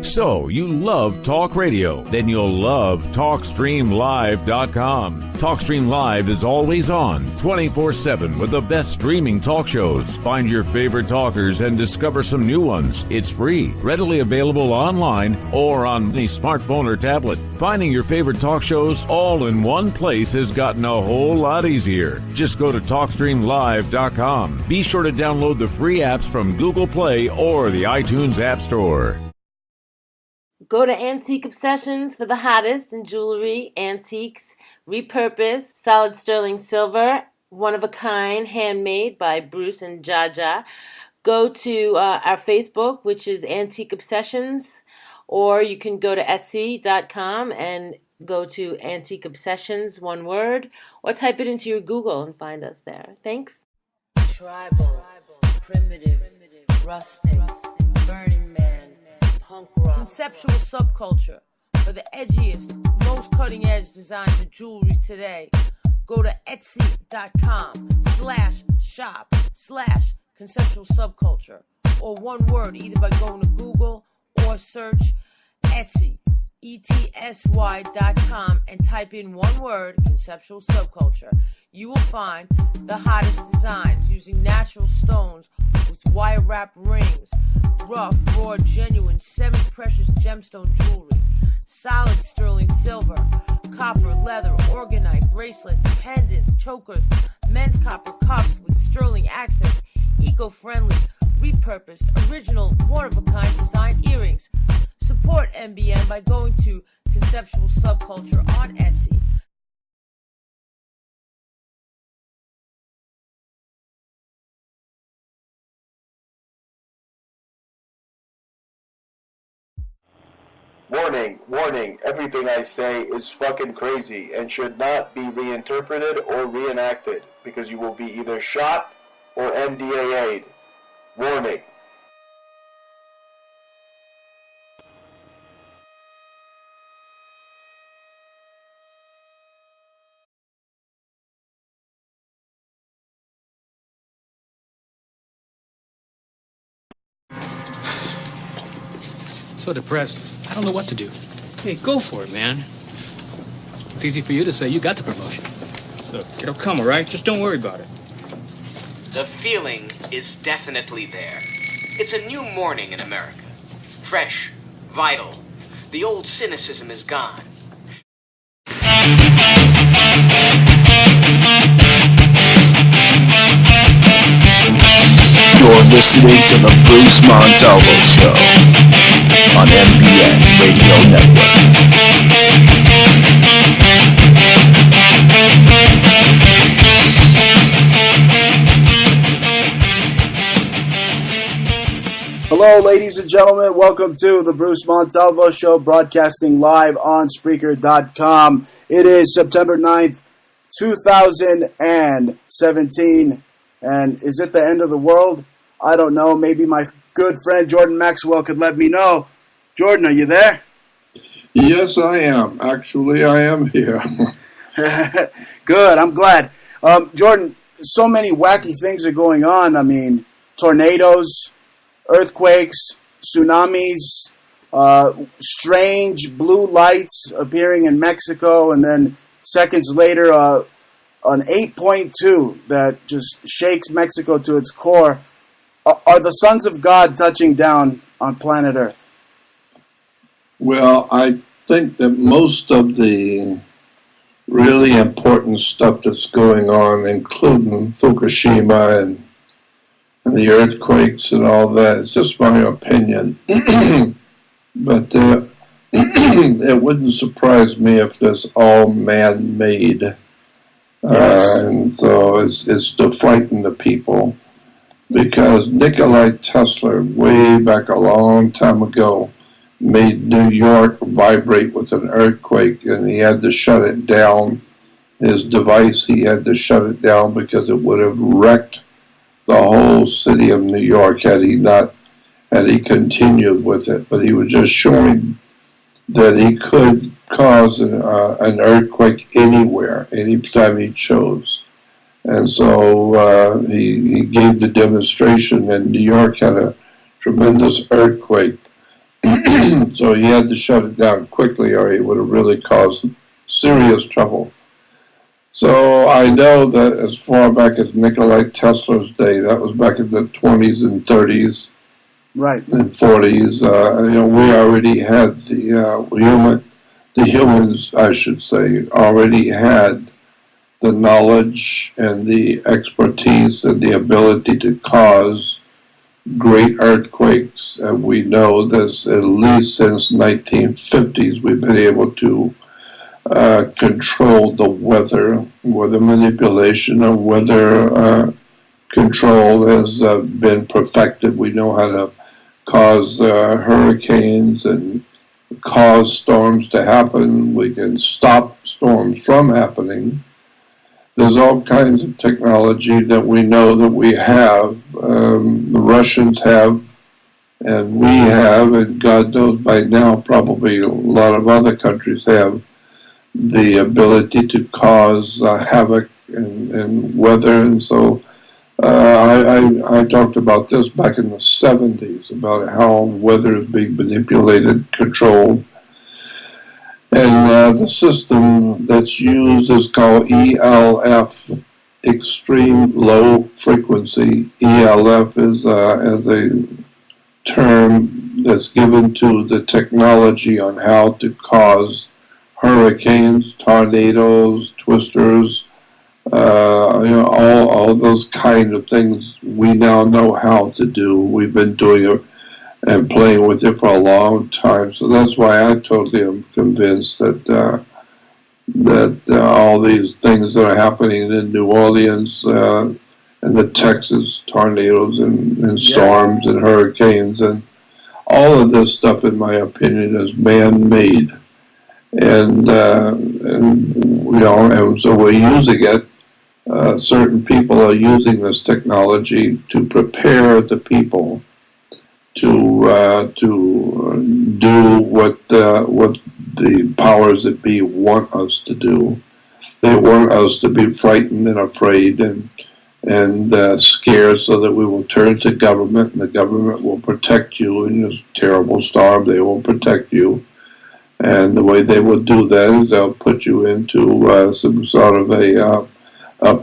So, you love talk radio? Then you'll love TalkStreamLive.com. TalkStream Live is always on, 24/7 with the best streaming talk shows. Find your favorite talkers and discover some new ones. It's free, readily available online or on any smartphone or tablet. Finding your favorite talk shows all in one place has gotten a whole lot easier. Just go to TalkStreamLive.com. Be sure to download the free apps from Google Play or the iTunes App Store. Go to Antique Obsessions for the hottest in jewelry, antiques, repurposed, solid sterling silver, one of a kind, handmade by Bruce and Jaja. Go to our Facebook, which is Antique Obsessions, or you can go to Etsy.com and go to Antique Obsessions, one word, or type it into your Google and find us there. Thanks. Tribal, primitive, rustic, Burning Man, punk rock. Conceptual subculture for the edgiest, most cutting-edge designs of jewelry today. Go to Etsy.com/shop/conceptual subculture, or one word, either by going to Google or search Etsy, ETSY.com, and type in one word, conceptual subculture. You will find the hottest designs using natural stones with wire wrap rings, rough, raw, genuine, semi-precious gemstone jewelry, solid sterling silver, copper, leather, organite, bracelets, pendants, chokers, men's copper cups with sterling accents, eco-friendly, repurposed, original, one-of-a-kind design earrings. Support MBN by going to Conceptual Subculture on Etsy. Warning, warning, everything I say is fucking crazy and should not be reinterpreted or reenacted because you will be either shot or NDAA'd. Warning. So depressed. I don't know what to do. Hey, go for it, man. It's easy for you to say you got the promotion. Look, it'll come, all right? Just don't worry about it. The feeling is definitely there. It's a new morning in America. Fresh, vital. The old cynicism is gone. You're listening to the Bruce Montalvo Show on MBN Radio Network. Hello, ladies and gentlemen. Welcome to the Bruce Montalvo Show, broadcasting live on Spreaker.com. It is September 9th, 2017. And is it the end of the world? I don't know. Maybe my good friend Jordan Maxwell could let me know. Jordan, are you there? Yes, I am. Actually, I am here. Good. I'm glad. Jordan, so many wacky things are going on. I mean, tornadoes, earthquakes, tsunamis, strange blue lights appearing in Mexico, and then seconds later, an 8.2 that just shakes Mexico to its core. Are the sons of God touching down on planet Earth? Well, I think that most of the really important stuff that's going on, including Fukushima and the earthquakes and all that, is just my opinion. But it wouldn't surprise me if this all man-made. Yes. And so it's to frighten the people, because Nikola Tesla, way back a long time ago, made New York vibrate with an earthquake, and he had to shut it down. His device, he had to shut it down because it would have wrecked the whole city of New York had he continued with it. But he was just showing that he could cause an earthquake anywhere, anytime he chose. And so he gave the demonstration, and New York had a tremendous earthquake. So so he had to shut it down quickly, or he would have really caused serious trouble. So I know that as far back as Nikola Tesla's day, that was back in the 20s and 30s, right, and 40s. We already had the humans, I should say, already had the knowledge and the expertise and the ability to cause great earthquakes. And we know that at least since 1950s, we've been able to control the weather manipulation and weather control has been perfected. We know how to cause hurricanes and cause storms to happen. We can stop storms from happening. There's all kinds of technology that we know that we have. The Russians have, and we have, and God knows by now probably a lot of other countries have the ability to cause havoc and weather. And so I talked about this back in the 70s, about how weather is being manipulated, controlled. And the system that's used is called ELF, Extreme Low Frequency. ELF is a term that's given to the technology on how to cause hurricanes, tornadoes, twisters, all those kind of things we now know how to do. We've been doing it and playing with it for a long time. So that's why I totally am convinced that all these things that are happening in New Orleans and the Texas tornadoes and storms and hurricanes and all of this stuff, in my opinion, is man-made. And so we're using it. Certain people are using this technology to prepare the people to do what the powers that be want us to do. They want us to be frightened and afraid and scared, so that we will turn to government, and the government will protect you in this terrible storm. They will protect you. And the way they will do that is they'll put you into some sort of a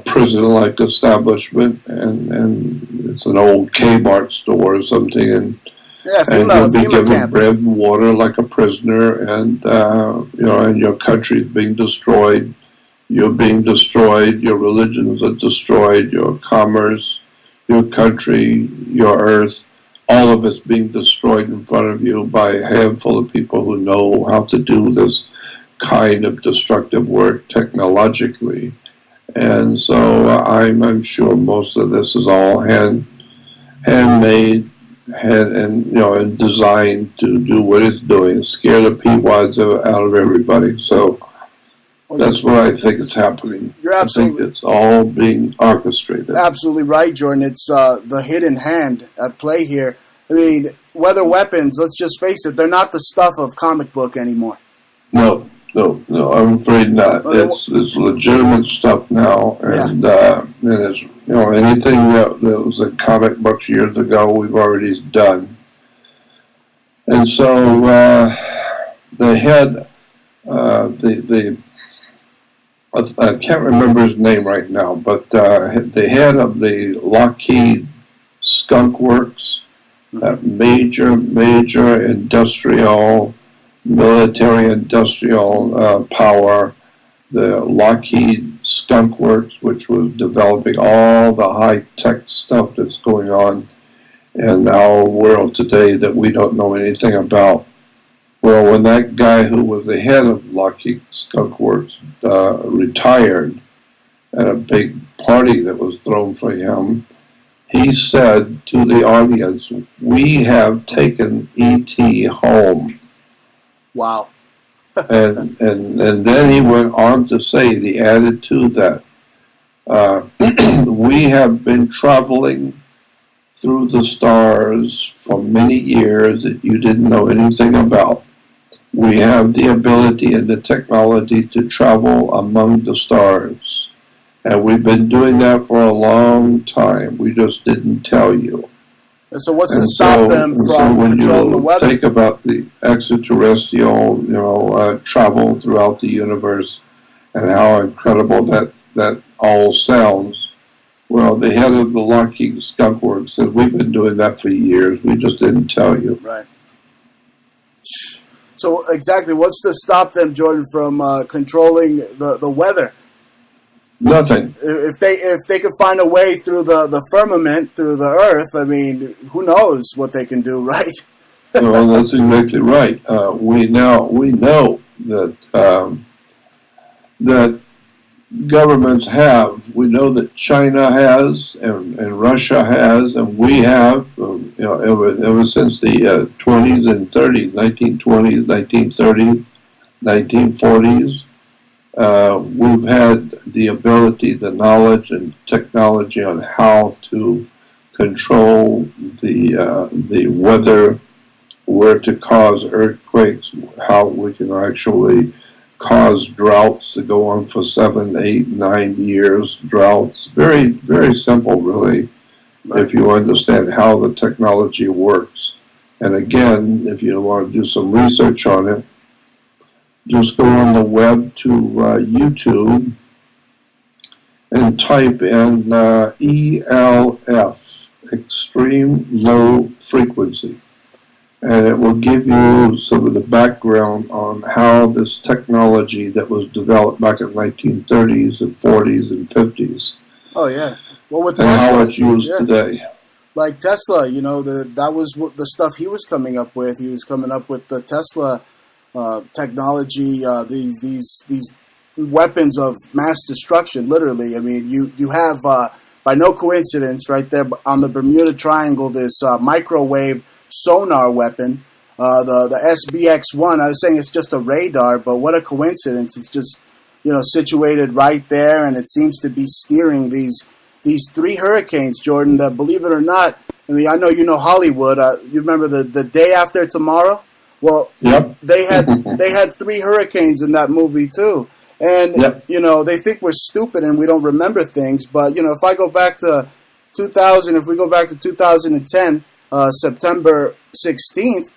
prison-like establishment, and it's an old Kmart store or something, and you'll be given bread and water like a prisoner, and and your country is being destroyed. You're being destroyed. Your religions are destroyed. Your commerce, your country, your earth. All of it's being destroyed in front of you by a handful of people who know how to do this kind of destructive work technologically. And so I'm sure most of this is all handmade and designed to do what it's doing, scare the peawads out of everybody. So that's what I think is happening. You're absolutely. I think it's all being orchestrated. Absolutely right, Jordan. It's the hidden hand at play here. I mean, weather weapons, let's just face it, they're not the stuff of comic book anymore. No, I'm afraid not. It's legitimate stuff now, and it's, anything that was in comic books years ago, we've already done. And so they had I can't remember his name right now, but the head of the Lockheed Skunk Works, that major military-industrial power, the Lockheed Skunk Works, which was developing all the high-tech stuff that's going on in our world today that we don't know anything about. Well, when that guy who was the head of Lockheed Skunk Works retired at a big party that was thrown for him, he said to the audience, "We have taken E.T. home." Wow. and then he went on to say, he added to that, "We have been traveling through the stars for many years that you didn't know anything about. We have the ability and the technology to travel among the stars. And we've been doing that for a long time. We just didn't tell you. And so what's to stop them from controlling the weather? Think about the extraterrestrial, travel throughout the universe and how incredible that all sounds. Well, the head of the Lockheed Skunk Works said, we've been doing that for years. We just didn't tell you. Right. So exactly, what's to stop them, Jordan, from controlling the weather? Nothing. If they could find a way through the firmament, through the earth, I mean, who knows what they can do, right? Well, that's exactly right. We know that that governments have. We know that China has, and Russia has, and we have. Ever since the 20s and 30s, 1920s, 1930s, 1940s. We've had the ability, the knowledge, and technology on how to control the weather, where to cause earthquakes, how we can actually cause droughts to go on for 7, 8, 9 years. Droughts, very, very simple, really, right, if you understand how the technology works. And again, if you want to do some research on it, just go on the web to YouTube and type in ELF, Extreme Low Frequency. And it will give you some of the background on how this technology that was developed back in the 1930s and 40s and 50s. Oh, yeah. Well, with and Tesla, how it's used today. Like Tesla, that was the stuff he was coming up with. He was coming up with the Tesla technology, these weapons of mass destruction, literally. I mean, you have, by no coincidence, right there on the Bermuda Triangle, this microwave sonar weapon, the SBX-1. I was saying it's just a radar, but what a coincidence. It's just, situated right there, and it seems to be steering these 3 hurricanes, Jordan, that, believe it or not, I mean, I know you know Hollywood. You remember the Day After Tomorrow? Well, yep. they had 3 hurricanes in that movie too, and yep. They think we're stupid and we don't remember things. But if I go back to 2000, if we go back to 2010, September 16th,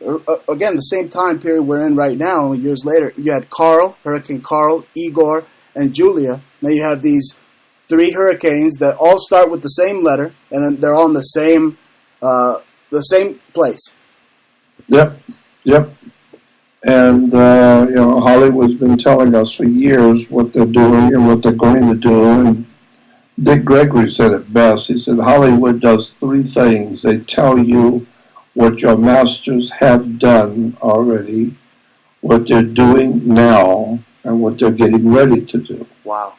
again the same time period we're in right now, only years later, you had Hurricane Carl, Igor, and Julia. Now you have these 3 hurricanes that all start with the same letter, and they're all in the same place. Yep. And, Hollywood's been telling us for years what they're doing and what they're going to do. And Dick Gregory said it best. He said, Hollywood does 3 things. They tell you what your masters have done already, what they're doing now, and what they're getting ready to do. Wow.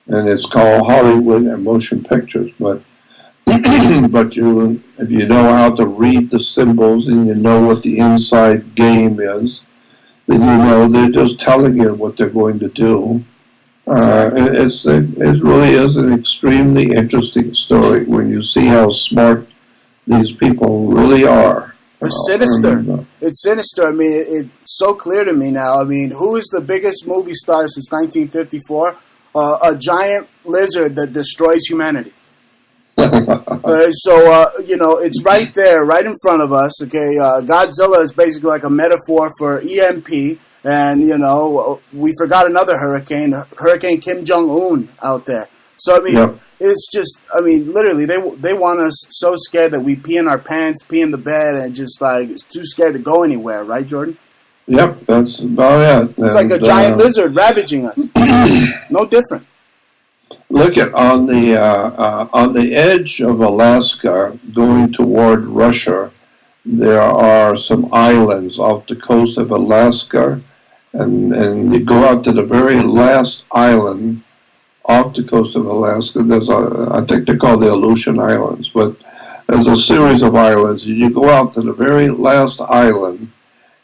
And it's called Hollywood and motion pictures. But if you know how to read the symbols and you know what the inside game is, then they're just telling you what they're going to do. Exactly. It really is an extremely interesting story when you see how smart these people really are. It's sinister. It's sinister. I mean, it's so clear to me now. I mean, who is the biggest movie star since 1954? A giant lizard that destroys humanity. It's right there, right in front of us. Okay, Godzilla is basically like a metaphor for EMP, and we forgot another hurricane, Hurricane Kim Jong-un out there. So I mean, It's just, I mean, literally, they want us so scared that we pee in our pants, pee in the bed, and just like too scared to go anywhere, right, Jordan? Yep, that's about it. It's like a giant lizard ravaging us. No different. Look at on the edge of Alaska, going toward Russia, there are some islands off the coast of Alaska, and you go out to the very last island off the coast of Alaska. I think they're called the Aleutian Islands, but there's a series of islands. You go out to the very last island,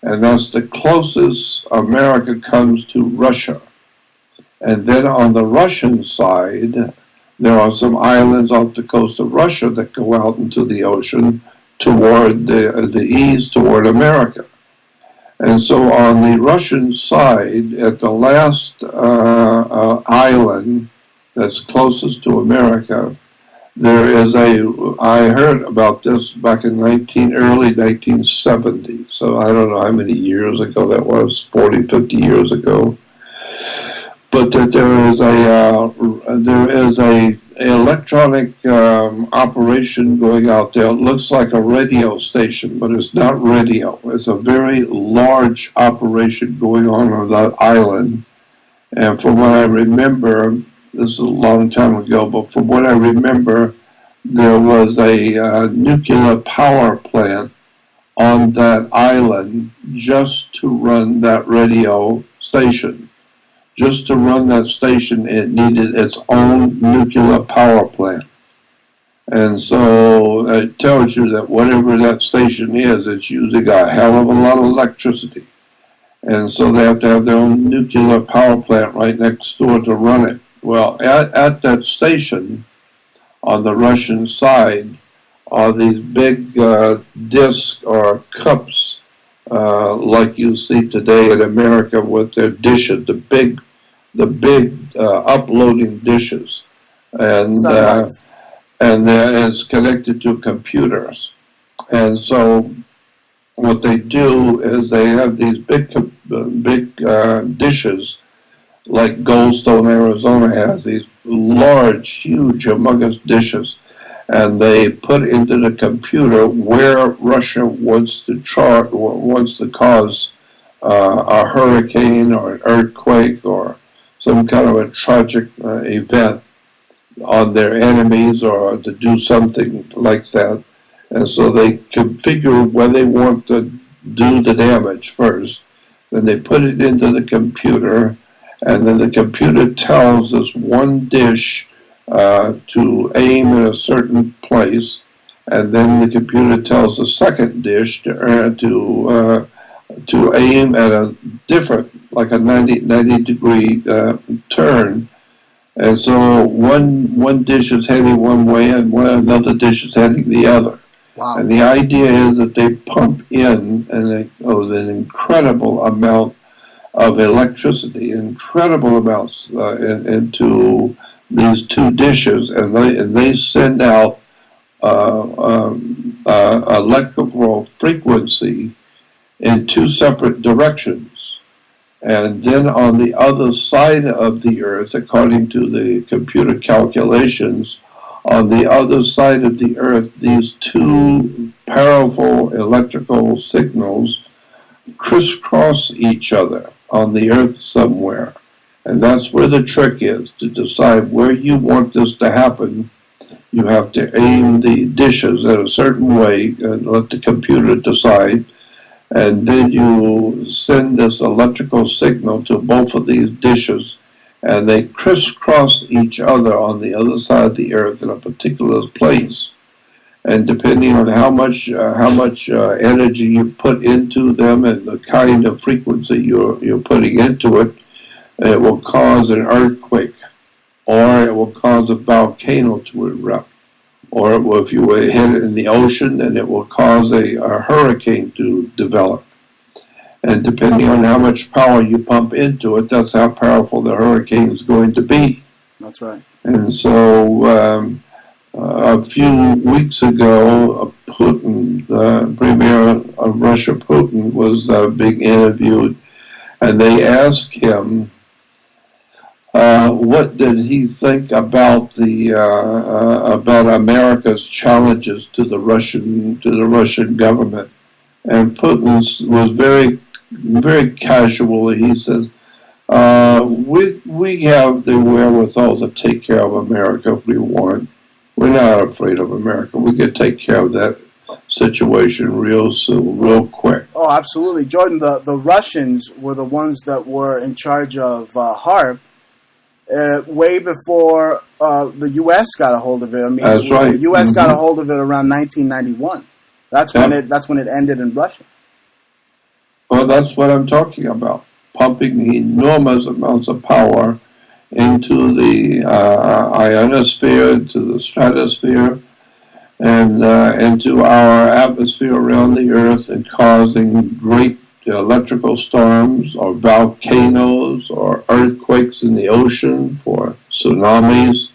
and that's the closest America comes to Russia. And then on the Russian side, there are some islands off the coast of Russia that go out into the ocean toward the east, toward America. And so on the Russian side, at the last island that's closest to America, There is I heard about this back in early 1970, so I don't know how many years ago that was, 40, 50 years ago. But that there is a electronic operation going out there. It looks like a radio station, but it's not radio. It's a very large operation going on that island. And from what I remember, this is a long time ago, but from what I remember, there was a nuclear power plant on that island just to run that radio station. Just to run that station, it needed its own nuclear power plant. And so it tells you that whatever that station is, it's using a hell of a lot of electricity. And so they have to have their own nuclear power plant right next door to run it. Well, at that station, on the Russian side, are these big discs or cups like you see today in America with their dishes, the big uploading dishes, and it's connected to computers. And so what they do is they have these big dishes, like Goldstone, Arizona has these large, huge, humongous dishes, and they put into the computer where Russia wants to cause a hurricane or an earthquake or some kind of a tragic event on their enemies, or to do something like that. And so they configure where they want to do the damage first. Then they put it into the computer, and then the computer tells this one dish to aim in a certain place, and then the computer tells the second dish to aim at a different, like a 90 degree turn. And so one dish is heading one way and another dish is heading the other. Wow. And the idea is that they pump in an incredible amount of electricity, incredible amounts into these two dishes, and they send out electrical frequency in two separate directions. And then on the other side of the Earth, according to the computer calculations, on the other side of the Earth, these two powerful electrical signals crisscross each other on the Earth somewhere. And that's where the trick is, to decide where you want this to happen. You have to aim the dishes in a certain way and let the computer decide. And then you send this electrical signal to both of these dishes, and they crisscross each other on the other side of the Earth in a particular place. And depending on how much energy you put into them and the kind of frequency you're putting into it, it will cause an earthquake, or it will cause a volcano to erupt, or if you hit it in the ocean, then it will cause a hurricane to develop. And depending on how much power you pump into it, that's how powerful the hurricane is going to be. That's right. And so a few weeks ago, Putin, the premier of Russia, Putin, was being interviewed, and they asked him what did he think about about America's challenges to the Russian government. And Putin was very, very casual. He says, we have the wherewithal to take care of America if we want. We're not afraid of America. We could take care of that situation real soon, real quick. Oh, absolutely. Jordan, the Russians were the ones that were in charge of HARP way before the U.S. got a hold of it. I mean, that's right. The U.S. got a hold of it around 1991. That's when it ended in Russia. Well, that's what I'm talking about. Pumping enormous amounts of power into the ionosphere, into the stratosphere, and into our atmosphere around the Earth, and causing great electrical storms or volcanoes or earthquakes in the ocean, for tsunamis.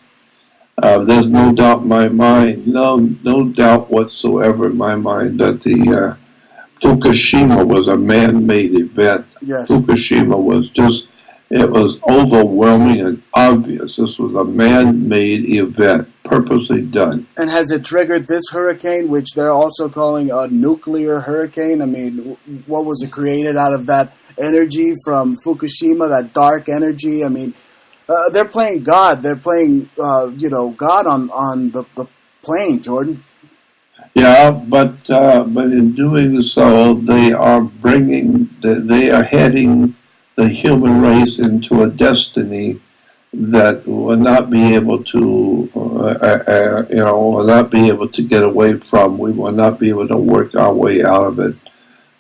There's no doubt in my mind, no doubt whatsoever in my mind that the Fukushima was a man-made event. Yes. Fukushima was it was overwhelming and obvious. This was a man-made event, purposely done. And has it triggered this hurricane, which they're also calling a nuclear hurricane? I mean, what was it created out of that energy from Fukushima, that dark energy? I mean, they're playing God. They're playing, God on the plane, Jordan. Yeah, but in doing so, they are heading the human race into a destiny that will not be able to, will not be able to get away from. We will not be able to work our way out of it.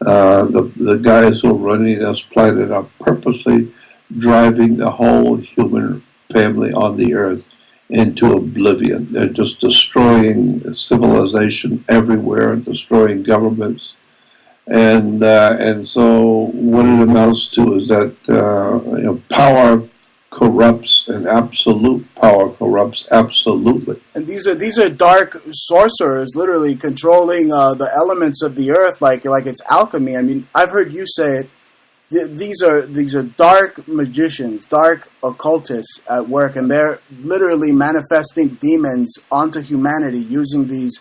The guys who are running this planet are purposely driving the whole human family on the earth into oblivion. They're just destroying civilization everywhere, destroying governments. And so what it amounts to is that power corrupts, and absolute power corrupts absolutely. And these are dark sorcerers, literally controlling the elements of the earth, like it's alchemy. I mean, I've heard you say it. These are dark magicians, dark occultists at work, and they're literally manifesting demons onto humanity using these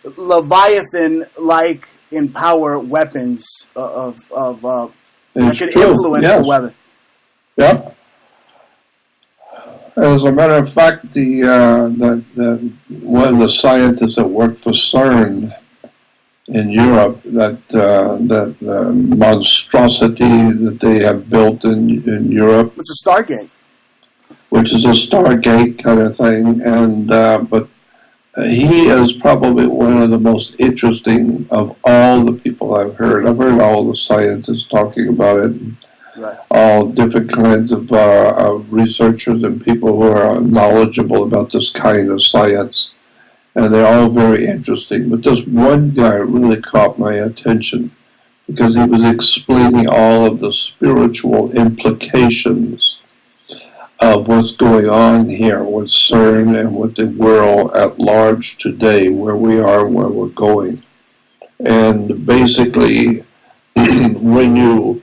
Leviathan-like in power weapons that could influence the weather. Yep. As a matter of fact, the one of the scientists that worked for CERN in Europe, that monstrosity that they have built in Europe. It's a Stargate. Which is a Stargate kind of thing, and but he is probably one of the most interesting of all the people I've heard. I've heard all the scientists talking about it, right. All different kinds of researchers and people who are knowledgeable about this kind of science. And they're all very interesting. But this one guy really caught my attention because he was explaining all of the spiritual implications of what's going on here with CERN and with the world at large today, where we are, where we're going. And basically, when you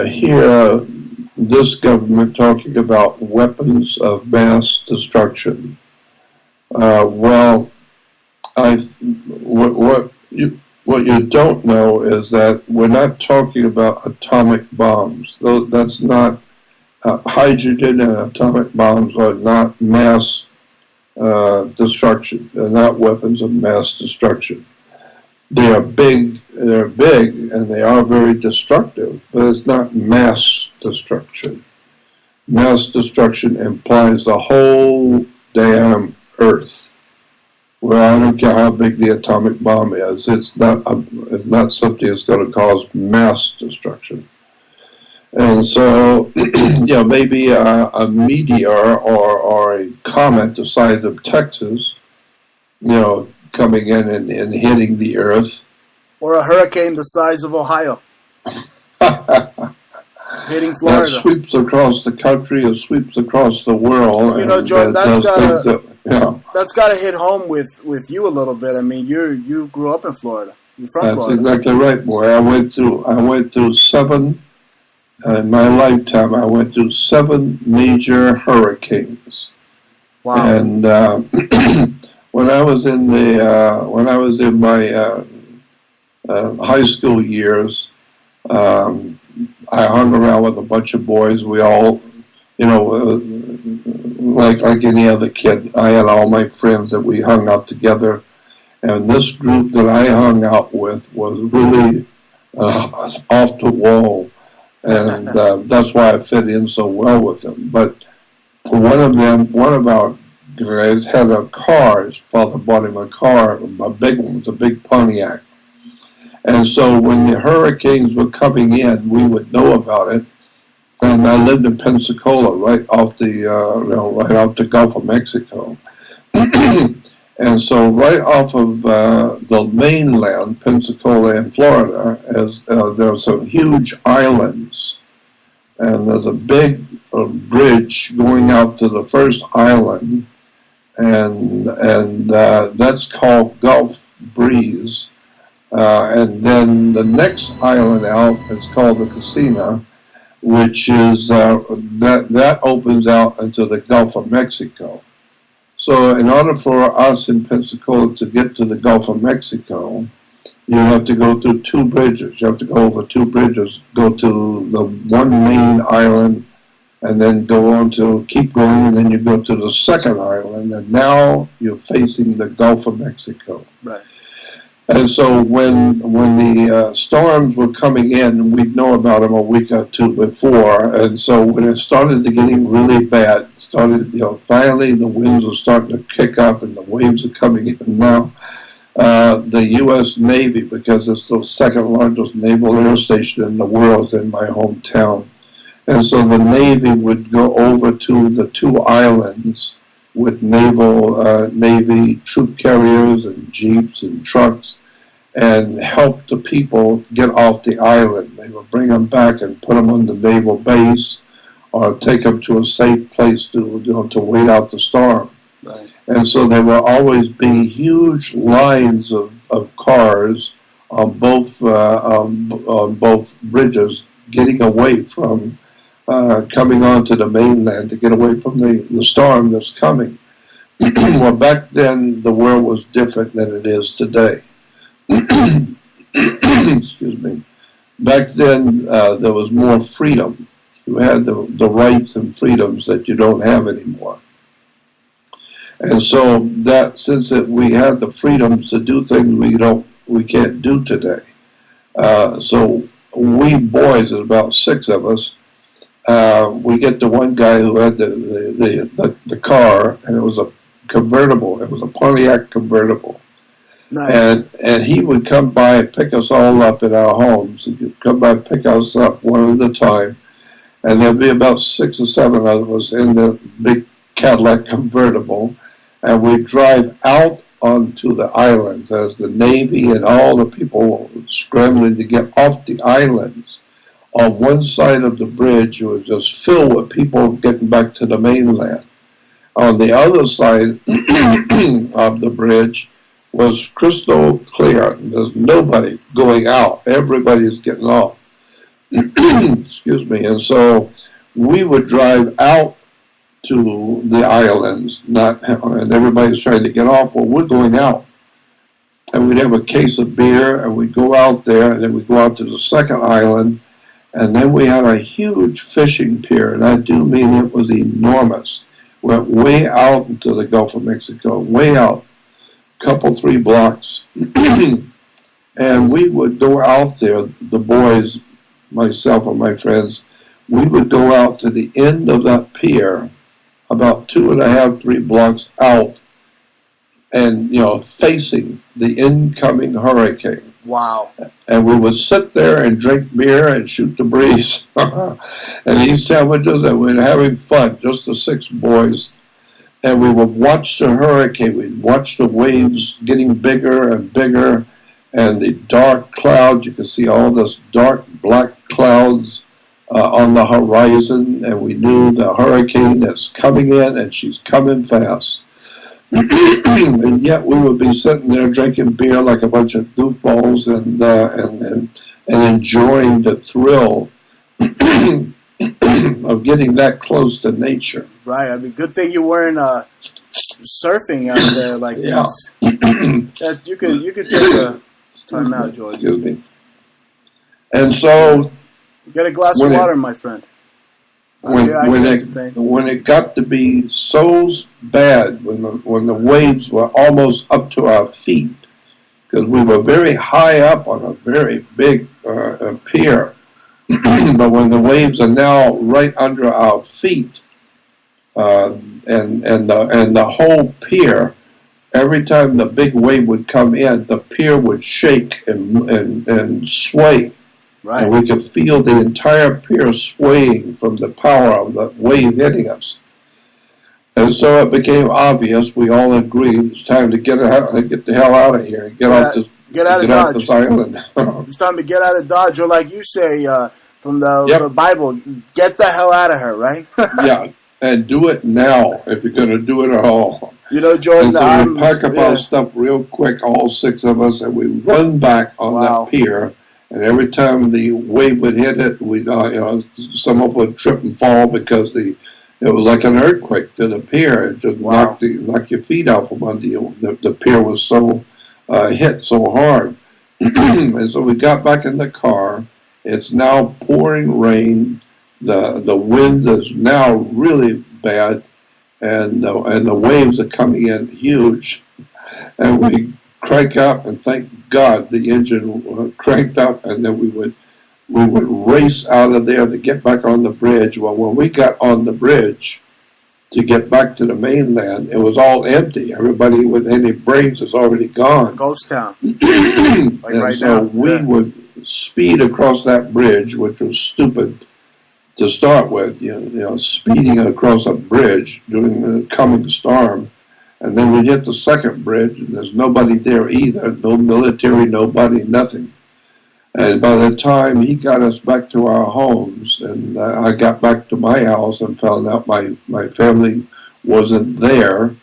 hear this government talking about weapons of mass destruction, what you don't know is that we're not talking about atomic bombs. That's not hydrogen, and atomic bombs are not mass destruction. They're not weapons of mass destruction. They are big, and they are very destructive, but it's not mass destruction. Mass destruction implies the whole damn Earth. Well, I don't care how big the atomic bomb is. It's not something that's going to cause mass destruction. And so, maybe a meteor or a comet the size of Texas, coming in and hitting the Earth. Or a hurricane the size of Ohio. Hitting Florida. That sweeps across the country, it sweeps across the world. Jordan, that's got to hit home with you a little bit. I mean, you grew up in Florida. You're from Florida. That's exactly right, boy. I went through 7 in my lifetime. I went through 7 major hurricanes. Wow. And when I was in my high school years, I hung around with a bunch of boys. We all, like any other kid, I had all my friends that we hung out together. And this group that I hung out with was really off the wall. And that's why I fit in so well with them. But one of our guys had a car. His father bought him a car, a big one. It was a big Pontiac. And so when the hurricanes were coming in, we would know about it. And I lived in Pensacola, right off the Gulf of Mexico. And so right off of the mainland, Pensacola and Florida, there's some huge islands and there's a big bridge going out to the first island, and that's called Gulf Breeze. And then the next island out is called the Casino, which is that opens out into the Gulf of Mexico. So in order for us in Pensacola to get to the Gulf of Mexico, you have to go through two bridges. You have to go over two bridges, go to the one main island, and then go on to keep going, and then you go to the second island, and now you're facing the Gulf of Mexico. Right. And so when the storms were coming in, we'd know about them a week or two before. And so when it started to getting really bad, finally the winds were starting to kick up and the waves are coming in now. The U.S. Navy, because it's the second largest naval air station in the world, in my hometown. And so the Navy would go over to the two islands with Navy troop carriers and jeeps and trucks and help the people get off the island. They would bring them back and put them on the naval base or take them to a safe place to wait out the storm. Right. And so there will always be huge lines of cars on both bridges getting away from coming onto the mainland to get away from the storm that's coming. Well, back then the world was different than it is today. Excuse me. Back then there was more freedom. You had the rights and freedoms that you don't have anymore. And so that since we had the freedoms to do things we can't do today. So we boys, there's about 6 of us, we get the one guy who had the car, and it was a convertible. It was a Pontiac convertible. Nice. And he would come by and pick us all up at our homes. He would come by and pick us up one at a time. And there'd be about 6 or 7 of us in the big Cadillac convertible. And we'd drive out onto the islands as the Navy and all the people were scrambling to get off the islands. On one side of the bridge, it was just filled with people getting back to the mainland. On the other side of the bridge was crystal clear. There's nobody going out. Everybody's getting off. Excuse me. And so we would drive out to the islands, and everybody's trying to get off. Well, we're going out. And we'd have a case of beer, and we'd go out there, and then we'd go out to the second island, and then we had a huge fishing pier, and I do mean it was enormous. Went way out into the Gulf of Mexico, way out, couple 3 blocks. And we would go out there, the boys, myself and my friends, we would go out to the end of that pier, about 2.5, 3 blocks out, and, facing the incoming hurricane. Wow. And we would sit there and drink beer and shoot the breeze. And each time we do that, we're having fun, just the 6 boys. And we would watch the hurricane. We'd watch the waves getting bigger and bigger, and the dark clouds. You could see all this dark black clouds on the horizon, and we knew the hurricane is coming in, and she's coming fast. And yet we would be sitting there drinking beer like a bunch of goofballs and enjoying the thrill of getting that close to nature. Right. I mean, good thing you weren't surfing out there like this. You could take a time out, Jordan. Excuse me. And so, get a glass of water, my friend. When it got to be so bad, when the waves were almost up to our feet, because we were very high up on a very big pier, but when the waves are now right under our feet, and the whole pier, every time the big wave would come in, the pier would shake and sway. Right. And we could feel the entire pier swaying from the power of the wave hitting us. And so it became obvious, we all agreed, it's time to get the hell out of here and get out of Dodge. It's time to get out of Dodge, or like you say, from the Yep. Bible. Get the hell out of her, right? Yeah, and do it now if you're going to do it at all. You know, Jordan, and so we pack up our stuff real quick, all 6 of us, and we run back on that pier. And every time the wave would hit it, we someone would trip and fall because it was like an earthquake to the pier. It just knocked your feet out from under you. The pier was so hit so hard. And so we got back in the car. It's now pouring rain. The wind is now really bad, and the waves are coming in huge. And we crank up, and thank God the engine cranked up, and then we would race out of there to get back on the bridge. Well, when we got on the bridge to get back to the mainland, it was all empty. Everybody with any brains is already gone. Ghost town. And right so now. We would speed across that bridge, which was stupid to start with. Speeding across a bridge during the coming storm. And then we hit the second bridge, and there's nobody there either. No military, nobody, nothing. And by the time he got us back to our homes, and I got back to my house and found out my family wasn't there,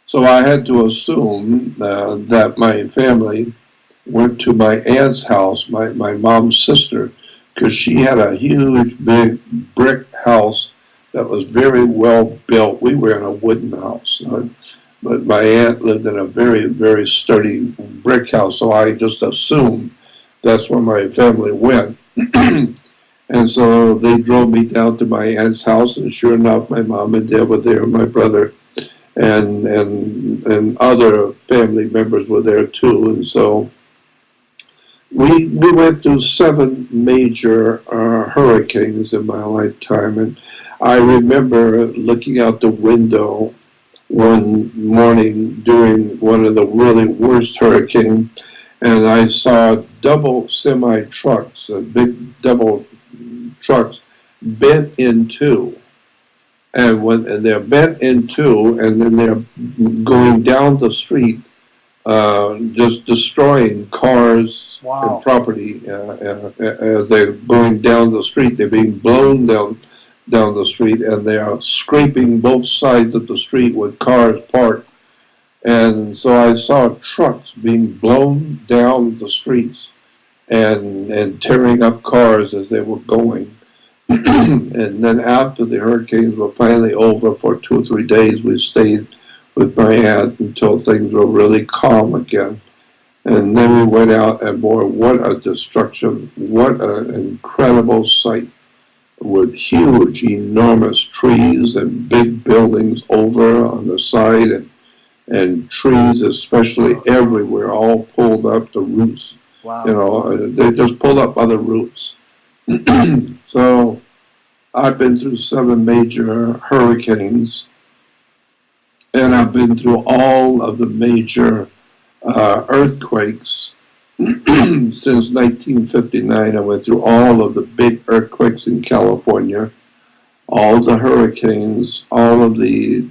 so I had to assume that my family went to my aunt's house, my mom's sister, because she had a huge, big brick house that was very well built. We were in a wooden house, but my aunt lived in a very, very sturdy brick house, so I just assumed that's where my family went. And so they drove me down to my aunt's house, and sure enough, my mom and dad were there, my brother, and other family members were there too. And so we went through 7 major hurricanes in my lifetime, and I remember looking out the window one morning during one of the really worst hurricanes, and I saw double semi-trucks, big double trucks, bent in two. And they're bent in two, and then they're going down the street, just destroying cars and property. As they're going down the street, they're being blown down the street, and they are scraping both sides of the street with cars parked. And so I saw trucks being blown down the streets and tearing up cars as they were going. And then after the hurricanes were finally over for 2 or 3 days, we stayed with my aunt until things were really calm again. And then we went out, and boy, what a destruction, what an incredible sight, with huge, enormous trees and big buildings over on the side, and trees especially everywhere, all pulled up to roots. Wow. They just pulled up by the roots. So I've been through 7 major hurricanes, and I've been through all of the major earthquakes. Since 1959, I went through all of the big earthquakes in California, all the hurricanes, all of the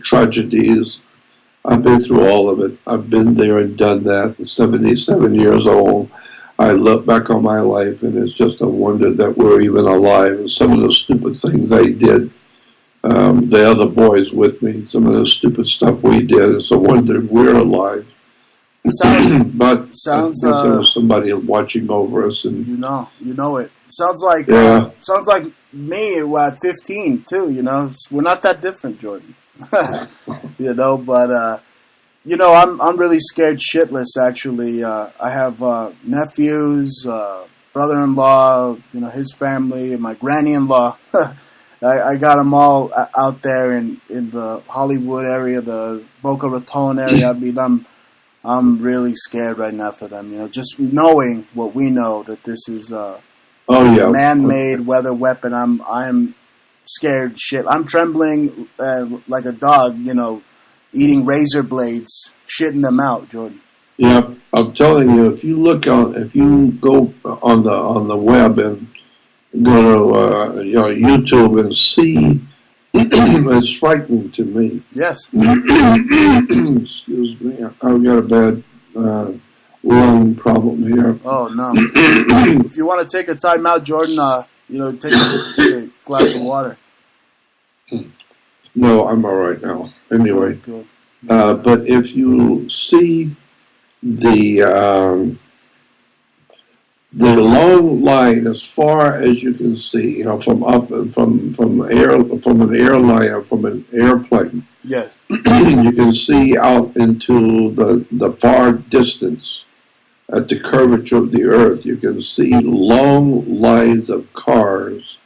tragedies. I've been through all of it. I've been there and done that. At 77 years old, I look back on my life, and it's just a wonder that we're even alive. And some of the stupid things I did, the other boys with me, some of the stupid stuff we did, it's a wonder we're alive. But sounds there was somebody watching over us, and you know it. Sounds like me at 15 too. We're not that different, Jordan. But I'm really scared shitless. Actually, I have nephews, brother-in-law, his family, and my granny-in-law. I got them all out there in the Hollywood area, the Boca Raton area. I mean, I'm really scared right now for them. Just knowing what we know, that this is a man-made weather weapon. I'm scared shit. I'm trembling like a dog. Eating razor blades, shitting them out, Jordan. Yeah, I'm telling you, if you go on the web and go to YouTube and see. It's frightening to me. Yes. Excuse me. I've got a bad lung problem here. Oh no! If you want to take a time out, Jordan, take a glass of water. No, I'm all right now. Anyway, good. But if you see the long line as far as you can see, from an airplane. Yes. You can see out into the far distance at the curvature of the earth. You can see long lines of cars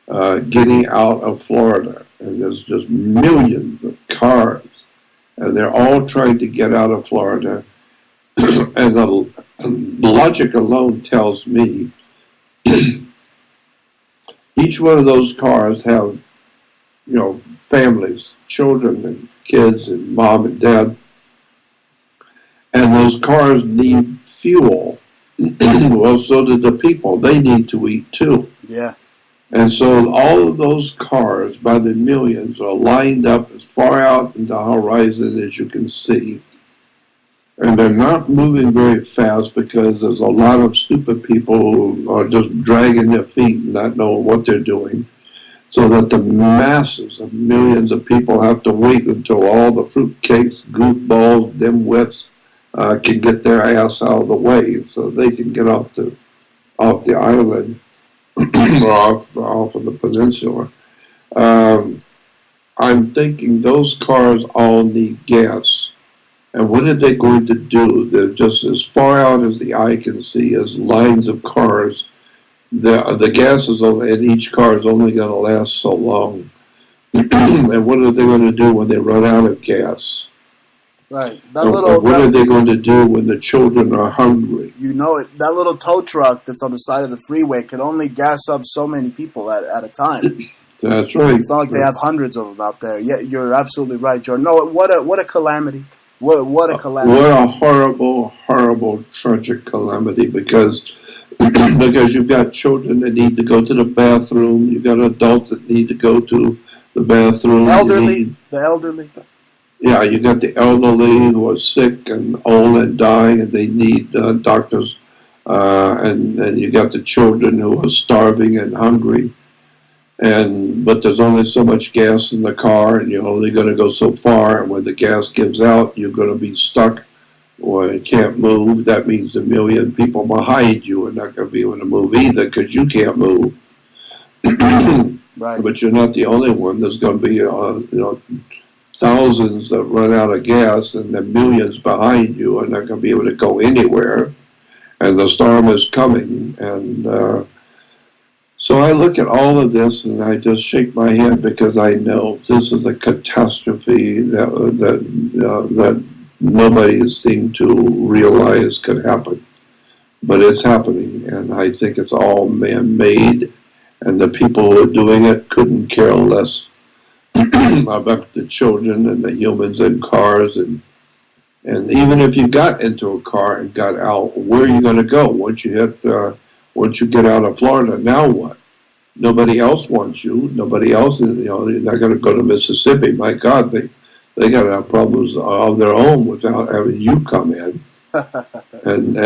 getting out of Florida, and there's just millions of cars, and they're all trying to get out of Florida. And the logic alone tells me each one of those cars have, families, children and kids and mom and dad. And those cars need fuel. Well, so do the people. They need to eat too. Yeah. And so all of those cars by the millions are lined up as far out in the horizon as you can see. And they're not moving very fast because there's a lot of stupid people who are just dragging their feet and not knowing what they're doing. So that the masses of millions of people have to wait until all the fruitcakes, goofballs, dimwits can get their ass out of the way so they can get off the island or off of the peninsula. I'm thinking those cars all need gas. And what are they going to do? They're just as far out as the eye can see as lines of cars. The gas is only, and each car is only going to last so long. And what are they going to do when they run out of gas? Right. What are they going to do when the children are hungry? That little tow truck that's on the side of the freeway can only gas up so many people at a time. That's right. It's not like they have hundreds of them out there. Yeah, you're absolutely right, Jordan. No, what a calamity. What a calamity. What a horrible, horrible, tragic calamity because you've got children that need to go to the bathroom, you've got adults that need to go to the bathroom. The elderly. Yeah, you got the elderly who are sick and old and dying, and they need doctors. And you got the children who are starving and hungry. But there's only so much gas in the car, and you're only going to go so far. And when the gas gives out, you're going to be stuck or you can't move. That means a million people behind you are not going to be able to move either because you can't move. Right. But you're not the only one. There's going to be thousands that run out of gas, and the millions behind you are not going to be able to go anywhere. And the storm is coming, and so I look at all of this and I just shake my head because I know this is a catastrophe that nobody seemed to realize could happen. But it's happening, and I think it's all man-made, and the people who are doing it couldn't care less about the children and the humans in cars. And even if you got into a car and got out, where are you going to go once you get out of Florida? Now what? Nobody else wants you. Nobody else is, you're not going to go to Mississippi. My God, they got enough problems of their own without having you come in. and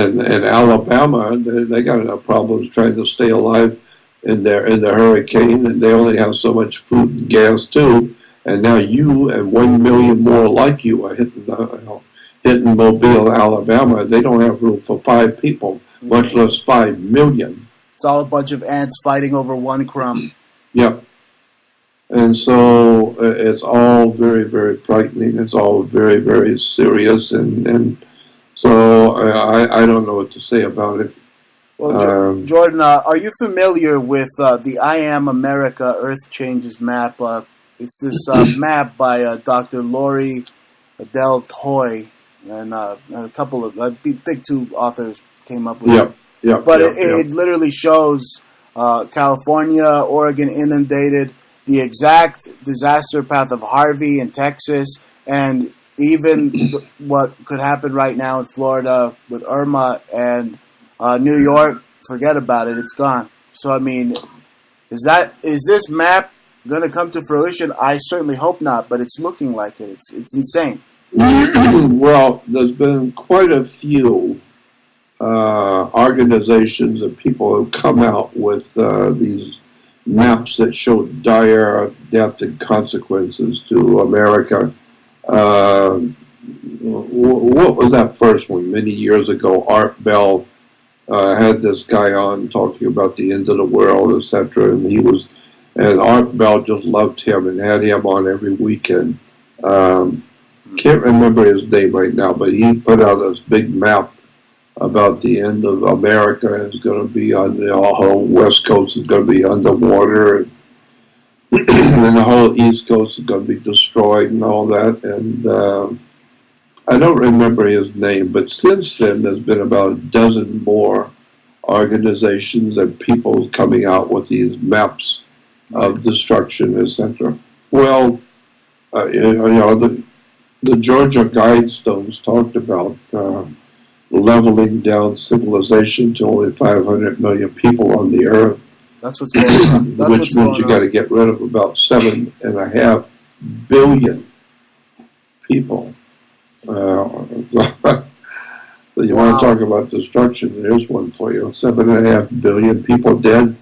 Alabama, they got enough problems trying to stay alive in the hurricane, and they only have so much food and gas too. And now you and 1 million more like you are hitting Mobile, Alabama. They don't have room for 5 people, much less 5 million. It's all a bunch of ants fighting over one crumb. Yep. And so it's all very, very frightening. It's all very, very serious. And so I don't know what to say about it. Well, Jordan, are you familiar with the I Am America Earth Changes map? It's this map by Dr. Lori Del Toy, and a couple of, I think 2 authors came up with it. Yeah, but it literally shows California, Oregon inundated, the exact disaster path of Harvey in Texas, and even what could happen right now in Florida with Irma, and New York. Forget about it; it's gone. So I mean, is this map going to come to fruition? I certainly hope not, but it's looking like it. It's insane. Well, there's been quite a few organizations and people who come out with these maps that show dire death and consequences to America. What was that first one? Many years ago, Art Bell had this guy on talking about the end of the world, etc. And Art Bell just loved him and had him on every weekend. Can't remember his name right now, but he put out this big map about the end of America. It's going to be on the whole West Coast is going to be underwater, and the whole East Coast is going to be destroyed and all that. And I don't remember his name, but since then there's been about a dozen more organizations and people coming out with these maps of destruction, etc. Well, the Georgia Guidestones talked about leveling down civilization to only 500 million people on the earth. That's what's going on. Which means you got to get rid of about 7.5 billion people. You want to talk about destruction? There's one for you. 7.5 billion people dead.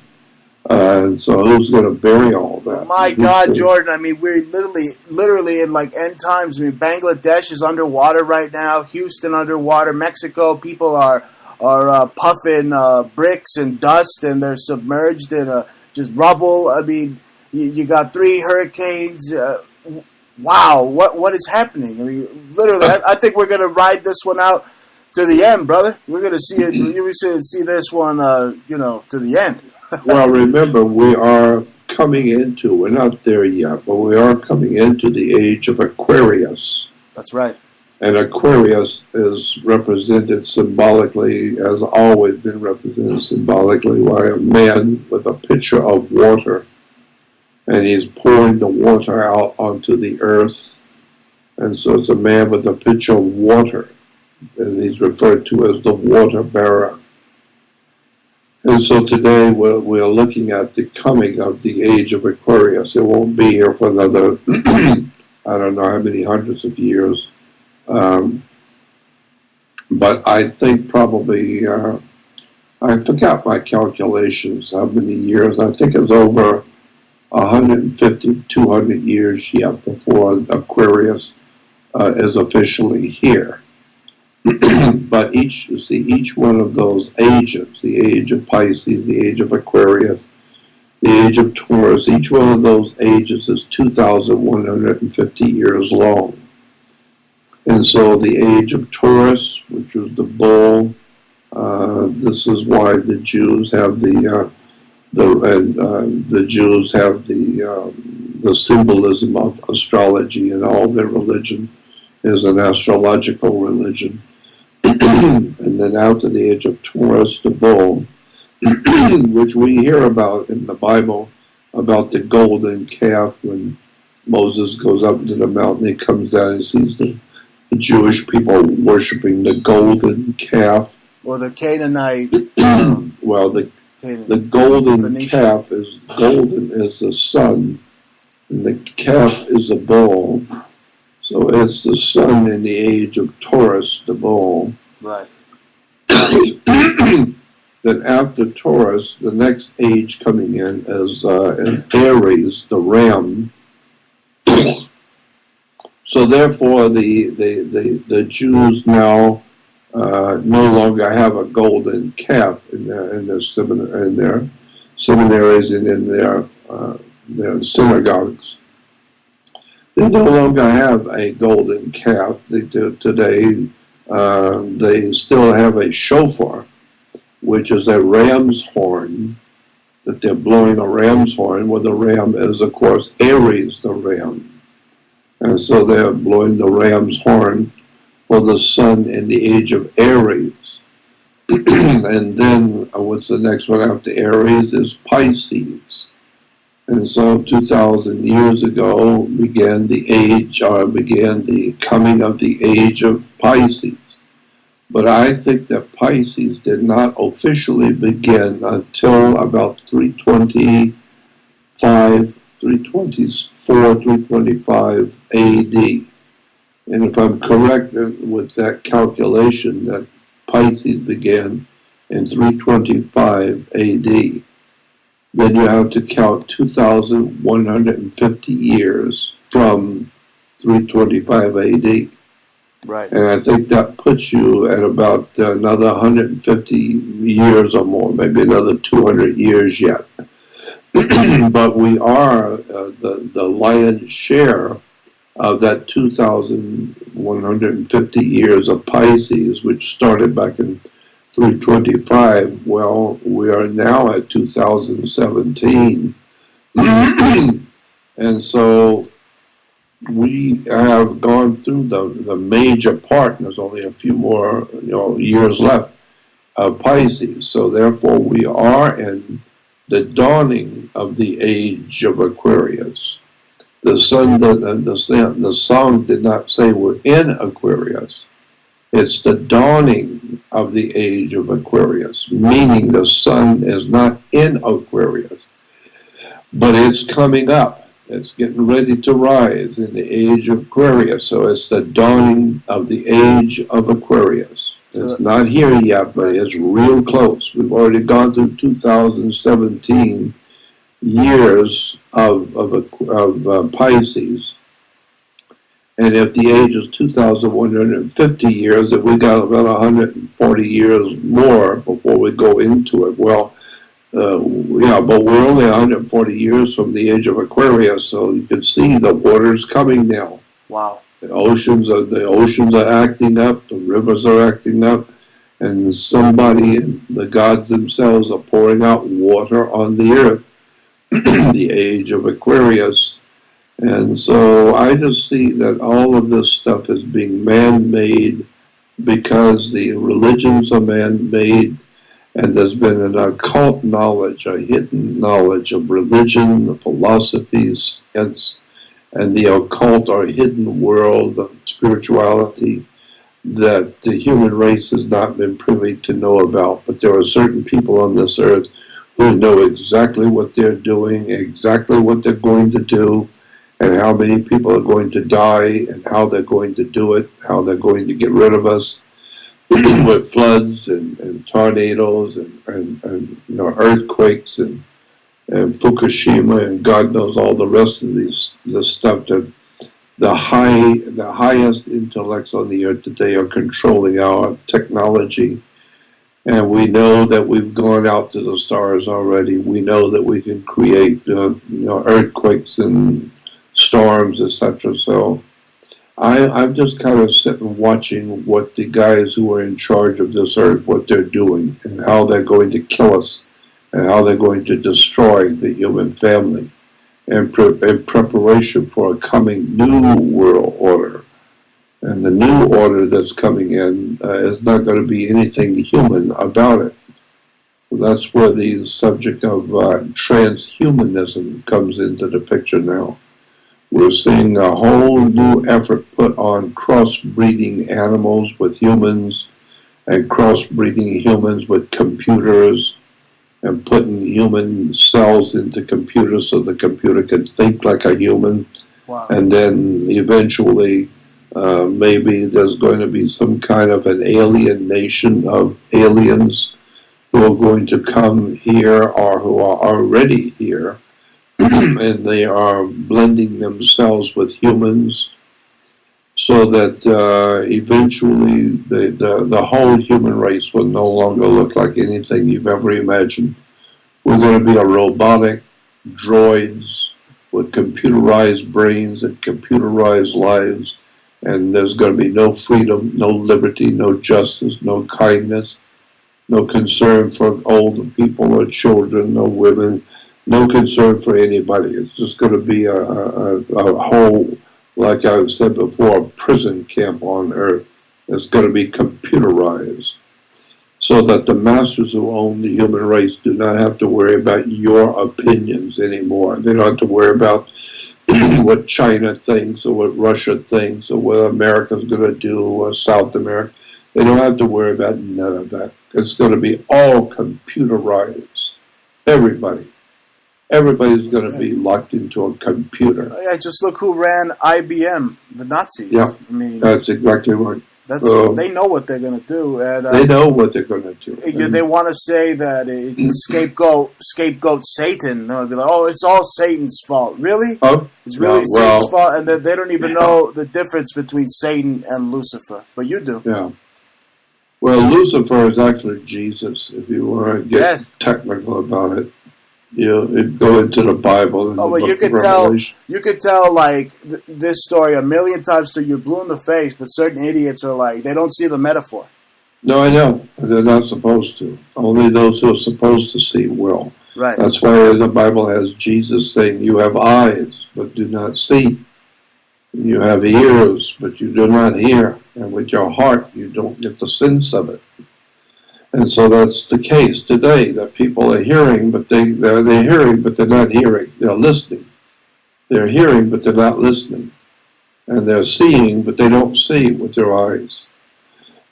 So who's going to bury all that? My God, Jordan! I mean, we're literally in like end times. I mean, Bangladesh is underwater right now. Houston underwater. Mexico, people are puffing bricks and dust, and they're submerged in just rubble. I mean, you got 3 hurricanes. Wow, what is happening? I mean, literally, I think we're going to ride this one out to the end, brother. We're going to see it. You see this one, to the end. Well, remember, we're not there yet, but we are coming into the age of Aquarius. That's right. And Aquarius is represented symbolically, has always been represented symbolically by a man with a pitcher of water. And he's pouring the water out onto the earth. And so it's a man with a pitcher of water. And he's referred to as the water bearer. And so today we're looking at the coming of the age of Aquarius. It won't be here for another, I don't know how many hundreds of years. But I think probably, I forgot my calculations, how many years. I think it's over 150, 200 years yet before Aquarius is officially here. But each one of those ages, the age of Pisces, the age of Aquarius, the age of Taurus, each one of those ages is 2,150 years long. And so the age of Taurus, which was the bull, this is why the Jews have the Jews have the symbolism of astrology, and all their religion is an astrological religion. And then after the age of Taurus, the bull, which we hear about in the Bible, about the golden calf. When Moses goes up into the mountain, he comes down and sees the Jewish people worshiping the golden calf. Or the Canaanite. Well, the golden calf is golden as the sun, and the calf is a bull. So it's the sun in the age of Taurus, the bull. Right. Then after Taurus, the next age coming in is Aries, the ram. So therefore, the Jews now no longer have a golden calf in their seminaries and in their synagogues. They no longer have a golden calf. Today, they still have a shofar, which is a ram's horn, that they're blowing a ram's horn, where the ram is, of course, Aries, the ram. And so they're blowing the ram's horn for the sun in the age of Aries. And then, what's the next one after Aries is Pisces. And so 2,000 years ago began the coming of the age of Pisces. But I think that Pisces did not officially begin until about 324, 325 AD. And if I'm correct with that calculation, that Pisces began in 325 AD. Then you have to count 2,150 years from 325 AD. Right. And I think that puts you at about another 150 years or more, maybe another 200 years yet. But we are the lion's share of that 2,150 years of Pisces, which started back in 325. Well, we are now at 2017. And so we have gone through the major part, and there's only a few more years left of Pisces. So therefore we are in the dawning of the age of Aquarius. The song did not say we're in Aquarius. It's the dawning of the age of Aquarius, meaning the sun is not in Aquarius, but it's coming up. It's getting ready to rise in the age of Aquarius. So it's the dawning of the age of Aquarius. It's not here yet, but it's real close. We've already gone through 2017 years of Pisces. And if the age is 2,150 years, if we got about 140 years more before we go into it, well, but we're only 140 years from the age of Aquarius, so you can see the water's coming now. Wow. The oceans are acting up, the rivers are acting up, and somebody, the gods themselves, are pouring out water on the earth. The age of Aquarius. And so I just see that all of this stuff is being man-made because the religions are man-made, and there's been an occult knowledge, a hidden knowledge of religion, the philosophies, science, and the occult or hidden world of spirituality that the human race has not been privy to know about. But there are certain people on this earth who know exactly what they're doing, exactly what they're going to do, and how many people are going to die, and how they're going to do it, how they're going to get rid of us with floods and tornadoes and earthquakes and Fukushima and God knows all the rest of this stuff that the highest intellects on the earth today are controlling our technology. And we know that we've gone out to the stars already. We know that we can create earthquakes and storms, etc. So I'm just kind of sitting watching what the guys who are in charge of this earth, what they're doing, and how they're going to kill us, and how they're going to destroy the human family in preparation for a coming new world order. And the new order that's coming in is not going to be anything human about it. That's where the subject of transhumanism comes into the picture now. We're seeing a whole new effort put on crossbreeding animals with humans and crossbreeding humans with computers and putting human cells into computers so the computer can think like a human. Wow. And then eventually maybe there's going to be some kind of an alien nation of aliens who are going to come here or who are already here, and they are blending themselves with humans so that eventually the whole human race will no longer look like anything you've ever imagined. We're going to be a robotic droids with computerized brains and computerized lives, and there's going to be no freedom, no liberty, no justice, no kindness, no concern for older people or children, no women, no concern for anybody. It's just going to be a whole, like I've said before, a prison camp on earth. It's going to be computerized so that the masters who own the human race do not have to worry about your opinions anymore. They don't have to worry about what China thinks or what Russia thinks or what America's going to do or South America. They don't have to worry about none of that. It's going to be all computerized. Everybody's going to be locked into a computer. Yeah, just look who ran IBM, the Nazis. Yeah, I mean, that's exactly right. They know what they're going to do, and they know what they're going to do. They want to say that it can scapegoat Satan. They'll be like, "Oh, it's all Satan's fault." Really? It's really Satan's fault, and they don't even know the difference between Satan and Lucifer. But you do. Yeah. Well, Lucifer is actually Jesus. If you want to get technical about it, you go into the Bible. And but you could tell like this story a million times till you're blue in the face. But certain idiots are like, they don't see the metaphor. No, I know. They're not supposed to. Only those who are supposed to see will. Right. That's why the Bible has Jesus saying, "You have eyes, but do not see. You have ears, but you do not hear. And with your heart, you don't get the sense of it." And so that's the case today, that people are hearing, but they're hearing, but they're not hearing. They're listening. They're hearing, but they're not listening. And they're seeing, but they don't see with their eyes.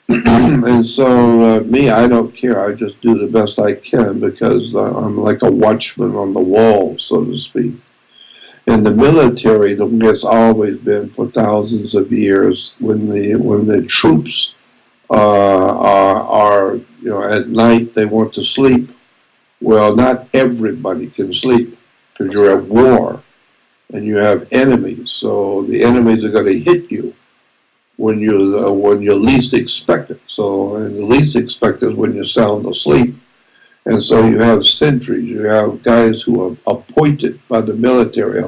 And so, I don't care. I just do the best I can because I'm like a watchman on the wall, so to speak. In the military, the way it's always been for thousands of years, when the troops are at night, they want to sleep. Well, not everybody can sleep because you're at war and you have enemies. So the enemies are going to hit you when you least expect it. So, and the least expected is when you're sound asleep. And so you have sentries, you have guys who are appointed by the military,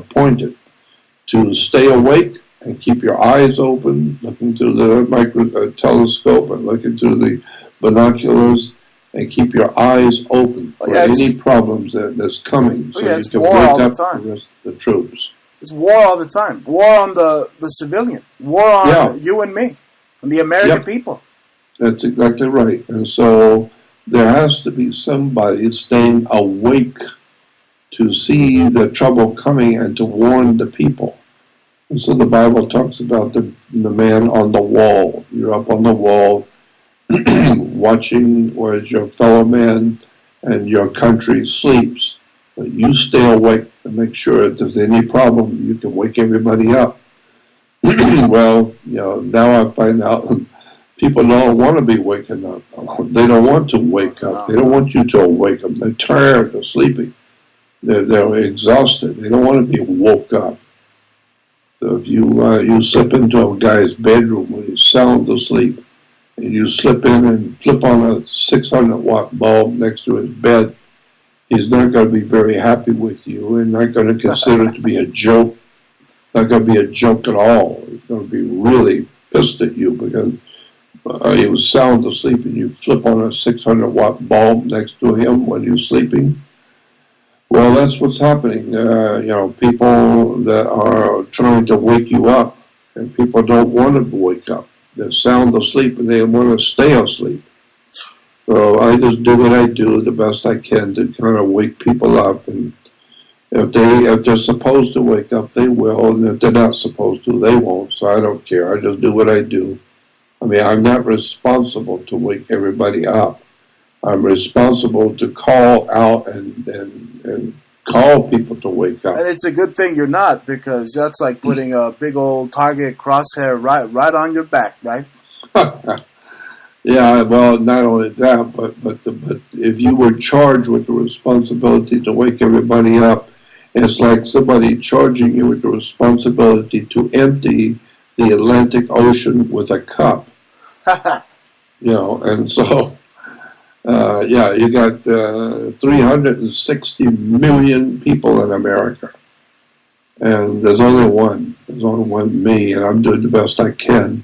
to stay awake and keep your eyes open, looking through the telescope and looking through the binoculars, and keep your eyes open for any problems that's coming, so you can wake up the rest of the troops. It's war all the time. War on the civilian. War on you and me, and the American people. That's exactly right. And so there has to be somebody staying awake to see the trouble coming and to warn the people. And so the Bible talks about the man on the wall. You're up on the wall watching whereas your fellow man and your country sleeps. But you stay awake to make sure if there's any problem, you can wake everybody up. Well, now I find out people don't want to be waking up. They don't want to wake up. They don't want you to wake them. They're tired of sleeping. They're exhausted. They don't want to be woke up. So if you slip into a guy's bedroom when he's sound asleep, and you slip in and flip on a 600-watt bulb next to his bed, he's not going to be very happy with you and not going to consider it to be a joke. Not going to be a joke at all. He's going to be really pissed at you because he was sound asleep and you flip on a 600-watt bulb next to him when he's sleeping. Well, that's what's happening. People that are trying to wake you up, and people don't want to wake up. They're sound asleep and they want to stay asleep. So I just do what I do the best I can to kind of wake people up. And if they're supposed to wake up, they will. And if they're not supposed to, they won't. So I don't care. I just do what I do. I mean, I'm not responsible to wake everybody up. I'm responsible to call out and call people to wake up. And it's a good thing you're not, because that's like putting a big old target crosshair right on your back, right? Yeah, well, not only that, but if you were charged with the responsibility to wake everybody up, it's like somebody charging you with the responsibility to empty the Atlantic Ocean with a cup. And so... you got 360 million people in America. And there's only one. There's only one me, and I'm doing the best I can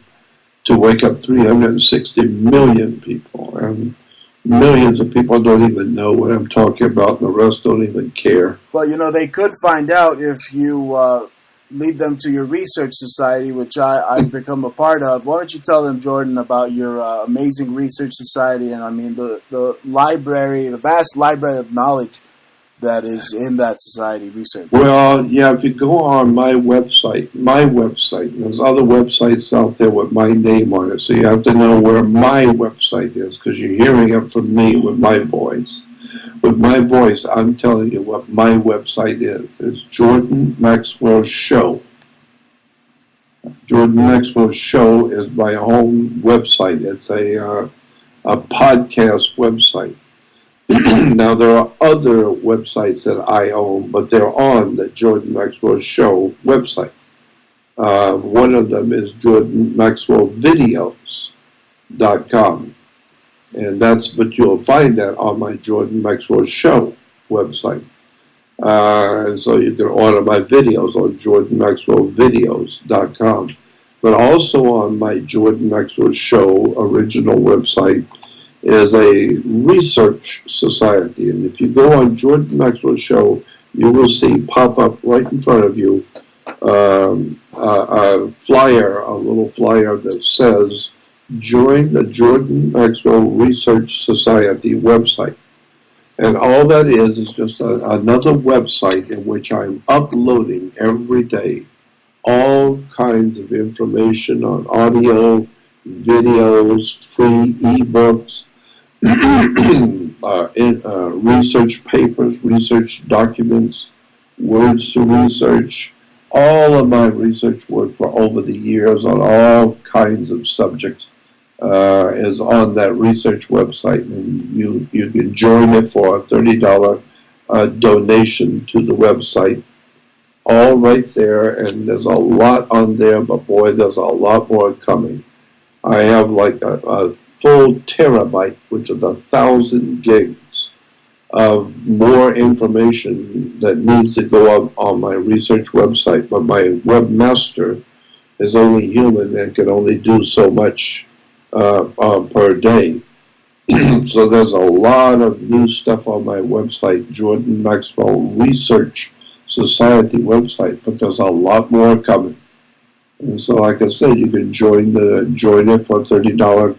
to wake up 360 million people. And millions of people don't even know what I'm talking about, and the rest don't even care. Well, they could find out if you lead them to your research society, which I've become a part of. Why don't you tell them, Jordan, about your amazing research society and, the library, the vast library of knowledge that is in that society research? Well, yeah, if you go on my website, there's other websites out there with my name on it, so you have to know where my website is, because you're hearing it from me with my voice. With my voice, I'm telling you what my website is. It's Jordan Maxwell Show. Jordan Maxwell Show is my own website. It's a podcast website. Now, there are other websites that I own, but they're on the Jordan Maxwell Show website. One of them is jordanmaxwellvideos.com. And but you'll find that on my Jordan Maxwell Show website. And so you can order my videos on jordanmaxwellvideos.com. But also on my Jordan Maxwell Show original website is a research society. And if you go on Jordan Maxwell Show, you will see pop up right in front of you a little flyer that says, join the Jordan Maxwell Research Society website. And all that is just another website in which I'm uploading every day all kinds of information on audio, videos, free ebooks, research papers, research documents, words to research. All of my research work for over the years on all kinds of subjects is on that research website, and you can join it for a $30 donation to the website. All right there, and there's a lot on there, but boy, there's a lot more coming. I have like a full terabyte, which is 1,000 gigs of more information that needs to go up on my research website, but my webmaster is only human and can only do so much per day. So there's a lot of new stuff on my website, Jordan Maxwell Research Society website, but there's a lot more coming. And so, like I said, you can join it for a $30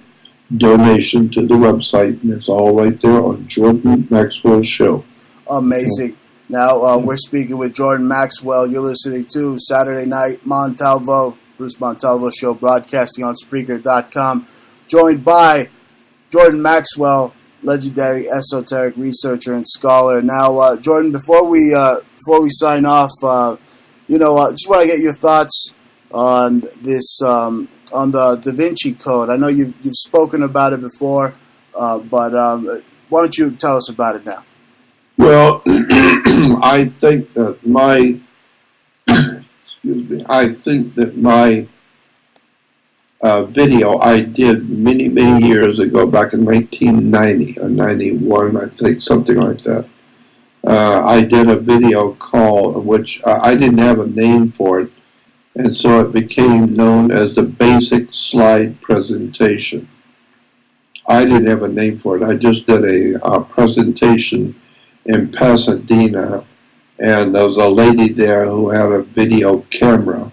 donation to the website, and it's all right there on Jordan Maxwell Show. Amazing. Now, we're speaking with Jordan Maxwell. You're listening to Saturday Night Montalvo, Bruce Montalvo Show, broadcasting on Spreaker.com. Joined by Jordan Maxwell, legendary esoteric researcher and scholar. Now, Jordan, before we sign off, just want to get your thoughts on this, on the Da Vinci Code. I know you've spoken about it before, but why don't you tell us about it now? Well, I think that my video I did many, many years ago, back in 1990 or 91, I think, something like that. I did a video called, which I didn't have a name for it, and so it became known as the Basic Slide Presentation. I didn't have a name for it. I just did a presentation in Pasadena, and there was a lady there who had a video camera.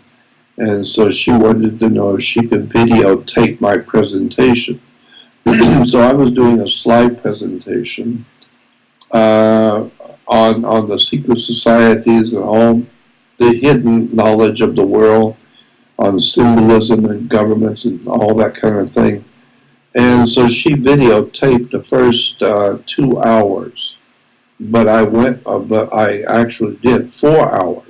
And so she wanted to know if she could videotape my presentation. So I was doing a slide presentation on the secret societies and all the hidden knowledge of the world, on symbolism and governments and all that kind of thing. And so she videotaped the first 2 hours, but I actually did 4 hours.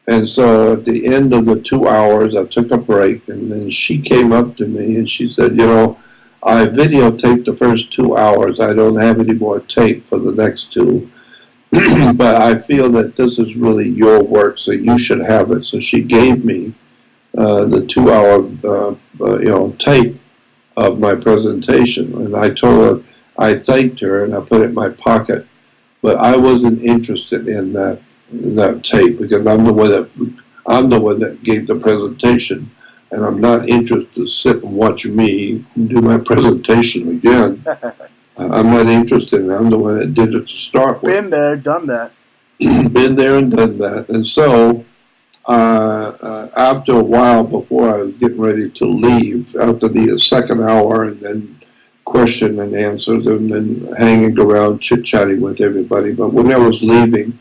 And so at the end of the 2 hours, I took a break, and then she came up to me and she said, I videotaped the first 2 hours. I don't have any more tape for the next 2. But I feel that this is really your work, so you should have it. So she gave me the 2 hour tape of my presentation. And I told her, I thanked her, and I put it in my pocket. But I wasn't interested in that tape, because I'm the one that gave the presentation, and I'm not interested to sit and watch me do my presentation again. I'm not interested in it. I'm the one that did it to start with. Been there, done that. Been there and done that. And so after a while, before I was getting ready to leave, after the second hour, and then question and answers, and then hanging around chit-chatting with everybody, but when I was leaving,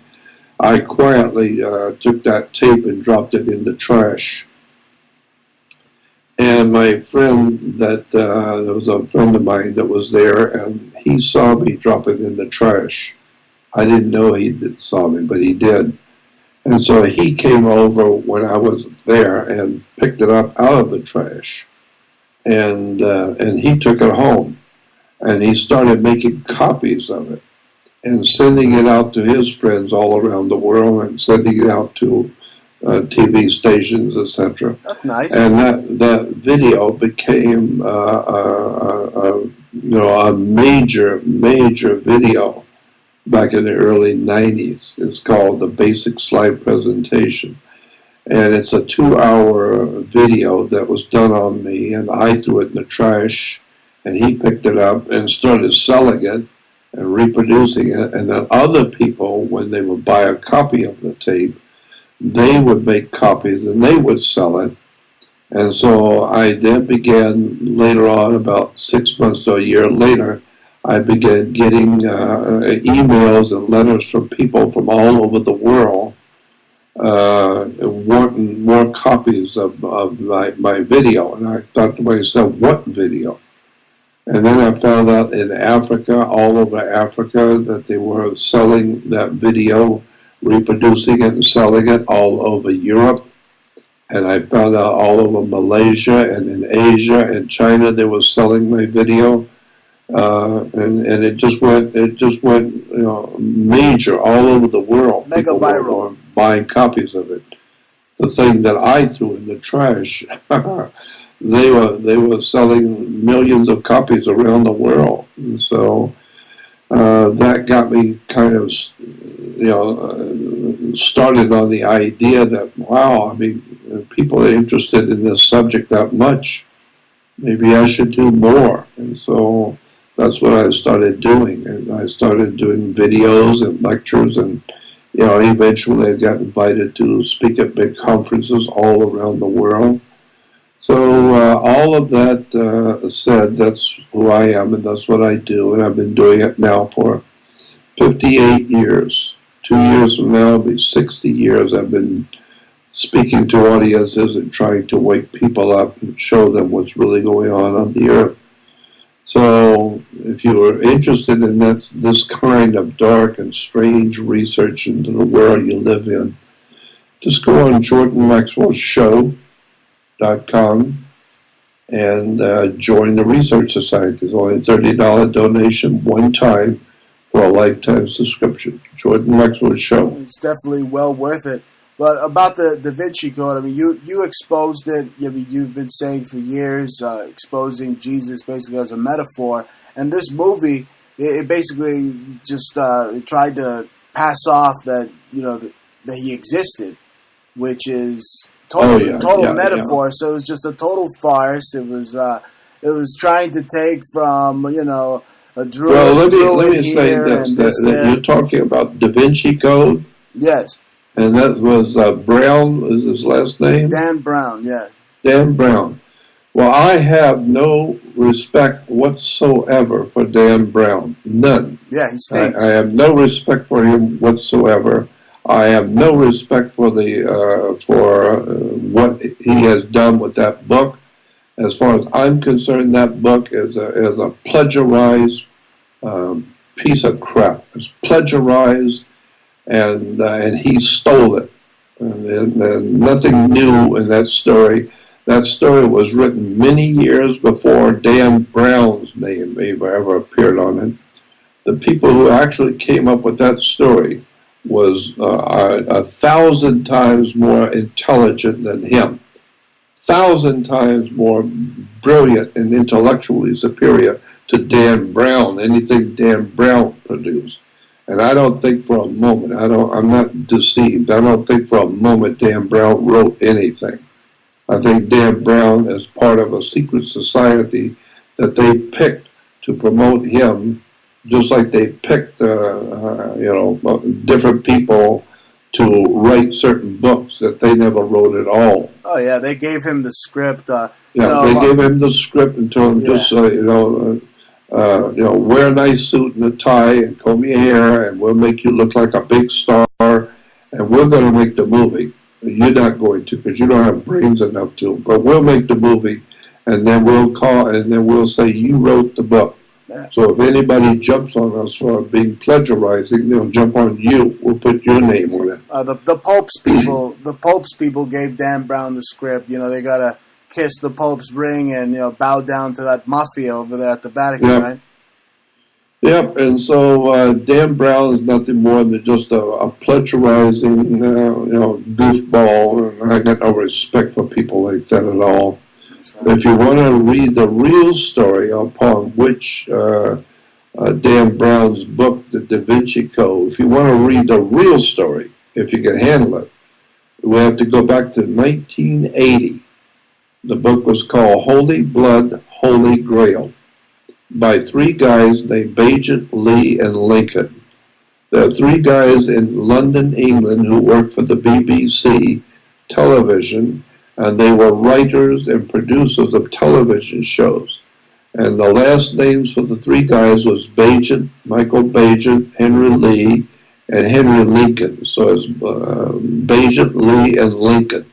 I quietly took that tape and dropped it in the trash. And my friend there was a friend of mine that was there, and he saw me drop it in the trash. I didn't know he saw me, but he did. And so he came over when I was there and picked it up out of the trash, and he took it home, and he started making copies of it and sending it out to his friends all around the world and sending it out to TV stations, etc. That's nice. And that video became a major video back in the early 90s. It's called The Basic Slide Presentation. And it's a 2-hour video that was done on me, and I threw it in the trash, and he picked it up and started selling it and reproducing it. And then other people, when they would buy a copy of the tape, they would make copies and they would sell it. And so I then began, later on, about 6 months to a year later, I began getting emails and letters from people from all over the world wanting more copies of my video. And I thought to myself, what video? And then I found out in Africa, all over Africa, that they were selling that video, reproducing it and selling it all over Europe. And I found out all over Malaysia and in Asia and China they were selling my video. And it just went major all over the world. Mega People viral. were buying copies of it. The thing that I threw in the trash, they were selling millions of copies around the world. And so that got me kind of started on the idea that, wow, I mean, people are interested in this subject that much. Maybe I should do more. And so that's what I started doing. And I started doing videos and lectures, and eventually I got invited to speak at big conferences all around the world. So all of that said, that's who I am and that's what I do. And I've been doing it now for 58 years. 2 years from now, it'll be 60 years I've been speaking to audiences and trying to wake people up and show them what's really going on the earth. So if you are interested in this kind of dark and strange research into the world you live in, just go on JordanMaxwellShow.com and join the Research Society. It's only a $30 donation one time for a lifetime subscription. Jordan Maxwell Show. It's definitely well worth it. But about the Da Vinci Code, I mean, you exposed it. I mean, you've been saying for years, exposing Jesus basically as a metaphor. And this movie, it basically just it tried to pass off that that he existed, which is total metaphor. So it was just a total farce. It was trying to take from a druid. Well, let me say this: that you're talking about Da Vinci Code. Yes. And that was Brown, is his last name? Dan Brown, yes. Dan Brown. Well, I have no respect whatsoever for Dan Brown. None. Yeah, he stinks. I have no respect for him whatsoever. I have no respect for what he has done with that book. As far as I'm concerned, that book is a plagiarized piece of crap. It's plagiarized. And he stole it. And nothing new in that story. That story was written many years before Dan Brown's name ever appeared on it. The people who actually came up with that story was 1,000 times more intelligent than him. 1,000 times more brilliant and intellectually superior to Dan Brown, anything Dan Brown produced. And I don't think for a moment, I'm not deceived, I don't think for a moment Dan Brown wrote anything. I think Dan Brown is part of a secret society that they picked to promote him, just like they picked, different people to write certain books that they never wrote at all. Oh yeah, they gave him the script. They gave him the script and told him just, wear a nice suit and a tie and comb your hair, and we'll make you look like a big star, and we're going to make the movie. You're not going to, because you don't have brains enough to. But we'll make the movie, and then we'll say you wrote the book. So if anybody jumps on us for being plagiarizing, they'll jump on you. We'll put your name on it. The Pope's people gave Dan Brown the script. They gotta kiss the Pope's ring and bow down to that mafia over there at the Vatican, right? Yep, and so Dan Brown is nothing more than just a plagiarizing, goofball, and I got no respect for people like that at all. Right. If you want to read the real story upon which Dan Brown's book, The Da Vinci Code, if you want to read the real story, if you can handle it, we have to go back to 1980. The book was called Holy Blood, Holy Grail, by three guys named Bagehot, Lee, and Lincoln. There are three guys in London, England, who worked for the BBC television, and they were writers and producers of television shows. And the last names for the three guys was Bagehot, Michael Bagehot, Henry Lee, and Henry Lincoln. So it's Bagehot, Lee, and Lincoln.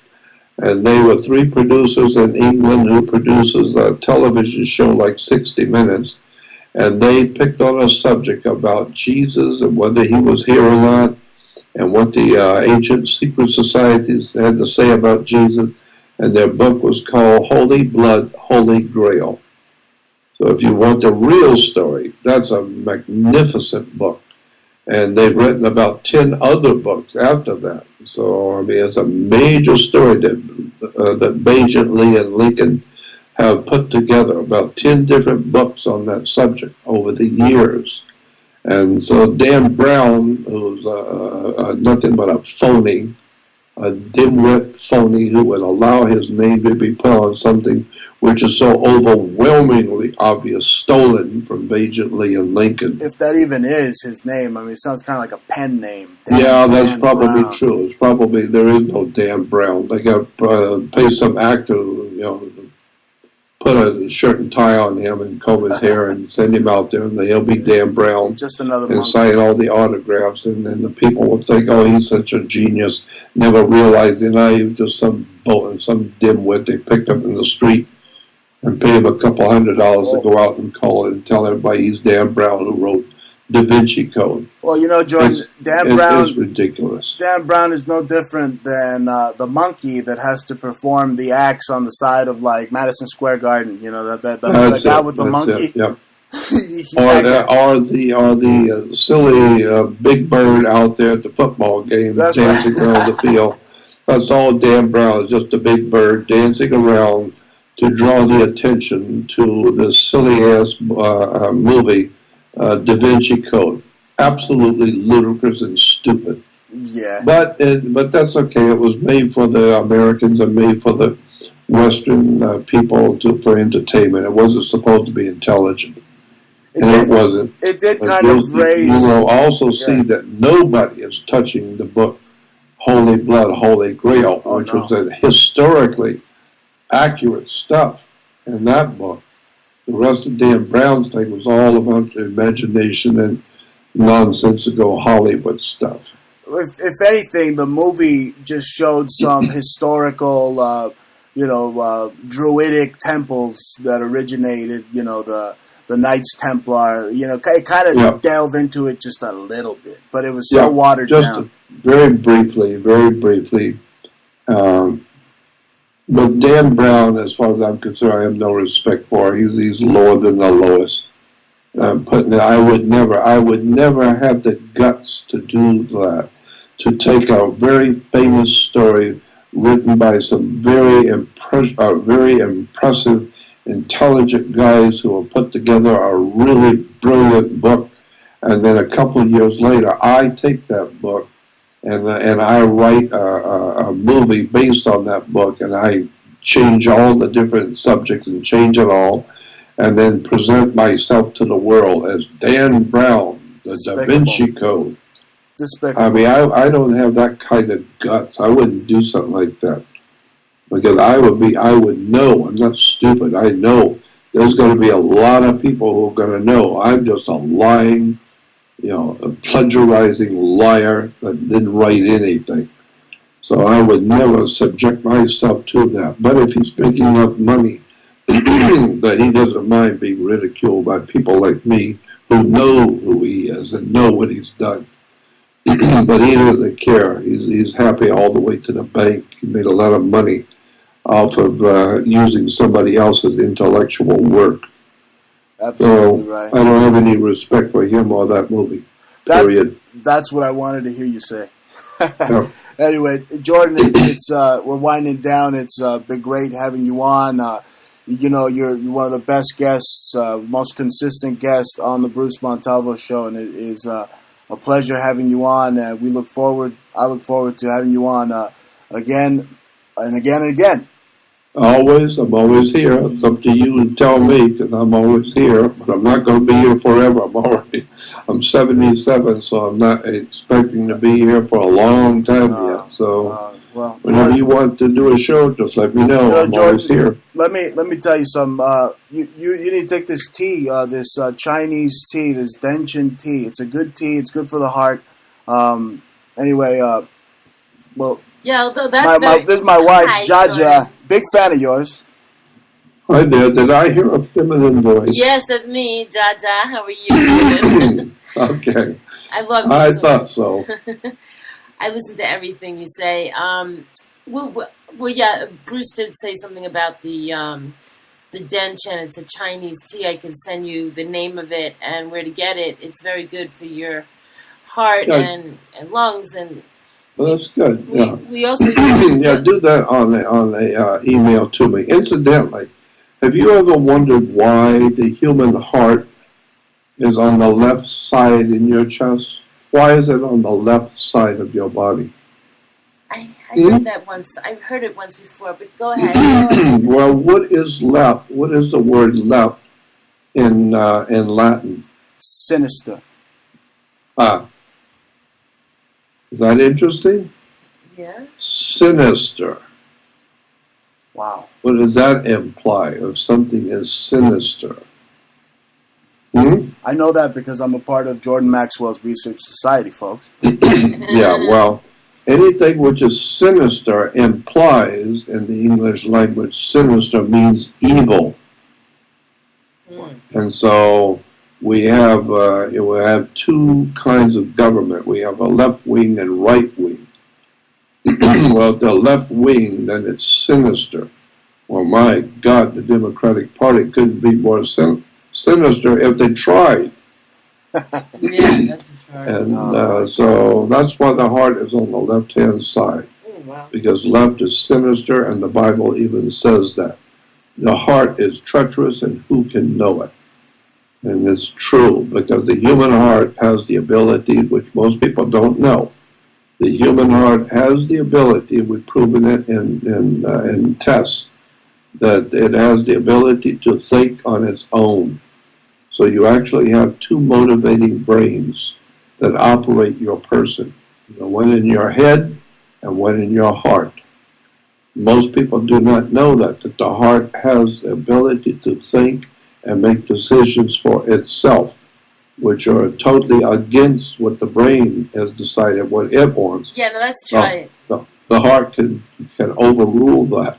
And they were three producers in England who produces a television show like 60 Minutes. And they picked on a subject about Jesus and whether he was here or not, and what the ancient secret societies had to say about Jesus. And their book was called Holy Blood, Holy Grail. So if you want the real story, that's a magnificent book. And they've written about 10 other books after that. So, I mean, it's a major story that Bagehot, Lee, and Lincoln have put together, about 10 different books on that subject over the years. And so Dan Brown, who's nothing but a phony, a dimwit phony who would allow his name to be put on something which is so overwhelmingly obvious, stolen from Bagehot, Lee, and Lincoln. If that even is his name, I mean, it sounds kind of like a pen name. That's probably true. It's probably, there is no Dan Brown. They got pay some actor, put a shirt and tie on him and comb his hair and send him out there, and he'll be Dan Brown. Just another and monkey. Sign all the autographs, and then the people will think, oh, he's such a genius, never realizing he was just some dimwit they picked up in the street and pay him a couple $100 to go out and call it and tell everybody he's Dan Brown who wrote Da Vinci Code. Well, Jordan, Dan Brown is ridiculous. Dan Brown is no different than the monkey that has to perform the acts on the side of like Madison Square Garden. The guy with the monkey. Yep. or the silly big bird out there at the football game dancing around the field. That's all Dan Brown is, just a big bird dancing around to draw the attention to this silly-ass movie, Da Vinci Code. Absolutely ludicrous and stupid. Yeah. But that's okay. It was made for the Americans and made for the Western people for entertainment. It wasn't supposed to be intelligent. It wasn't. It did kind of raise... You will also see that nobody is touching the book Holy Blood, Holy Grail, which was a historically accurate stuff in that book. The rest of Dan Brown's thing was all about imagination and nonsensical Hollywood stuff. If anything, the movie just showed some historical, druidic temples that originated, the Knights Templar. It kind of delved into it just a little bit, but it was so watered down. Very briefly. But Dan Brown, as far as I'm concerned, I have no respect for. He's lower than the lowest. I would never have the guts to do that. To take a very famous story written by some very impressive, intelligent guys who have put together a really brilliant book, and then a couple of years later, I take that book and I write a movie based on that book, and I change all the different subjects and change it all, and then present myself to the world as Dan Brown, the Da Vinci Code. Despicable. I mean, I don't have that kind of guts. I wouldn't do something like that, because I would know. I'm not stupid. I know there's going to be a lot of people who are going to know I'm just a lying, a plagiarizing liar that didn't write anything. So I would never subject myself to that. But if he's making enough money that he doesn't mind being ridiculed by people like me who know who he is and know what he's done. But he doesn't care. He's happy all the way to the bank. He made a lot of money off of using somebody else's intellectual work. Absolutely so right. I don't have any respect for him or that movie. Period. That's what I wanted to hear you say. Yeah. Anyway, Jordan, it's we're winding down. It's been great having you on. You're one of the best guests, most consistent guest on the Bruce Montalvo show, and it is a pleasure having you on. I look forward to having you on again and again and again. Always, I'm always here. It's up to you to tell me, because I'm always here. But I'm not going to be here forever. I'm 77, so I'm not expecting to be here for a long time yet. So whenever you want to do a show, just let me know. I'm Jordan, always here. Let me tell you something. You need to take this tea, this Chinese tea, this Denchin tea. It's a good tea. It's good for the heart. Anyway, yeah, although that's this is my wife, Hi, Jaja. Jordan. Big fan of yours. Hi there. Did I hear a feminine voice? Yes, that's me, Jaja. How are you? Okay. I love you. I thought so. I listen to everything you say. Yeah. Bruce did say something about the Denchin. It's a Chinese tea. I can send you the name of it and where to get it. It's very good for your heart and lungs and. Well, that's good. We also do that on the email to me. Incidentally, have you ever wondered why the human heart is on the left side in your chest? Why is it on the left side of your body? I heard that once. I've heard it once before, but go ahead. Well, what is left? What is the word left in Latin? Sinister. Is that interesting? Yeah. Sinister. Wow. What does that imply? If something is sinister? I know that because I'm a part of Jordan Maxwell's Research Society, folks. Yeah, well, anything which is sinister implies, in the English language, sinister means evil. And so we have two kinds of government. We have a left wing and right wing. Well, the left wing, then it's sinister. Well, my God, the Democratic Party couldn't be more sinister if they tried. Yeah, that's for sure. And so that's why the heart is on the left-hand side. Wow. Because left is sinister, and the Bible even says that. The heart is treacherous, and who can know it? And it's true, because the human heart has the ability, which most people don't know. The human heart has the ability, we've proven it in tests, that it has the ability to think on its own. So you actually have two motivating brains that operate your person. One in your head and one in your heart. Most people do not know that the heart has the ability to think and make decisions for itself, which are totally against what the brain has decided what it wants. Yeah, no, that's true. The heart can overrule that.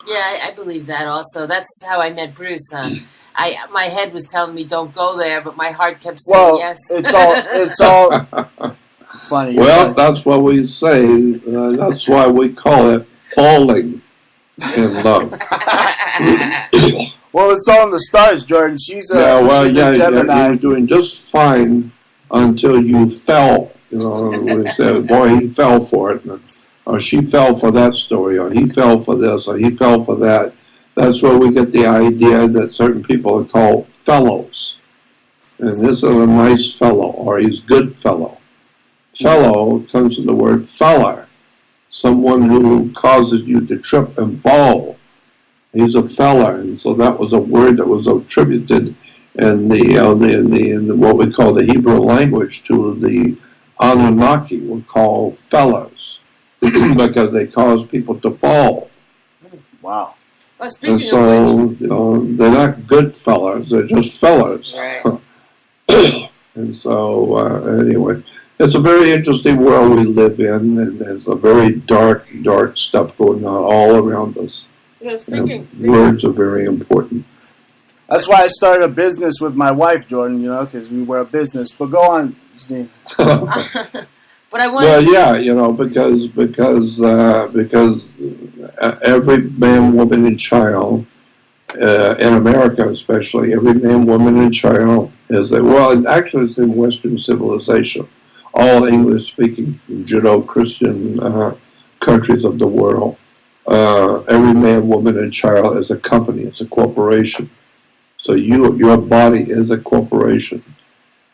Yeah, I believe that also. That's how I met Bruce. My head was telling me don't go there, but my heart kept saying yes. It's all funny. Well, that's what we say. That's why we call it falling in love. Well, it's all in the stars, Jordan. She's a Gemini. You were doing just fine until you fell. We said, boy, he fell for it. Or she fell for that story, or he fell for this, or he fell for that. That's where we get the idea that certain people are called fellows. And this is a nice fellow, or he's good fellow. Fellow comes from the word feller, someone who causes you to trip and fall. He's a feller, and so that was a word that was attributed in what we call the Hebrew language to the Anunnaki, were called fellers, because they cause people to fall. Wow. Well, speaking and so, they're not good fellers, they're just fellers. Right. And so, anyway, it's a very interesting world we live in, and there's a very dark, dark stuff going on all around us. Words are very important. That's why I started a business with my wife, Jordan, because we were a business. But go on, Steve. But I want. Well, yeah, because every man, woman, and child in America, especially every man, woman, and child actually it's in Western civilization, all English-speaking Judeo-Christian countries of the world. Every man, woman, and child is a company. It's a corporation. So your body is a corporation.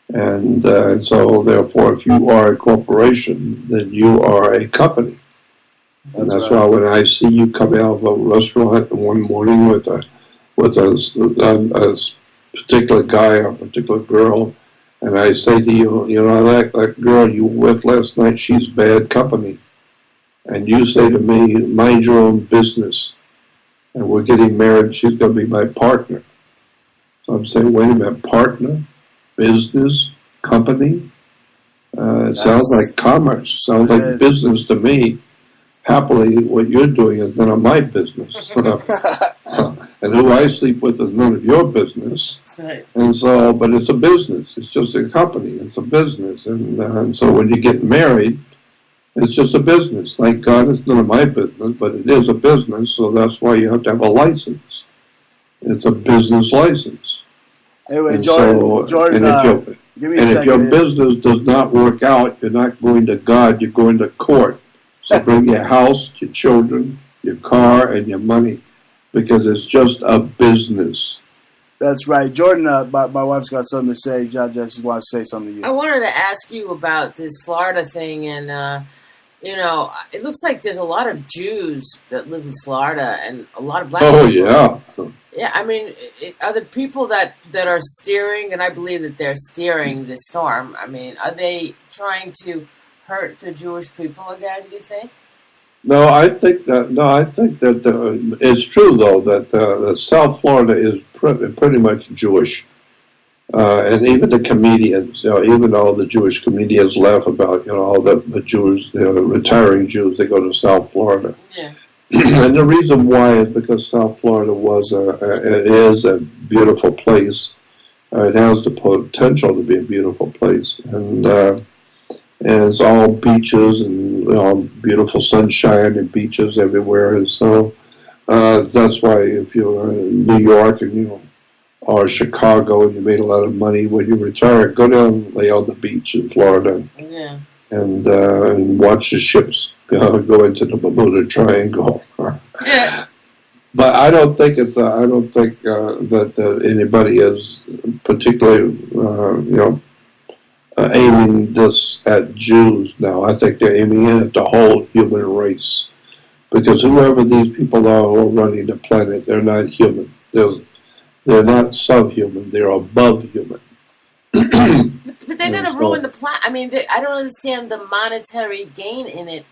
And so, therefore, if you are a corporation, then you are a company. And that's why when I see you come out of a restaurant one morning with a particular guy or a particular girl, and I say to you, that girl you were with last night, she's bad company. And you say to me, mind your own business. And we're getting married, she's going to be my partner. So I'm saying, wait a minute, partner? Business, company. It sounds like commerce. Sounds like business to me. Happily, what you're doing is none of my business. And who I sleep with is none of your business. Right. And so, but it's a business. It's just a company. It's a business. And so when you get married, it's just a business. Thank God it's none of my business, but it is a business, so that's why you have to have a license. It's a business license. Anyway, And Jordan, give me a second. If your business does not work out, you're not going to God, you're going to court. So bring your house, your children, your car, and your money, because it's just a business. That's right. Jordan, my wife's got something to say. John just wants to say something to you. I wanted to ask you about this Florida thing, and it looks like there's a lot of Jews that live in Florida, and a lot of black people. Oh, yeah. Yeah, I mean, are the people that are steering, and I believe that they're steering the storm, I mean, are they trying to hurt the Jewish people again, do you think? No, I think that it's true, though, that South Florida is pretty much Jewish. And even the comedians, even though the Jewish comedians laugh about, all the Jews, retiring Jews, they go to South Florida. Yeah. And the reason why is because South Florida is a beautiful place. It has the potential to be a beautiful place, and it's all beaches and beautiful sunshine and beaches everywhere. And so that's why if you're in New York and or Chicago and you made a lot of money when you retire, go down and lay on the beach in Florida. Yeah. And watch the ships go into the Bermuda Triangle. Yeah. But I don't think that anybody is particularly aiming this at Jews now. I think they're aiming it at the whole human race, because whoever these people are who are running the planet, they're not human. They're not subhuman. They're above human. But they're going to ruin the plot. I mean, I don't understand the monetary gain in it.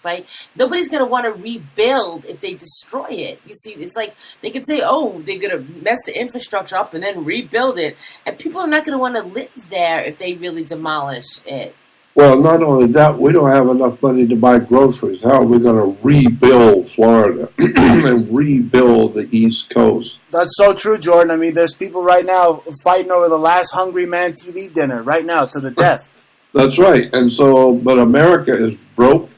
Nobody's going to want to rebuild if they destroy it. You see, it's like they could say, they're going to mess the infrastructure up and then rebuild it. And people are not going to want to live there if they really demolish it. Well, not only that, we don't have enough money to buy groceries. How are we going to rebuild Florida and rebuild the East Coast? That's so true, Jordan. I mean, there's people right now fighting over the last Hungry Man TV dinner right now to the death. That's right. And so, but America is broke.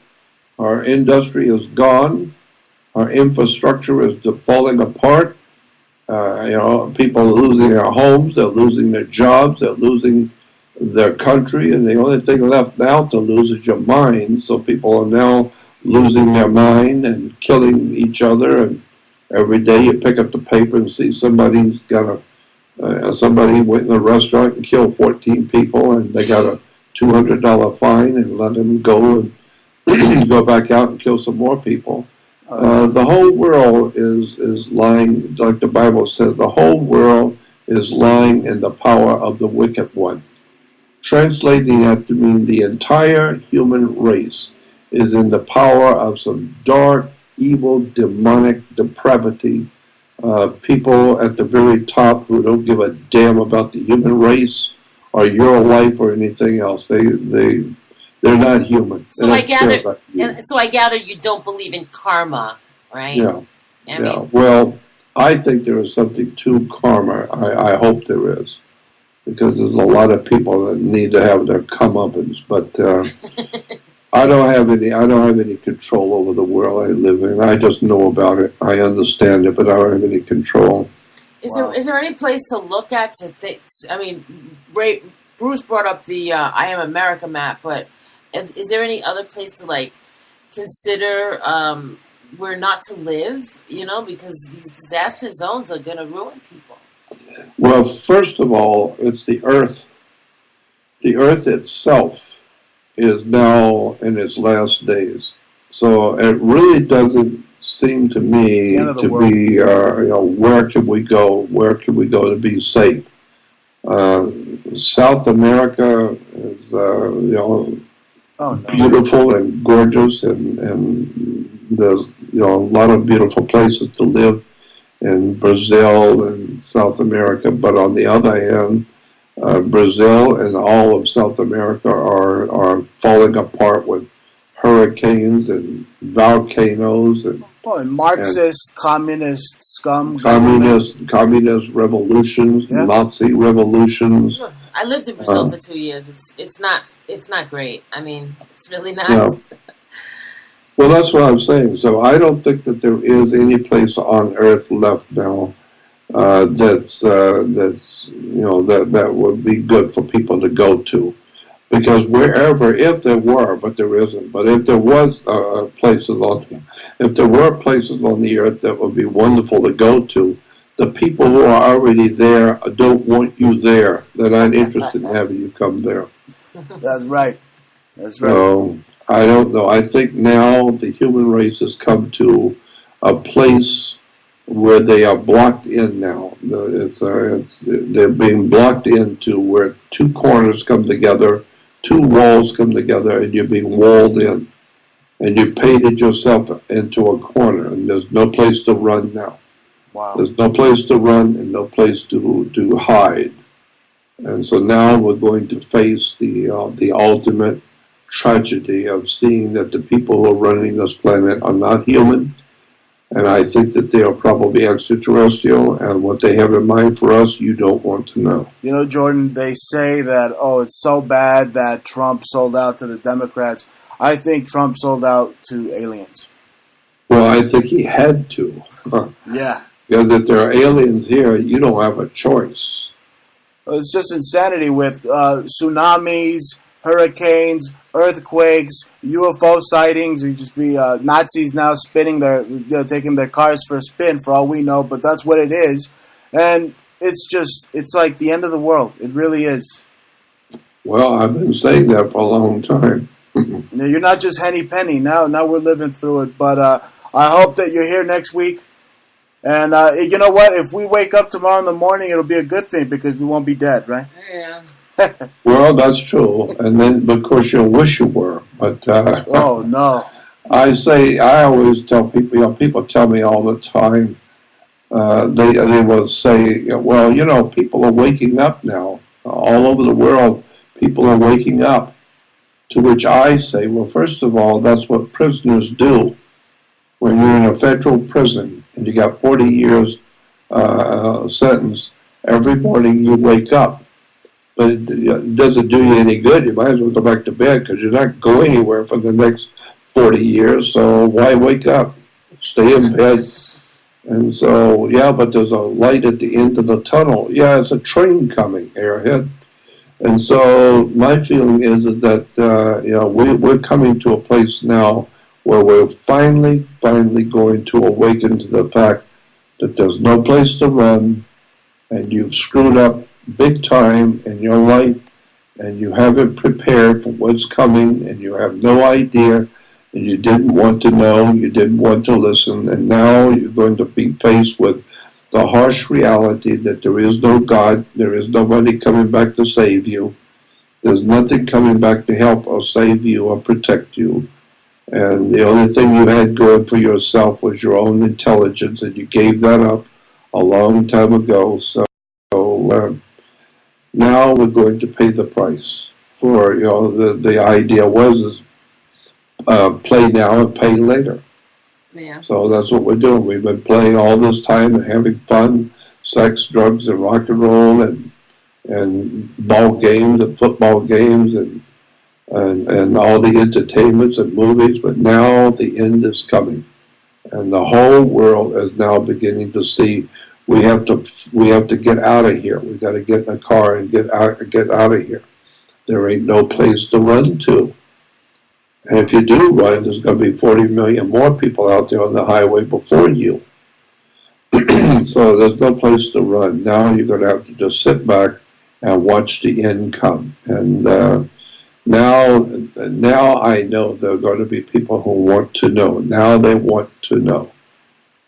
Our industry is gone. Our infrastructure is falling apart. People are losing their homes. They're losing their jobs. They're losing their country, and the only thing left now to lose is your mind. So people are now losing their mind and killing each other. And every day you pick up the paper and see somebody's got somebody went in a restaurant and killed 14 people, and they got a $200 fine and let them go and go back out and kill some more people. The whole world is lying, like the Bible says. The whole world is lying in the power of the wicked one. Translating that to mean the entire human race is in the power of some dark, evil, demonic depravity. People at the very top who don't give a damn about the human race or your life or anything else. They're not human. So I gather you don't believe in karma, right? Yeah. Yeah, well, I think there is something to karma. I hope there is, because there's a lot of people that need to have their comeuppance. But I don't have any control over the world I live in. I just know about it. I understand it, but I don't have any control. Is there any place to look at to think? I mean, Bruce brought up the I Am America map, but is there any other place to like consider where not to live? You know, because these disaster zones are going to ruin people. Well, first of all, it's the Earth. The Earth itself is now in its last days, so it really doesn't seem to me to be, where can we go? Where can we go to be safe? South America is, beautiful and gorgeous, and there's, a lot of beautiful places to live in Brazil and South America. But on the other hand, Brazil and all of South America are falling apart with hurricanes and volcanoes and Marxist, communist scum, communist revolutions, Nazi revolutions. I lived in Brazil for 2 years. It's not great. I mean, it's really not. Yeah. Well, that's what I'm saying. So I don't think that there is any place on Earth left now that would be good for people to go to. Because wherever, if there were, but there isn't, but if there was places if there were places on the Earth that would be wonderful to go to, the people who are already there don't want you there. They're not interested in having you come there. That's right. That's right. So I don't know. I think now the human race has come to a place where they are blocked in now. They're being blocked into where two corners come together, two walls come together, and you're being walled in. And you painted yourself into a corner, and there's no place to run now. Wow. There's no place to run and no place to hide. And so now we're going to face the ultimate tragedy of seeing that the people who are running this planet are not human. And I think that they are probably extraterrestrial, and what they have in mind for us, you don't want to know. You know, Jordan, they say that, it's so bad that Trump sold out to the Democrats. I think Trump sold out to aliens. Well, I think he had to. Yeah. Because if there are aliens here, you don't have a choice. It's just insanity with tsunamis, hurricanes, earthquakes, UFO sightings. You just be Nazis now taking their cars for a spin for all we know, but that's what it is. And it's like the end of the world. It really is. Well, I've been saying that for a long time. You're not just Henny Penny. Now we're living through it. But I hope that you're here next week. And you know what? If we wake up tomorrow in the morning, it'll be a good thing because we won't be dead, right? Yeah. Well, that's true. And then, of course, you'll wish you were. But oh, no. I always tell people, people tell me all the time, they will say, well, people are waking up now. All over the world, people are waking up. To which I say, well, first of all, that's what prisoners do. When you're in a federal prison and you got 40 years sentence, every morning you wake up. But it doesn't do you any good. You might as well go back to bed because you're not going anywhere for the next 40 years. So why wake up? Stay in bed. And so, but there's a light at the end of the tunnel. Yeah, it's a train coming, airhead. And so my feeling is that, we're coming to a place now where we're finally going to awaken to the fact that there's no place to run, and you've screwed up big time in your life, and you haven't prepared for what's coming, and you have no idea, and you didn't want to know, you didn't want to listen, and now you're going to be faced with the harsh reality that there is no God, there is nobody coming back to save you, there's nothing coming back to help or save you or protect you. And the only thing you had going for yourself was your own intelligence, and you gave that up a long time ago. So now we're going to pay the price for, the idea was play now and pay later. Yeah. So that's what we're doing. We've been playing all this time and having fun, sex, drugs, and rock and roll, and ball games and football games and all the entertainments and movies. But now the end is coming, and the whole world is now beginning to see we have to get out of here. We got to get in a car and get out of here. There ain't no place to run to. And if you do run, there's going to be 40 million more people out there on the highway before you. So there's no place to run. Now you're going to have to just sit back and watch the end come. And now I know there are going to be people who want to know. Now they want to know.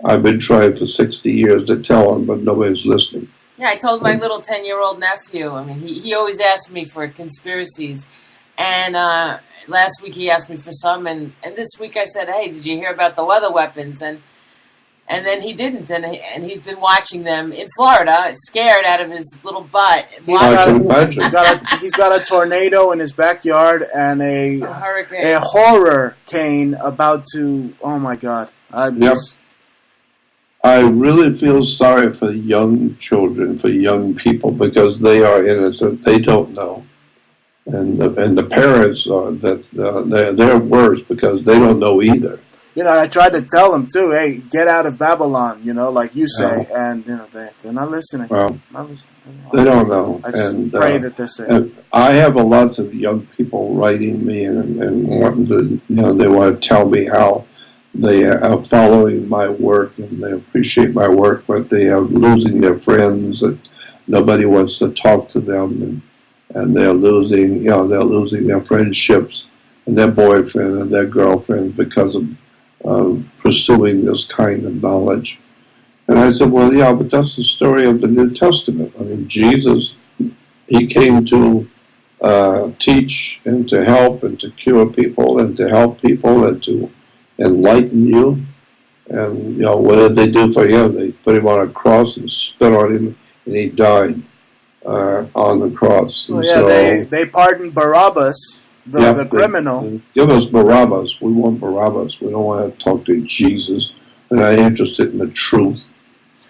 I've been trying for 60 years to tell them, but nobody's listening. Yeah, I told my little 10-year-old nephew. I mean, he always asked me for conspiracies. And last week he asked me for some. And this week I said, hey, did you hear about the weather weapons? And then he didn't. And he's been watching them in Florida, scared out of his little butt. He's got a tornado in his backyard and a hurricane. A horror cane about to, oh my God. I really feel sorry for young children, for young people, because they are innocent. They don't know. And the parents are they're worse because they don't know either. You know, I tried to tell them too. Hey, get out of Babylon. You know, like you say, and you know they're not listening. Well, not listening. They don't know. I just pray that they're safe. And I have a lot of young people writing me and wanting to, they want to tell me how they are following my work and they appreciate my work, but they are losing their friends and nobody wants to talk to them and they're losing their friendships and their boyfriend and their girlfriends because of pursuing this kind of knowledge. And I said, well, yeah, but that's the story of the New Testament. I mean, Jesus, he came to teach and to help and to cure people and to help people and to enlighten you. And, what did they do for him? They put him on a cross and spit on him, and he died on the cross. Well, yeah, they pardoned Barabbas, the criminal. Give us Barabbas. We want Barabbas. We don't want to talk to Jesus. We're not interested in the truth.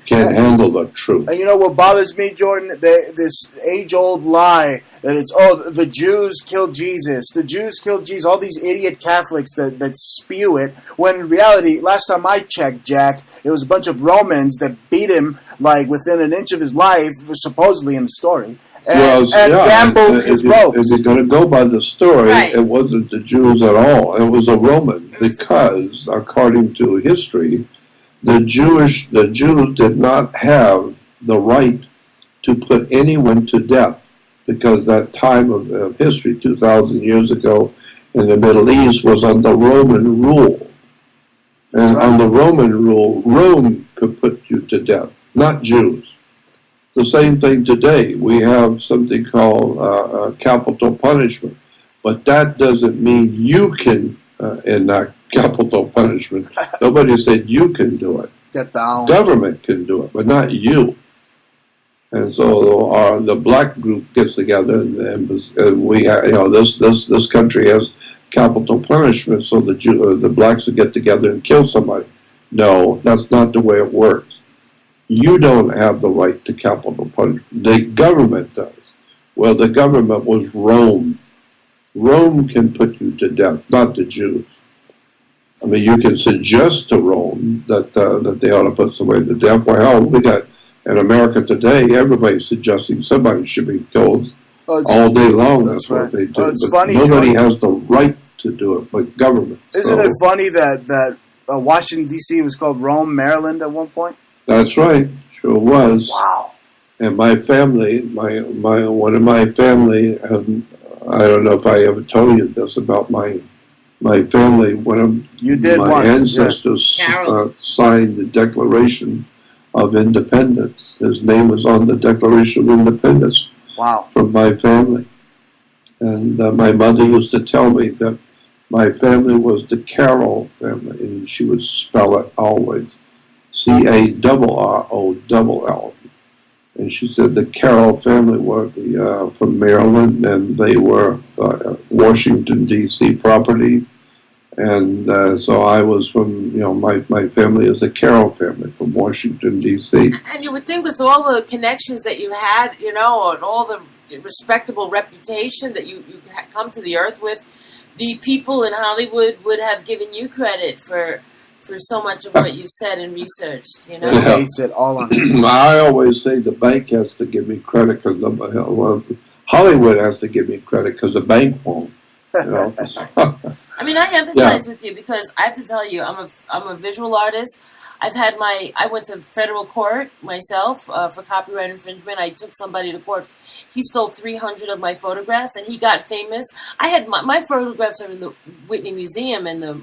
Can't handle the truth. And you know what bothers me, Jordan? This age-old lie that it's, the Jews killed Jesus. The Jews killed Jesus. All these idiot Catholics that spew it. When in reality, last time I checked, Jack, it was a bunch of Romans that beat him like within an inch of his life, supposedly in the story, and gambled his ropes. If you're going to go by the story, It wasn't the Jews at all. It was a Roman because, according to history, the Jews did not have the right to put anyone to death because that time of history, 2,000 years ago, in the Middle East was under Roman rule. And under Roman rule, Rome could put you to death, not Jews. The same thing today. We have something called capital punishment, but that doesn't mean you can enact capital punishment. Nobody said you can do it. Get down. Government can do it, but not you. And so the black group gets together, and we, this country has capital punishment, so the blacks will get together and kill somebody. No, that's not the way it works. You don't have the right to capital punishment. The government does. Well, the government was Rome. Rome can put you to death, not the Jews. I mean, you can suggest to Rome that they ought to put somebody to death. Well, hell, we got in America today, everybody's suggesting somebody should be killed all day long. That's what they do. It's funny, nobody has the right to do it, but government. Isn't it funny that Washington, D.C. was called Rome, Maryland at one point? That's right. Sure was. Wow. And my family, one of my family, I don't know if I ever told you this about my family, one of my ancestors signed the Declaration of Independence. His name was on the Declaration of Independence. Wow. From my family. And my mother used to tell me that my family was the Carroll family, and she would spell it always, Carroll. And she said the Carroll family were from Maryland, and they were Washington, D.C. property, And so I was from, my family is a Carroll family from Washington, D.C. And you would think with all the connections that you had, and all the respectable reputation that you had come to the earth with, the people in Hollywood would have given you credit for so much of what you've said and researched, They base it all on him. I always say the bank has to give me credit because Hollywood has to give me credit because the bank won't. I mean, I empathize with you because I have to tell you, I'm a visual artist. I went to federal court myself for copyright infringement. I took somebody to court. He stole 300 of my photographs, and he got famous. I had my photographs are in the Whitney Museum and the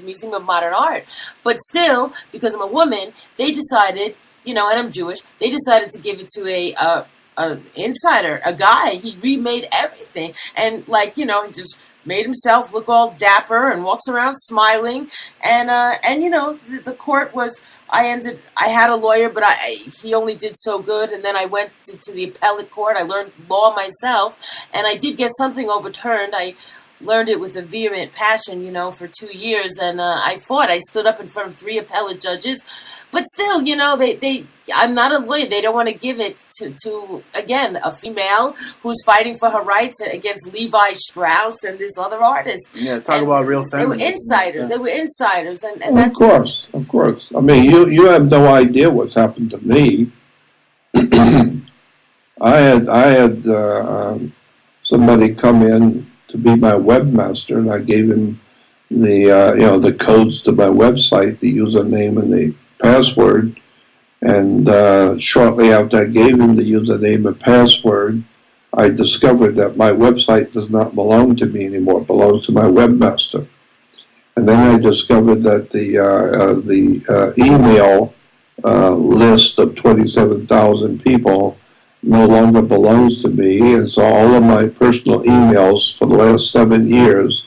Museum of Modern Art. But still, because I'm a woman, they decided, and I'm Jewish, they decided to give it to a insider, a guy. He remade everything, and he just made himself look all dapper and walks around smiling. And the court was, I had a lawyer, but he only did so good. And then I went to the appellate court. I learned law myself, and I did get something overturned. I learned it with a vehement passion, for 2 years. And I fought. I stood up in front of 3 appellate judges. But still, I'm not a lawyer. They don't want to give it to again, a female who's fighting for her rights against Levi Strauss and this other artist. Yeah, talk about real feminism. They were insiders. Yeah. They were insiders. And that's of course. I mean, you have no idea what's happened to me. I had somebody come in to be my webmaster, and I gave him the codes to my website, the username and the password, and shortly after I gave him the username and password, I discovered that my website does not belong to me anymore. It belongs to my webmaster. And then I discovered that the email list of 27,000 people no longer belongs to me, and so all of my personal emails for the last 7 years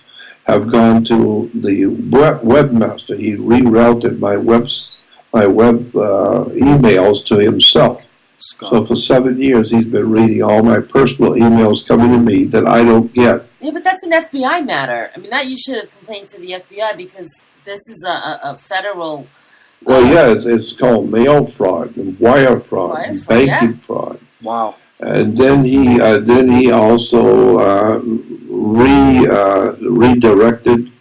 have gone to the webmaster. He rerouted my web emails to himself. So for 7 years, he's been reading all my personal emails coming to me that I don't get. Yeah, but that's an FBI matter. I mean, that you should have complained to the FBI because this is a federal. Well, yeah, it's called mail fraud and wire fraud and banking fraud. Wow. And then he also redirected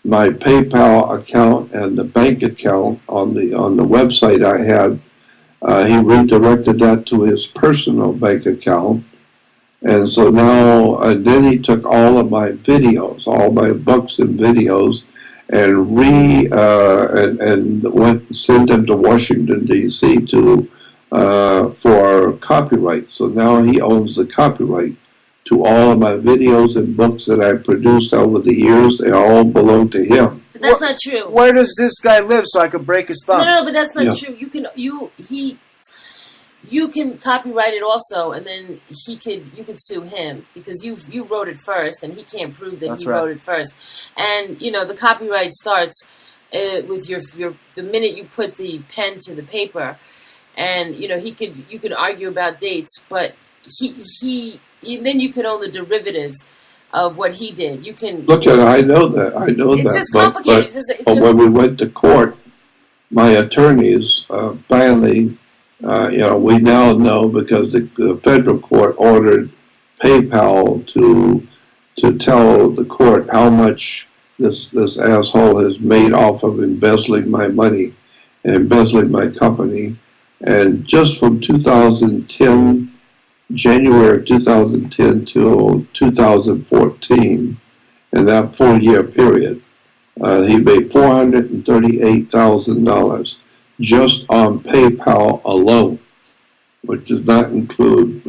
my PayPal account and the bank account on the website I had. He redirected that to his personal bank account, and so now then he took all of my videos, all my books and videos, and sent them to Washington D.C. For copyright. So now he owns the copyright to all of my videos and books that I produced over the years. They all belong to him. But that's not true. Where does this guy live so I could break his thumb? No, but that's not true. You can copyright it also, and then you could sue him because you wrote it first, and he can't prove that he wrote it first. And the copyright starts with the minute you put the pen to the paper, and you could argue about dates, but then you can own the derivatives of what he did. You can look at it. I know that. It's just complicated. But when we went to court, my attorneys finally. We now know because the federal court ordered PayPal to tell the court how much this asshole has made off of embezzling my money and embezzling my company. And just from 2010, January 2010 till 2014, in that 4-year period, he made $438,000. Just on PayPal alone, which does not include,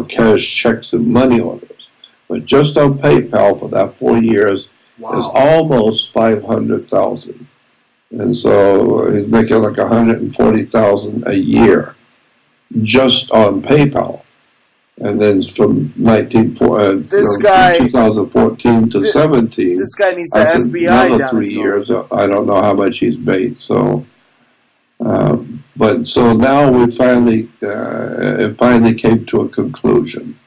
cash checks and money orders. But just on PayPal for that 4 years is almost $500,000. And so he's making like $140,000 a year just on PayPal. And then from 2014 to 17, this guy needs the FBI another down 3 years. I don't know how much he's made. So. But so now it finally came to a conclusion,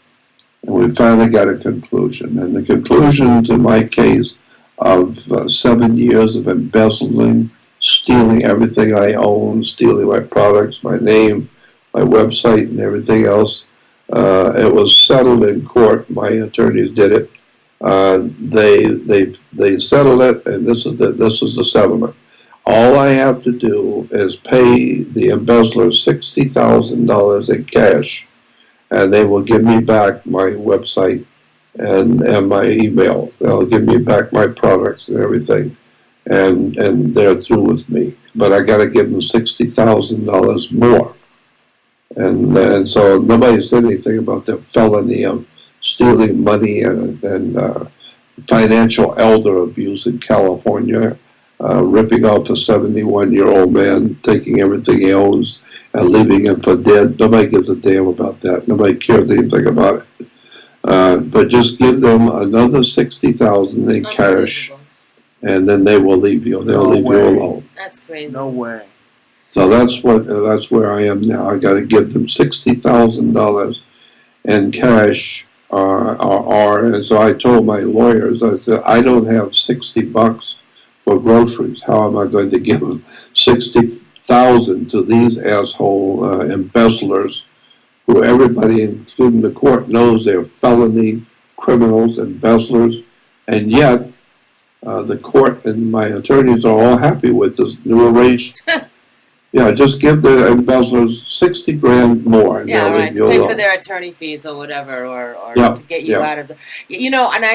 and we finally got a conclusion. And the conclusion to my case of 7 years of embezzling, stealing everything I own, stealing my products, my name, my website, and everything else. It was settled in court. My attorneys did it. They settled it, and this is the settlement. All I have to do is pay the embezzlers $60,000 in cash, and they will give me back my website and my email. They'll give me back my products and everything, and they're through with me. But I got to give them $60,000 more, and so nobody said anything about the felony of stealing money and financial elder abuse in California. Ripping off a 71-year-old man, taking everything he owns and leaving him for dead. Nobody gives a damn about that. Nobody cares anything about it. But just give them another $60,000 in cash, and then they will leave you. They'll leave you alone. That's crazy. No way. So that's where I am now. I got to give them $60,000 in cash, and so I told my lawyers, I said, I don't have $60 for groceries. How am I going to give $60,000 to these asshole embezzlers, who everybody, including the court, knows they're felony criminals, embezzlers, and yet the court and my attorneys are all happy with this new arrangement. Yeah, just give the embezzlers $60,000 more. And yeah, right. Pay For their attorney fees or whatever, or to get you out of the. And I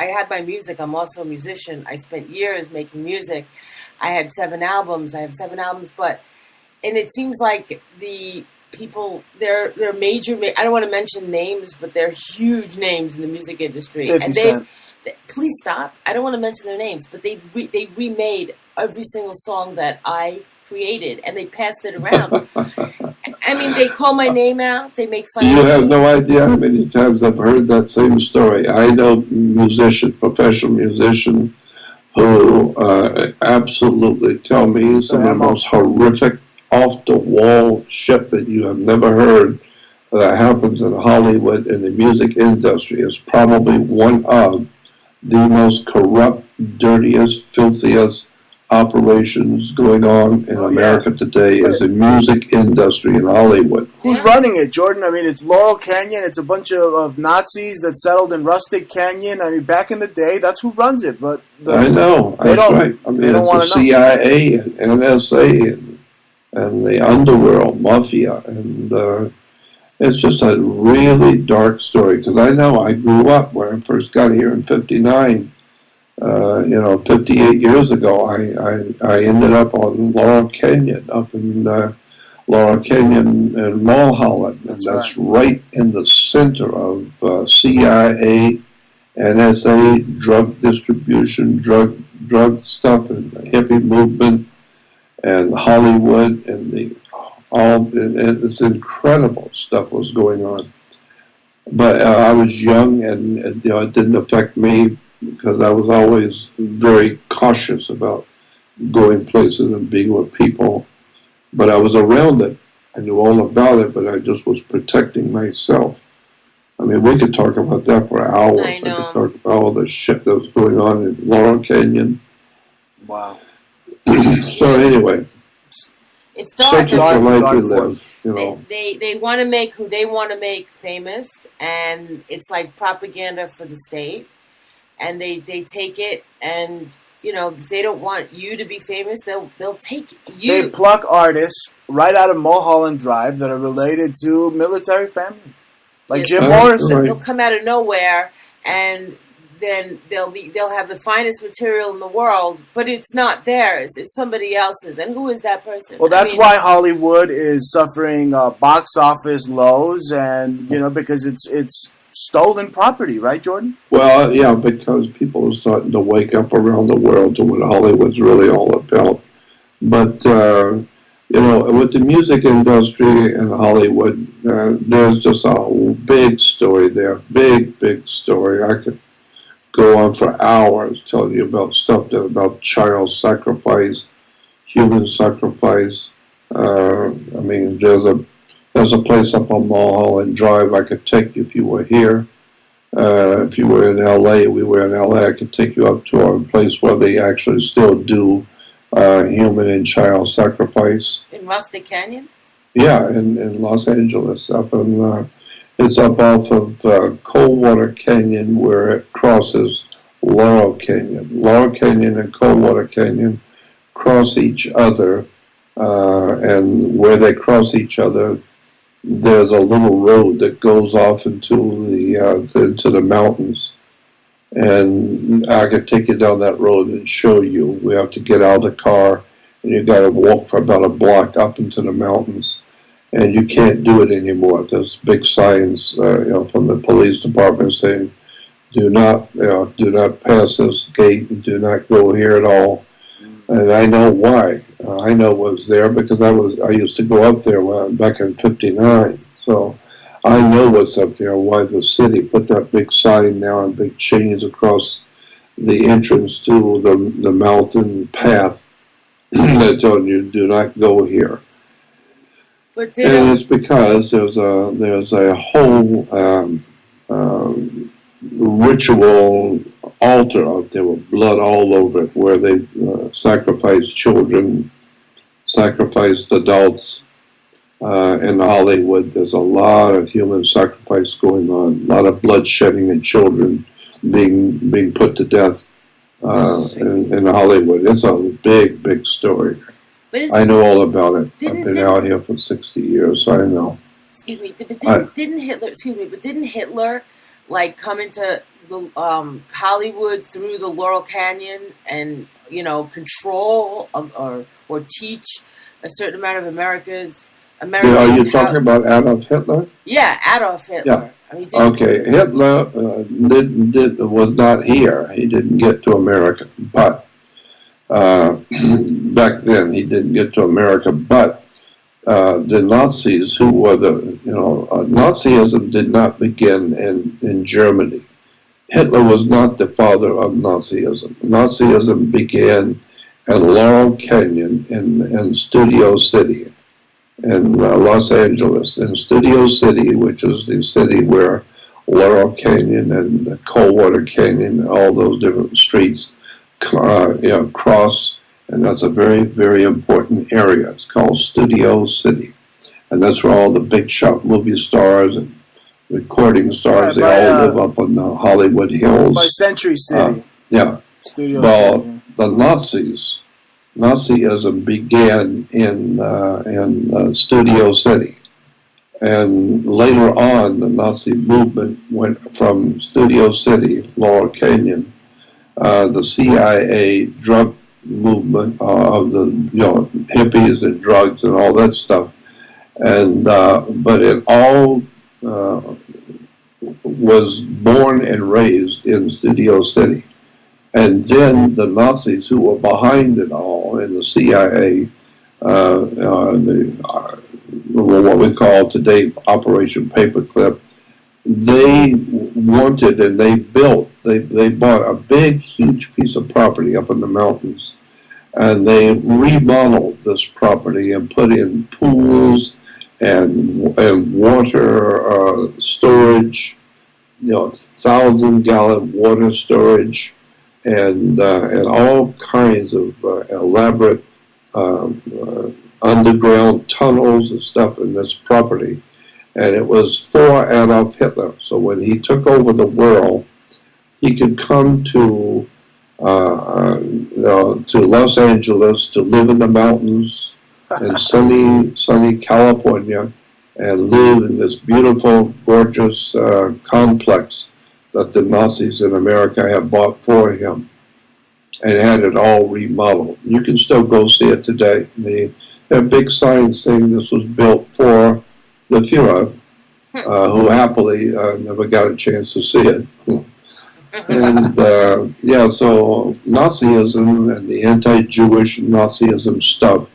had my music. I'm also a musician. I spent years making music. I had 7 albums. I have 7 albums, and it seems like the people, they're major. I don't want to mention names, but they're huge names in the music industry. 50 and Cent. Please stop. I don't want to mention their names, but they've remade every single song that I created, and they passed it around. I mean, they call my name out. They make fun of me. You have no idea how many times I've heard that same story. I know professional musicians, who absolutely tell me some of the most horrific, off-the-wall shit that you have never heard that happens in Hollywood in the music industry. Is probably one of the most corrupt, dirtiest, filthiest operations going on in America today is the music industry in Hollywood. Who's running it, Jordan? I mean, it's Laurel Canyon. It's a bunch of Nazis that settled in Rustic Canyon. I mean, back in the day, that's who runs it. But I know. That's right. I mean, they don't want to know. CIA and NSA and the underworld mafia, and it's just a really dark story. Because I know I grew up when I first got here in '59. 58 years ago, I ended up on Laurel Canyon, up in Laurel Canyon and Mulholland. And that's right in the center of CIA, NSA, drug distribution, drug stuff, and the hippie movement, and Hollywood, and it's incredible stuff was going on. But I was young, and it didn't affect me, because I was always very cautious about going places and being with people. But I was around it. I knew all about it, but I just was protecting myself. I mean, we could talk about that for hours. I know. We could talk about all the shit that was going on in Laurel Canyon. Wow. So anyway. It's dark. The life we live, They want to make who they want to make famous, and it's like propaganda for the state. And they take it, and if they don't want you to be famous, they'll take you. They pluck artists right out of Mulholland Drive that are related to military families, like Jim Morrison. They'll come out of nowhere, and then they'll have the finest material in the world, but it's not theirs; it's somebody else's. And who is that person? Well, that's why Hollywood is suffering box office lows, and because it's stolen property, right, Jordan? Well, yeah, because people are starting to wake up around the world to what Hollywood's really all about. But, with the music industry in Hollywood, there's just a big story there, big story. I could go on for hours telling you about stuff about child sacrifice, human sacrifice. There's a place up on Mulholland Drive I could take you if you were here. If you were in L.A., we were in L.A., I could take you up to a place where they actually still do human and child sacrifice. In Rustic Canyon? Yeah, in Los Angeles, it's up off of Coldwater Canyon where it crosses Laurel Canyon. Laurel Canyon and Coldwater Canyon cross each other, and where they cross each other, there's a little road that goes off into the mountains. And I could take you down that road and show you. We have to get out of the car, and you got to walk for about a block up into the mountains. And you can't do it anymore. There's big signs, from the police department saying, "Do not pass this gate, and do not go here at all." And I know why. I know it was there because I used to go up there back in '59. So I know what's up there. Why the city put that big sign now and big chains across the entrance to the mountain path that telling you, "Do not go here." And it's because there's a whole ritual altar out there with blood all over it, where they sacrifice children, sacrificed adults. In Hollywood, there's a lot of human sacrifice going on, a lot of bloodshedding and children being put to death in Hollywood. It's a big, big story. I know all about it. I've been out here for 60 years, so I know. Excuse me, didn't Hitler like come into the Hollywood through the Laurel Canyon and control or teach a certain amount of Americans? Are you talking about Adolf Hitler? Yeah, Adolf Hitler. Yeah. Okay, Hitler was not here. He didn't get to America, but back then he didn't get to America. But the Nazis, who were Nazism did not begin in Germany. Hitler was not the father of Nazism. Nazism began in Laurel Canyon in Studio City in Los Angeles. In Studio City, which is the city where Laurel Canyon and Coldwater Canyon, all those different streets cross, and that's a very, very important area. It's called Studio City, and that's where all the big shot movie stars and recording stars, they all live up on the Hollywood Hills. By Century City. Studio City. The Nazism began in Studio City. And later on, the Nazi movement went from Studio City, Laurel Canyon, the CIA drug movement of the hippies and drugs and all that stuff. And but it all was born and raised in Studio City. And then the Nazis, who were behind it all, in the CIA, what we call today Operation Paperclip, they wanted and they bought a big, huge piece of property up in the mountains, and they remodeled this property and put in pools and water storage, 1,000-gallon water storage, and all kinds of elaborate underground tunnels and stuff in this property. And it was for Adolf Hitler. So when he took over the world, he could come to Los Angeles to live in the mountains in sunny California and live in this beautiful, gorgeous complex that the Nazis in America had bought for him and had it all remodeled. You can still go see it today. They have big signs saying this was built for the Fuhrer, who happily never got a chance to see it. And so Nazism and the anti-Jewish Nazism stuff,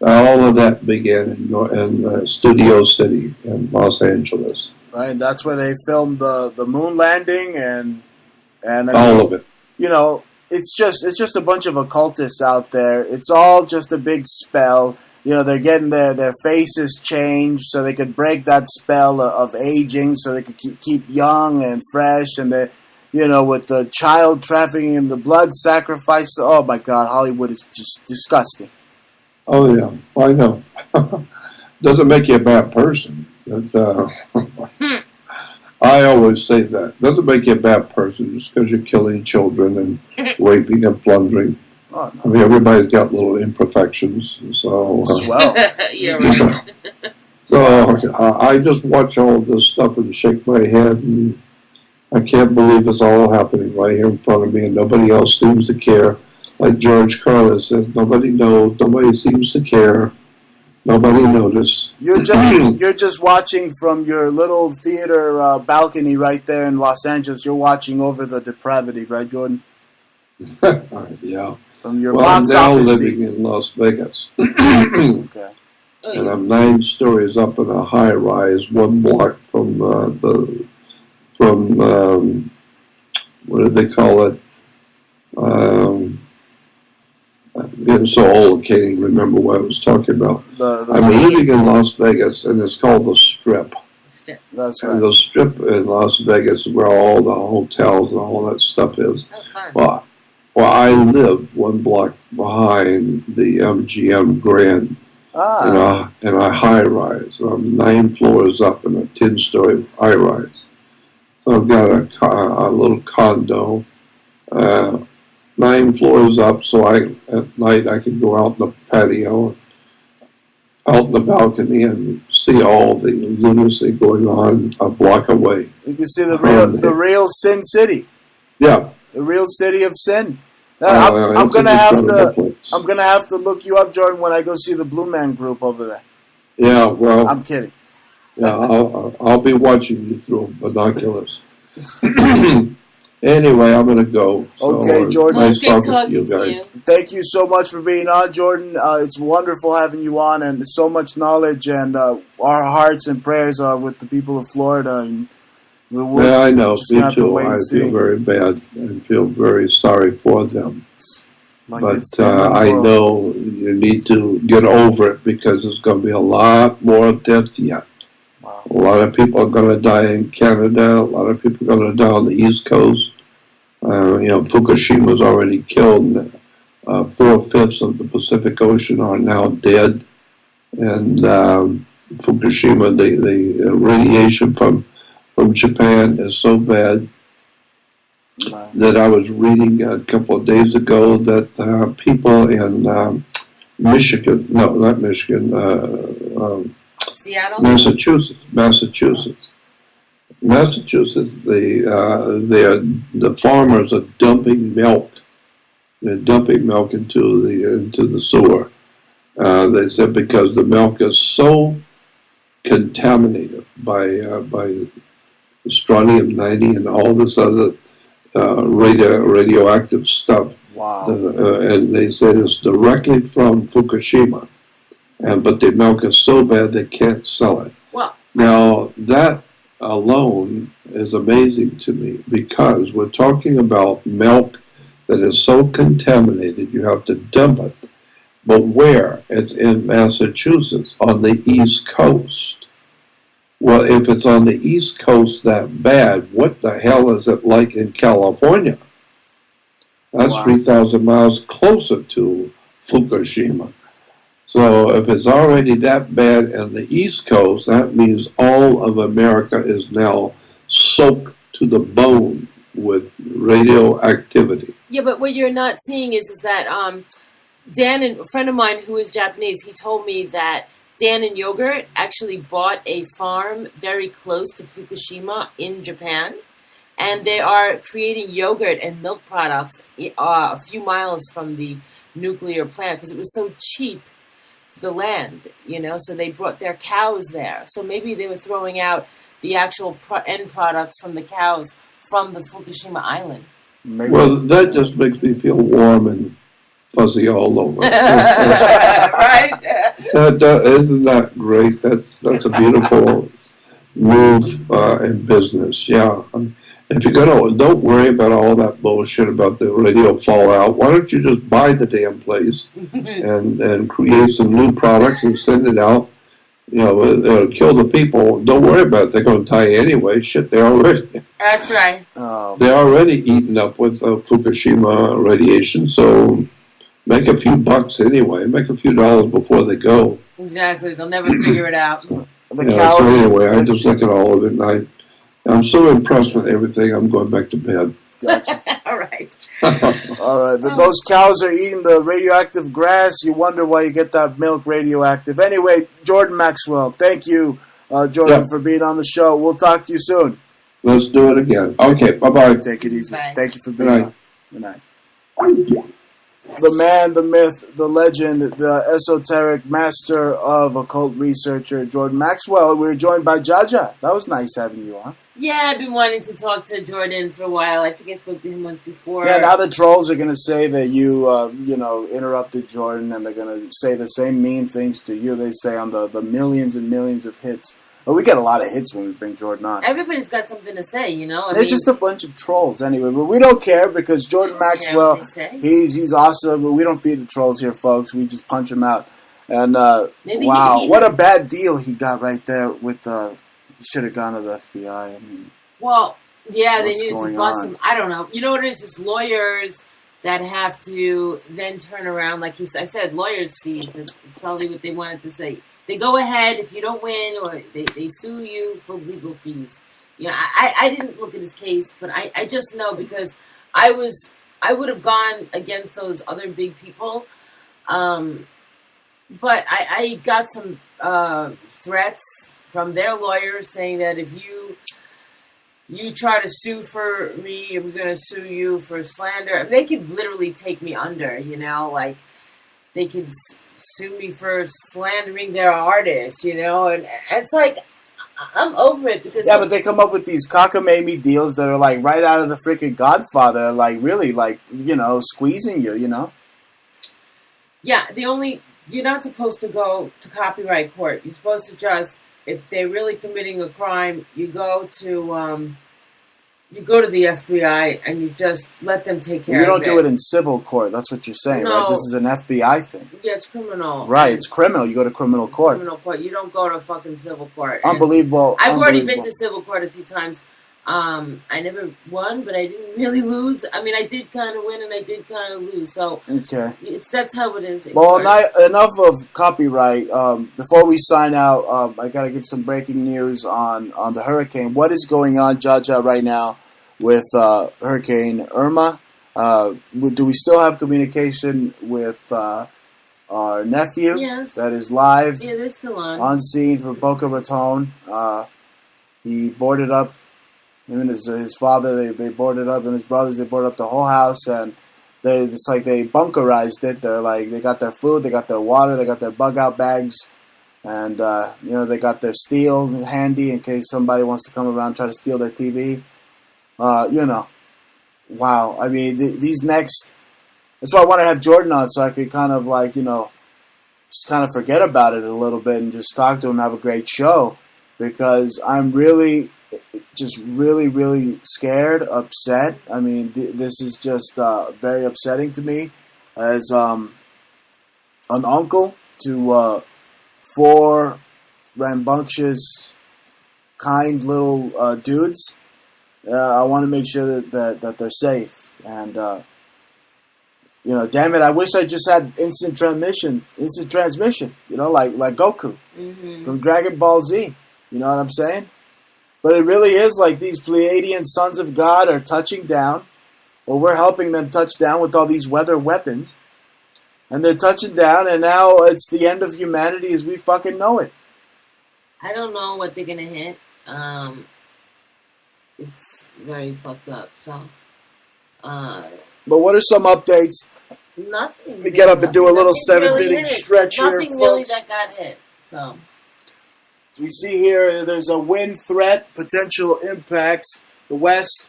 all of that began in Studio City in Los Angeles. Right, that's where they filmed the moon landing and all of it. It's just a bunch of occultists out there. It's all just a big spell. they're getting their faces changed so they could break that spell of aging, so they could keep young and fresh, and with the child trafficking and the blood sacrifice. Oh my God, Hollywood is just disgusting. Oh yeah, I know. Doesn't make you a bad person. I always say that. Doesn't make you a bad person just because you're killing children and raping and plundering. Oh, no. I mean, everybody's got little imperfections. So, swell. Yeah, right. So I just watch all this stuff and shake my head, and I can't believe it's all happening right here in front of me, and nobody else seems to care. Like George Carlin says, nobody knows, nobody seems to care, nobody noticed. You're just watching from your little theater balcony right there in Los Angeles. You're watching over the depravity, right, Jordan? Yeah. From your I'm box now office living seat. in Las Vegas. Okay. And I'm 9 stories up in a high rise, 1 block from what do they call it? I'm getting so old I can't even remember what I was talking about. I'm living in Las Vegas, and it's called the Strip. That's right. And the Strip in Las Vegas is where all the hotels and all that stuff is. Oh, fun. Well, I live 1 block behind the MGM Grand. In a high rise. I'm 9 floors up in a 10-story high rise. So I've got a little condo, 9 floors up. So at night I can go out in the patio, out in the balcony, and see all the lunacy going on a block away. You can see the real Sin City. Yeah. The real city of sin. I'm gonna have to look you up, Jordan, when I go see the Blue Man Group over there. Yeah, well, I'm kidding. Yeah, I'll be watching you through binoculars. Anyway, I'm gonna go. Okay, Jordan. Nice talking to you. Thank you so much for being on, Jordan. It's wonderful having you on, and so much knowledge. And our hearts and prayers are with the people of Florida. And yeah, I know. Me too. I feel very bad and feel very sorry for them. But I know you need to get over it because there's going to be a lot more deaths yet. Wow. A lot of people are going to die in Canada. A lot of people are going to die on the East Coast. Fukushima's already killed. 4/5 of the Pacific Ocean are now dead. And Fukushima, the radiation from Japan is so bad that I was reading a couple of days ago that people in Michigan, no, not Michigan, Seattle? Massachusetts, the farmers are dumping milk. They're dumping milk into the sewer. They said because the milk is so contaminated by strontium-90 and all this other radioactive stuff. Wow. And they said it's directly from Fukushima. But the milk is so bad they can't sell it. Well, now, that alone is amazing to me because we're talking about milk that is so contaminated you have to dump it. But where? It's in Massachusetts on the East Coast. Well, if it's on the East Coast that bad, what the hell is it like in California? That's 3,000 miles closer to Fukushima. So if it's already that bad on the East Coast, that means all of America is now soaked to the bone with radioactivity. Yeah, but what you're not seeing is that Dan, a friend of mine who is Japanese, he told me that Dan and Yogurt actually bought a farm very close to Fukushima in Japan, and they are creating yogurt and milk products a few miles from the nuclear plant because it was so cheap, the land, so they brought their cows there. So maybe they were throwing out the actual end products from the cows from the Fukushima island. Maybe. Well, that just makes me feel warm and fuzzy all over. Right? Isn't that great? That's a beautiful move in business. Yeah, If you're gonna, don't worry about all that bullshit about the radio fallout. Why don't you just buy the damn place and create some new products and send it out? You know, it'll kill the people. Don't worry about it. They're going to die anyway. Shit, they're already. That's right. They're already eaten up with Fukushima radiation. So make a few bucks anyway. Make a few dollars before they go. Exactly. They'll never figure it out. So anyway, I just look at all of it, and I'm so impressed with everything. I'm going back to bed. Gotcha. All right. All right. Those cows are eating the radioactive grass. You wonder why you get that milk radioactive. Anyway, Jordan Maxwell, thank you, Jordan, for being on the show. We'll talk to you soon. Let's do it again. Okay, bye-bye. Take it easy. Bye. Thank you for being on. Good night. The man, the myth, the legend, the esoteric master of occult researcher, Jordan Maxwell. We were joined by Jaja. That was nice having you on. Yeah, I've been wanting to talk to Jordan for a while. I think I spoke to him once before. Yeah, now the trolls are going to say that you, interrupted Jordan, and they're going to say the same mean things to you they say on the millions and millions of hits. Well, we get a lot of hits when we bring Jordan on. Everybody's got something to say, you know? They're just a bunch of trolls anyway, but we don't care because Jordan Maxwell, he's awesome, but we don't feed the trolls here, folks. We just punch them out. And, wow, what a bad deal he got right there with he should have gone to the FBI. I mean, well, yeah, they needed to bust on? him. I don't know. You know what it is? Just lawyers that have to then turn around. Like I said, lawyers' fees. That's probably what they wanted to say. They go ahead if you don't win, or they sue you for legal fees. You know, I didn't look at his case, but I just know because I would have gone against those other big people. But I got some threats from their lawyers saying that if you try to sue for me, we're going to sue you for slander. They could literally take me under, you know, like they could sue me for slandering their artists, you know, and it's like I'm over it because but they come up with these cockamamie deals that are like right out of the freaking Godfather, like really, like squeezing you, you know. Yeah, you're not supposed to go to copyright court. You're supposed to just, if they're really committing a crime, you go to the FBI and you just let them take care of it. You don't do it in civil court. That's what you're saying, right? This is an FBI thing. Yeah, it's criminal. Right, it's criminal. You go to criminal court. Criminal court. You don't go to fucking civil court. Unbelievable. I've already been to civil court a few times. I never won, but I didn't really lose. I mean, I did kind of win and I did kind of lose. So that's how it is. Well, enough of copyright. Before we sign out, I got to give some breaking news on the hurricane. What is going on, Jaja, right now with Hurricane Irma? Do we still have communication with our nephew? Yes. That is live. Yeah, they're still on scene for Boca Raton. He boarded up. Him and his father, they boarded up, and his brothers, they boarded up the whole house, and it's like they bunkerized it. They're like, they got their food, they got their water, they got their bug out bags, and they got their steel handy in case somebody wants to come around and try to steal their TV. Wow. I mean, these next. That's why I want to have Jordan on so I could kind of just kind of forget about it a little bit and just talk to him and have a great show, because I'm really. Just really, really scared, upset. I mean, this is just very upsetting to me as an uncle to 4 rambunctious, kind little dudes. I want to make sure that they're safe. And, damn it, I wish I just had instant transmission, like Goku from Dragon Ball Z. You know what I'm saying? But it really is like these Pleiadian sons of God are touching down, or we're helping them touch down with all these weather weapons. And they're touching down, and now it's the end of humanity as we fucking know it. I don't know what they're going to hit. It's very fucked up, so. But what are some updates? Nothing. Let me get up and do a little 7-minute stretch here, nothing really that got hit, so. We see here there's a wind threat, potential impacts, the west,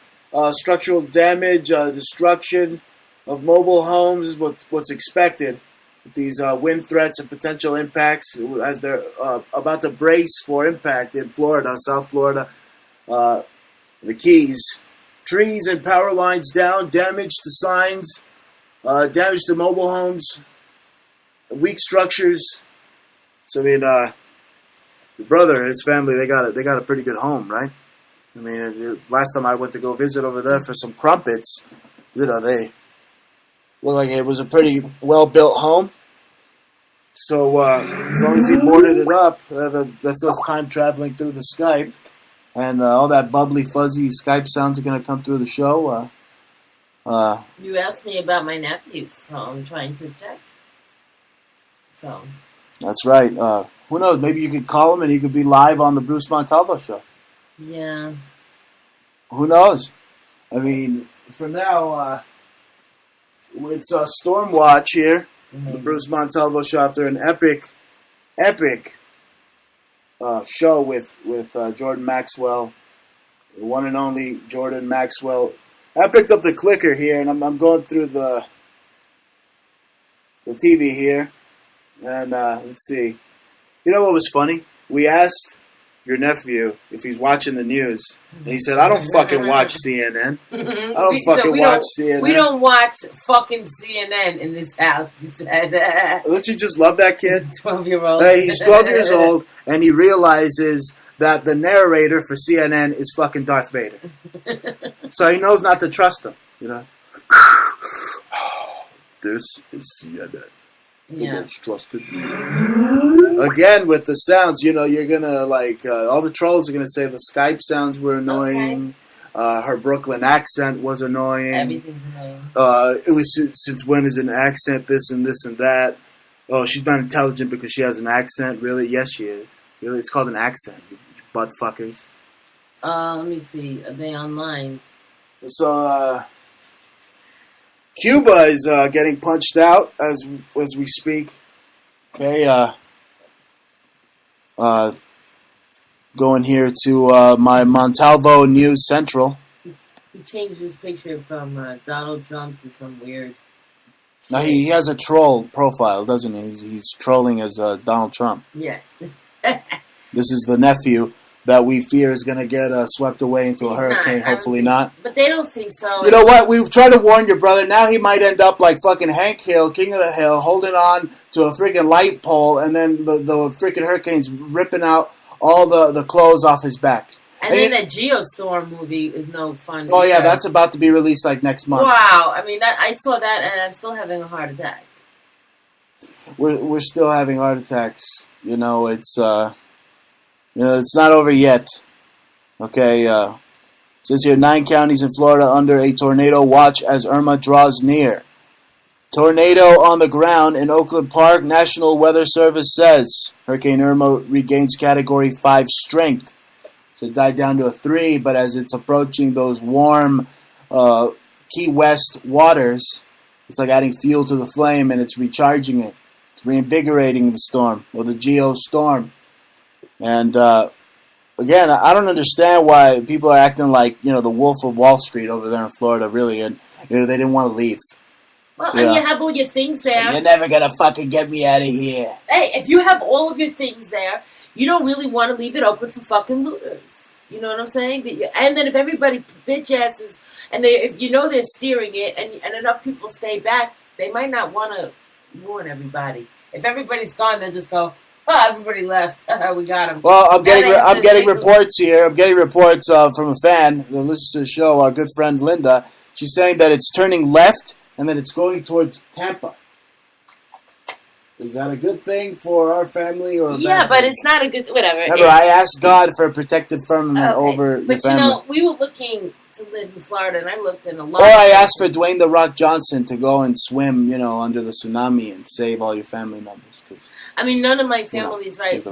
structural damage, destruction of mobile homes is what's expected. These wind threats and potential impacts as they're about to brace for impact in Florida, South Florida, the Keys. trees and power lines down, damage to signs, damage to mobile homes, weak structures. So I mean, the brother and his family, they got a pretty good home, right? I mean, last time I went to go visit over there for some crumpets, they looked like it was a pretty well-built home. So as long as he boarded it up, that's us time traveling through the Skype, and all that bubbly, fuzzy Skype sounds are going to come through the show. You asked me about my nephews, so I'm trying to check. So that's right. Who knows? Maybe you could call him and he could be live on the Bruce Montalvo show. Yeah. Who knows? I mean, for now, it's Storm Watch here. The Bruce Montalvo show after an epic show with Jordan Maxwell, the one and only Jordan Maxwell. I picked up the clicker here, and I'm going through the TV here, and let's see. You know what was funny? We asked your nephew if he's watching the news, and he said, "I don't fucking watch CNN. I don't fucking watch CNN. We don't watch fucking CNN in this house," he said. Don't you just love that kid? 12-year-old. Hey, he's 12 years old, and he realizes that the narrator for CNN is fucking Darth Vader. So he knows not to trust him, you know. This is CNN. Yeah. Against trusted news. Again, with the sounds, you're gonna all the trolls are gonna say the Skype sounds were annoying. Okay. Her Brooklyn accent was annoying. Everything's annoying. It was since when is an accent this and this and that? Oh, she's not intelligent because she has an accent. Really? Yes, she is. Really, it's called an accent. You butt fuckers. Let me see. Are they online? So, Cuba is getting punched out as we speak. Okay, going here to my Montalvo News Central. He changed his picture from Donald Trump to some weird... Now, he has a troll profile, doesn't he? He's trolling as Donald Trump. Yeah. This is the nephew that we fear is going to get swept away into a hurricane. Hopefully not. But they don't think so. You know what? We've tried to warn your brother. Now he might end up like fucking Hank Hill, King of the Hill, holding on to a freaking light pole, and then the freaking hurricane's ripping out all the clothes off his back. And then that Geostorm movie is no fun. Oh, yeah, that's about to be released like next month. Wow. I mean, I saw that, and I'm still having a heart attack. We're still having heart attacks. It's... it's not over yet. Okay, says here 9 counties in Florida under a tornado watch as Irma draws near. Tornado on the ground in Oakland Park. National Weather Service says Hurricane Irma regains Category 5 strength. So it died down to a 3, but as it's approaching those warm Key West waters, it's like adding fuel to the flame and it's recharging it. It's reinvigorating the storm, or the geostorm. And, again, I don't understand why people are acting like, the Wolf of Wall Street over there in Florida, really, and, they didn't want to leave. Well, and you have all your things there. So you're never going to fucking get me out of here. Hey, if you have all of your things there, you don't really want to leave it open for fucking looters. You know what I'm saying? And then if everybody bitch asses, and if they're steering it, and enough people stay back, they might not want to warn everybody. If everybody's gone, they'll just go, "Oh, everybody left. We got them." Well, I'm getting reports here. I'm getting reports from a fan that listens to the show. Our good friend Linda. She's saying that it's turning left and that it's going towards Tampa. Is that a good thing for our family or? Yeah, but it's not a good. Whatever. Remember, I asked God for a protective firmament over your family. But we were looking to live in Florida, and I looked in a lot. Or I asked for Dwayne "The Rock" Johnson to go and swim, under the tsunami and save all your family members. I mean, none of my family's right.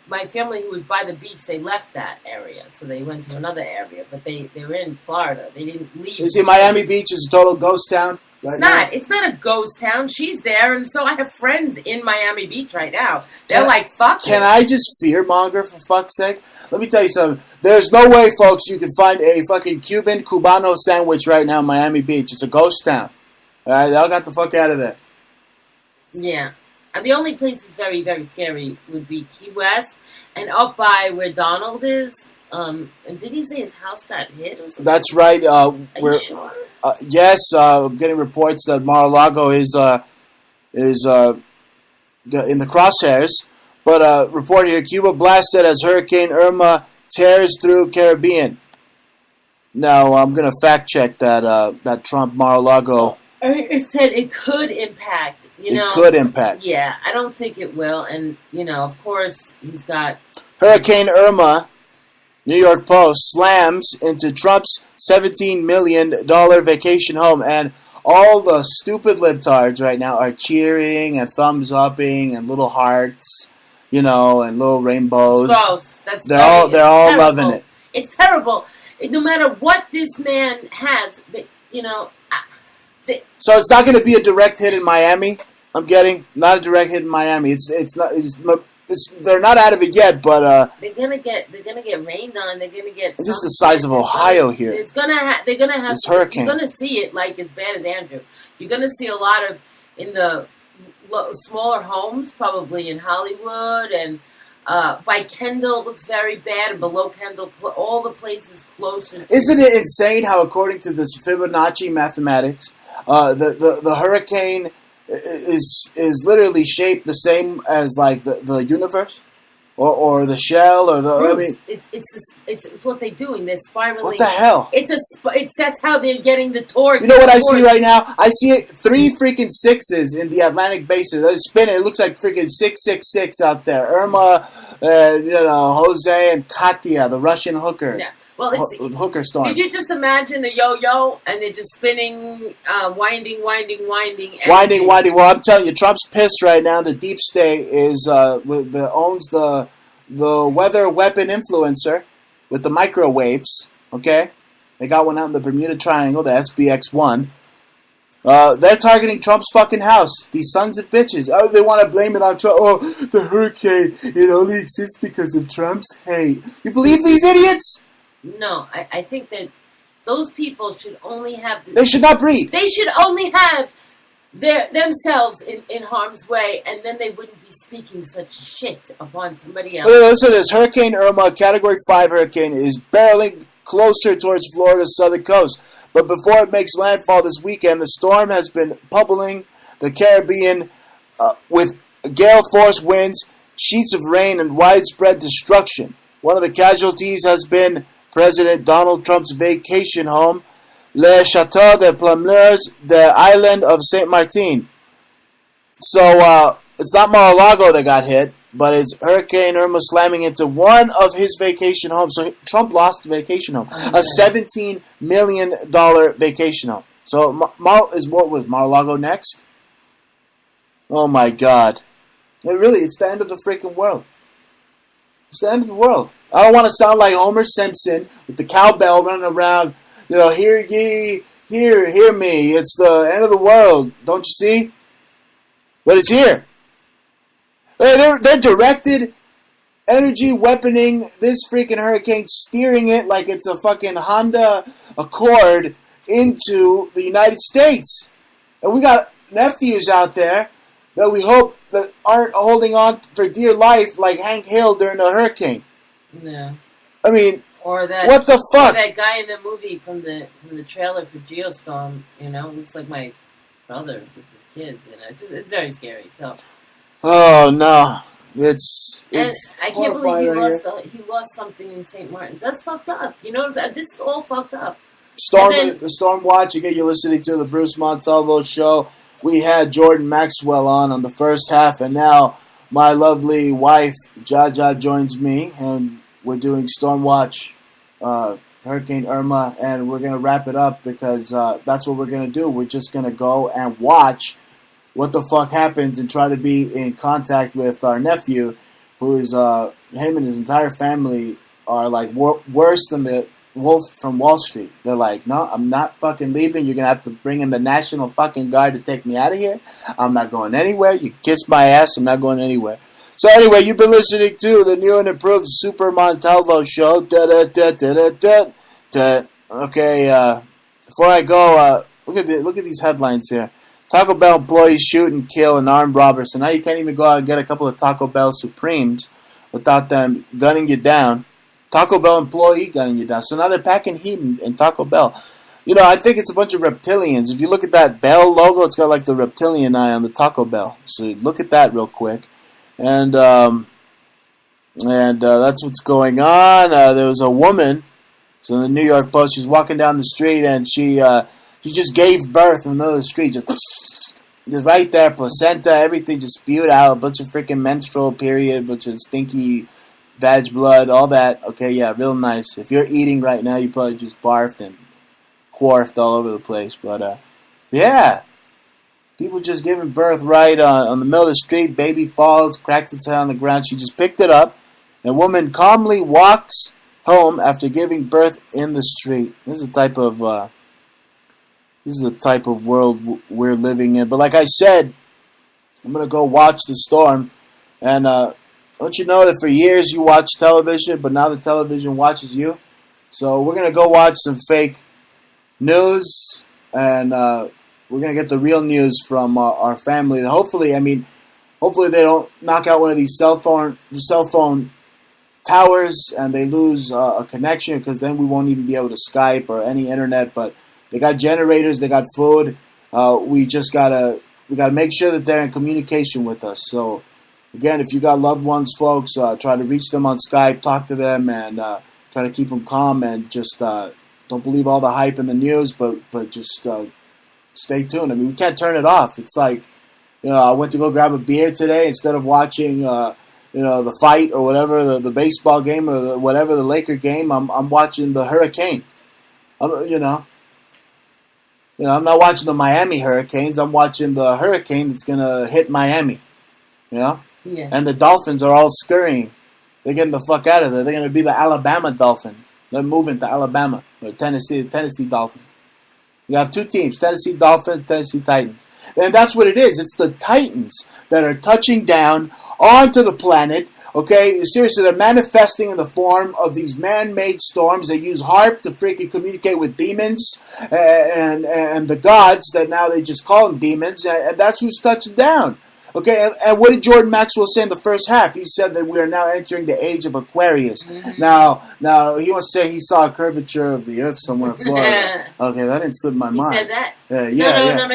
My family who was by the beach, they left that area, so they went to another area. But they were in Florida. They didn't leave. You see, Miami Beach is a total ghost town. It's not a ghost town. She's there, and so I have friends in Miami Beach right now. They're like, "Fuck." Can I just fearmonger for fuck's sake? Let me tell you something. There's no way, folks, you can find a fucking Cuban Cubano sandwich right now in Miami Beach. It's a ghost town. All right, they all got the fuck out of there. Yeah. The only place that's very, very scary would be Key West, and up by where Donald is, And did he say his house got hit or something? That's right. Are you sure? Yes, I'm getting reports that Mar-a-Lago is in the crosshairs. But report here: Cuba blasted as Hurricane Irma tears through Caribbean. Now I'm gonna fact check that Trump Mar-a-Lago. It said it could impact. It could impact. Yeah, I don't think it will. And of course, he's got Hurricane Irma. New York Post slams into Trump's $17 million vacation home, and all the stupid libtards right now are cheering and thumbs upping and little hearts, and little rainbows. It's gross. They're all terrible. loving it. It's terrible. No matter what this man has, So it's not going to be a direct hit in Miami. I'm getting not a direct hit in Miami. It's not. They're not out of it yet, but they're gonna get rained on. They're gonna get. It's just the size of Ohio here. They're gonna have this hurricane. You're gonna see it like as bad as Andrew. You're gonna see a lot of in the smaller homes, probably in Hollywood and by Kendall. It looks very bad, and below Kendall, all the places closer. Isn't it insane how, according to this Fibonacci mathematics, the hurricane is literally shaped the same as like the universe, or the shell, or the. Bruce, I mean, it's what they're doing. They're spiraling. What the hell? That's how they're getting the torque. You know what I see right now? I see 3 freaking 6s in the Atlantic basin. They're spinning. It looks like freaking 666 out there. Irma, Jose and Katya, the Russian hooker. Yeah. Well, it's hooker storm. Did you just imagine a yo-yo and they're just spinning, winding? Winding. Well, I'm telling you, Trump's pissed right now. The deep state is owns the weather weapon influencer with the microwaves. Okay, they got one out in the Bermuda Triangle, the SBX-1. They're targeting Trump's fucking house. These sons of bitches. Oh, they want to blame it on Trump. Oh, the hurricane, it only exists because of Trump's hate. You believe these idiots? No, I think that those people should only have... They should not breathe. They should only have themselves in harm's way, and then they wouldn't be speaking such shit upon somebody else. Listen to this. Hurricane Irma, Category 5 hurricane, is barreling closer towards Florida's southern coast. But before it makes landfall this weekend, the storm has been pummeling the Caribbean with gale-force winds, sheets of rain, and widespread destruction. One of the casualties has been President Donald Trump's vacation home, Le Château de Plumeurs, the island of Saint Martin. So it's not Mar-a-Lago that got hit, but it's Hurricane Irma slamming into one of his vacation homes. So Trump lost the vacation home, a $17 million vacation home. So what was Mar-a-Lago next? Oh my God! It's the end of the freaking world. It's the end of the world. I don't want to sound like Homer Simpson with the cowbell running around. Hear ye, hear me. It's the end of the world. Don't you see? But it's here. They're directed energy weaponing this freaking hurricane, steering it like it's a fucking Honda Accord into the United States. And we got nephews out there that we hope that aren't holding on for dear life like Hank Hill during a hurricane. Yeah. I mean, or that, what the fuck? Or that guy in the movie from the trailer for Geostorm, looks like my brother with his kids, it's very scary. So. Oh no, it's I can't believe he lost something in St. Martin's. That's fucked up. This is all fucked up. The Storm Watch. Again, you're listening to the Bruce Montalvo Show. We had Jordan Maxwell on the first half, and now my lovely wife Jaja joins me, and we're doing Storm Watch, Hurricane Irma, and we're gonna wrap it up because that's what we're gonna do. We're just gonna go and watch what the fuck happens and try to be in contact with our nephew, who is him and his entire family are like worse than the wolf from Wall Street. They're like, no, I'm not fucking leaving. You're gonna have to bring in the National fucking Guard to take me out of here. I'm not going anywhere. You kiss my ass. I'm not going anywhere. So anyway, you've been listening to the new and improved Super Montalvo Show. Okay, before I go, look at these headlines here. Taco Bell employees shoot and kill an armed robber. So now you can't even go out and get a couple of Taco Bell Supremes without them gunning you down. Taco Bell employee gunning you down. So now they're packing heat in Taco Bell. You know, I think it's a bunch of reptilians. If you look at that Bell logo, it's got like the reptilian eye on the Taco Bell. So look at that real quick. And that's what's going on. There was a woman, so in the New York Post, she's walking down the street and she just gave birth in the middle of the street, just right there, placenta, everything just spewed out, a bunch of freaking menstrual period, bunch of stinky vag blood, all that. Okay, yeah, real nice. If you're eating right now, you probably just barfed and quarfed all over the place. But yeah, people just giving birth right on the middle of the street. Baby falls, cracks its head on the ground. She just picked it up. A woman calmly walks home after giving birth in the street. This is the type of world we're living in. But like I said, I'm gonna go watch the storm. And don't you know that for years you watched television, but now the television watches you? So we're gonna go watch some fake news, and we're gonna get the real news from our family. Hopefully they don't knock out one of these cell phone towers and they lose a connection, because then we won't even be able to Skype or any internet. But they got generators, they got food. We gotta make sure that they're in communication with us. So again, if you got loved ones, folks, try to reach them on Skype, talk to them, and try to keep them calm, and just don't believe all the hype in the news, but just stay tuned. I mean, we can't turn it off. It's like, I went to go grab a beer today instead of watching the fight or whatever, the baseball game or the Laker game. I'm watching the hurricane. I'm not watching the Miami Hurricanes. I'm watching the hurricane that's gonna hit Miami. Yeah. And the Dolphins are all scurrying. They're getting the fuck out of there. They're gonna be the Alabama Dolphins. They're moving to Alabama or Tennessee Dolphins. You have two teams: Tennessee Dolphins, Tennessee Titans. And that's what it is. It's the Titans that are touching down onto the planet. Okay, seriously, they're manifesting in the form of these man-made storms. They use HARP to freaking communicate with demons and the gods that now they just call them demons, and that's who's touching down. Okay, and what did Jordan Maxwell say in the first half? He said that we are now entering the age of Aquarius. Mm-hmm. Now he wants to say he saw a curvature of the earth somewhere in Florida. Okay, that didn't slip my mind. He said that? No.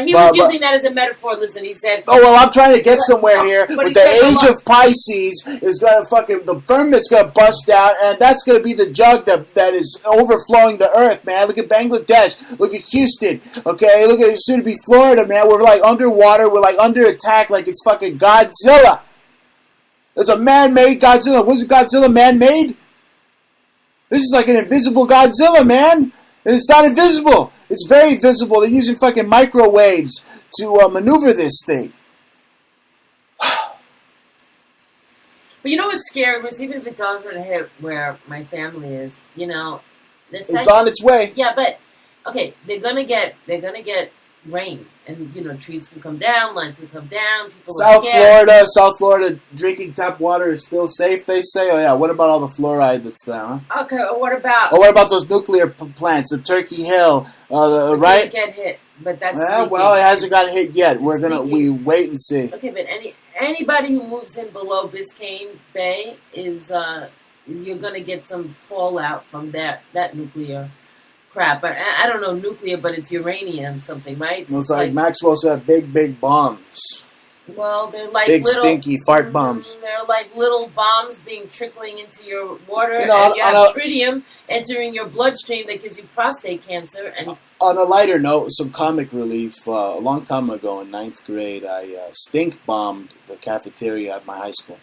He was using that as a metaphor. Listen, he said... Oh, well, I'm trying to get somewhere here. But the age of Pisces is going to the firmament's going to bust out, and that's going to be the jug that is overflowing the earth, man. Look at Bangladesh. Look at Houston. Okay, look at soon to be Florida, man. We're like underwater. We're like under attack like it's fucking Godzilla. It's a man-made Godzilla. Was it Godzilla man-made? This is like an invisible Godzilla, man. And it's not invisible. It's very visible. They're using fucking microwaves to maneuver this thing. But you know what's scary? Was even if it doesn't hit where my family is, it's on its way. Yeah, but okay, they're gonna get rain, and trees can come down, lines can come down. People South Florida, drinking tap water is still safe, they say. Oh yeah, what about all the fluoride that's there? Huh? Okay, what about? What about those nuclear plants, the Turkey Hill, right? Get hit, but that's well, it hasn't got hit yet. We wait and see. Okay, but anybody who moves in below Biscayne Bay is you're gonna get some fallout from that nuclear crap. I don't know nuclear, but it's uranium something, right? It's like Maxwell said, big bombs. Well, they're like big little, stinky fart bombs. They're like little bombs trickling into your water, and you have tritium entering your bloodstream that gives you prostate cancer. And on a lighter note, some comic relief. A long time ago in 9th grade, I stink bombed the cafeteria at my high school.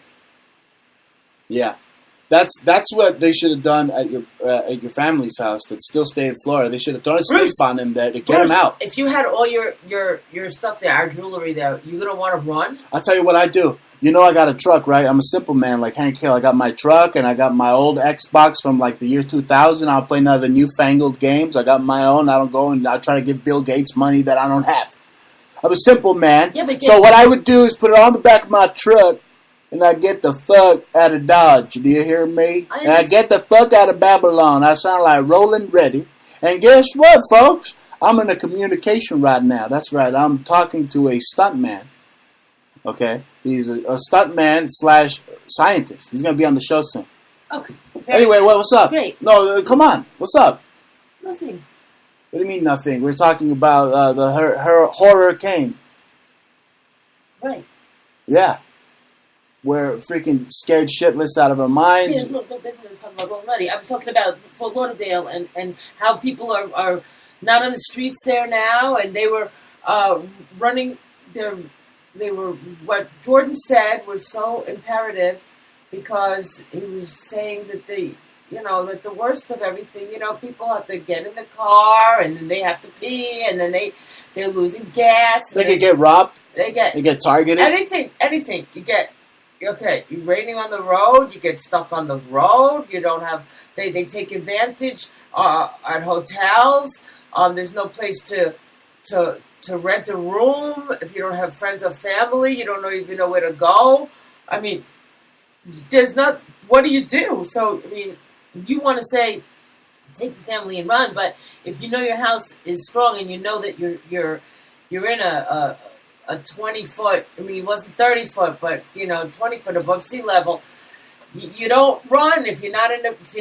Yeah. That's what they should have done at your family's house that still stay in Florida. They should have thrown a sleep on him there to get him out. If you had all your stuff there, our jewelry there, you gonna want to run? I'll tell you what I do. I got a truck, right? I'm a simple man like Hank Hill. I got my truck and I got my old Xbox from like the year 2000. I'll play none of the newfangled games. I got my own. I don't go and I try to give Bill Gates money that I don't have. I'm a simple man. Yeah, but so what I would do is put it on the back of my truck. And I get the fuck out of Dodge. Do you hear me? And I get the fuck out of Babylon. I sound like Rolling Ready. And guess what, folks? I'm in a communication right now. That's right. I'm talking to a stuntman. Okay? He's a stuntman / scientist. He's going to be on the show soon. Okay. Anyway, what's up? Great. No, come on. What's up? Nothing. What do you mean nothing? We're talking about the horror cane. Right. Yeah. We're freaking scared shitless out of our minds. Yeah, there's no business talking about Roll Nutty. I was talking about Fort Lauderdale and how people are not on the streets there now, and they were running they were, what Jordan said was so imperative, because he was saying that that the worst of everything, people have to get in the car, and then they have to pee, and then they're losing gas. They could get robbed. They get targeted. Anything. You get, okay, you're raining on the road, you get stuck on the road, you don't have, they take advantage at hotels. There's no place to rent a room. If you don't have friends or family, you don't even know where to go. I mean, what do you do? So, I mean, you want to say, take the family and run, but if you know your house is strong and you know that you're in a 20-foot, I mean, it wasn't 30-foot, but 20 foot above sea level, you don't run if you're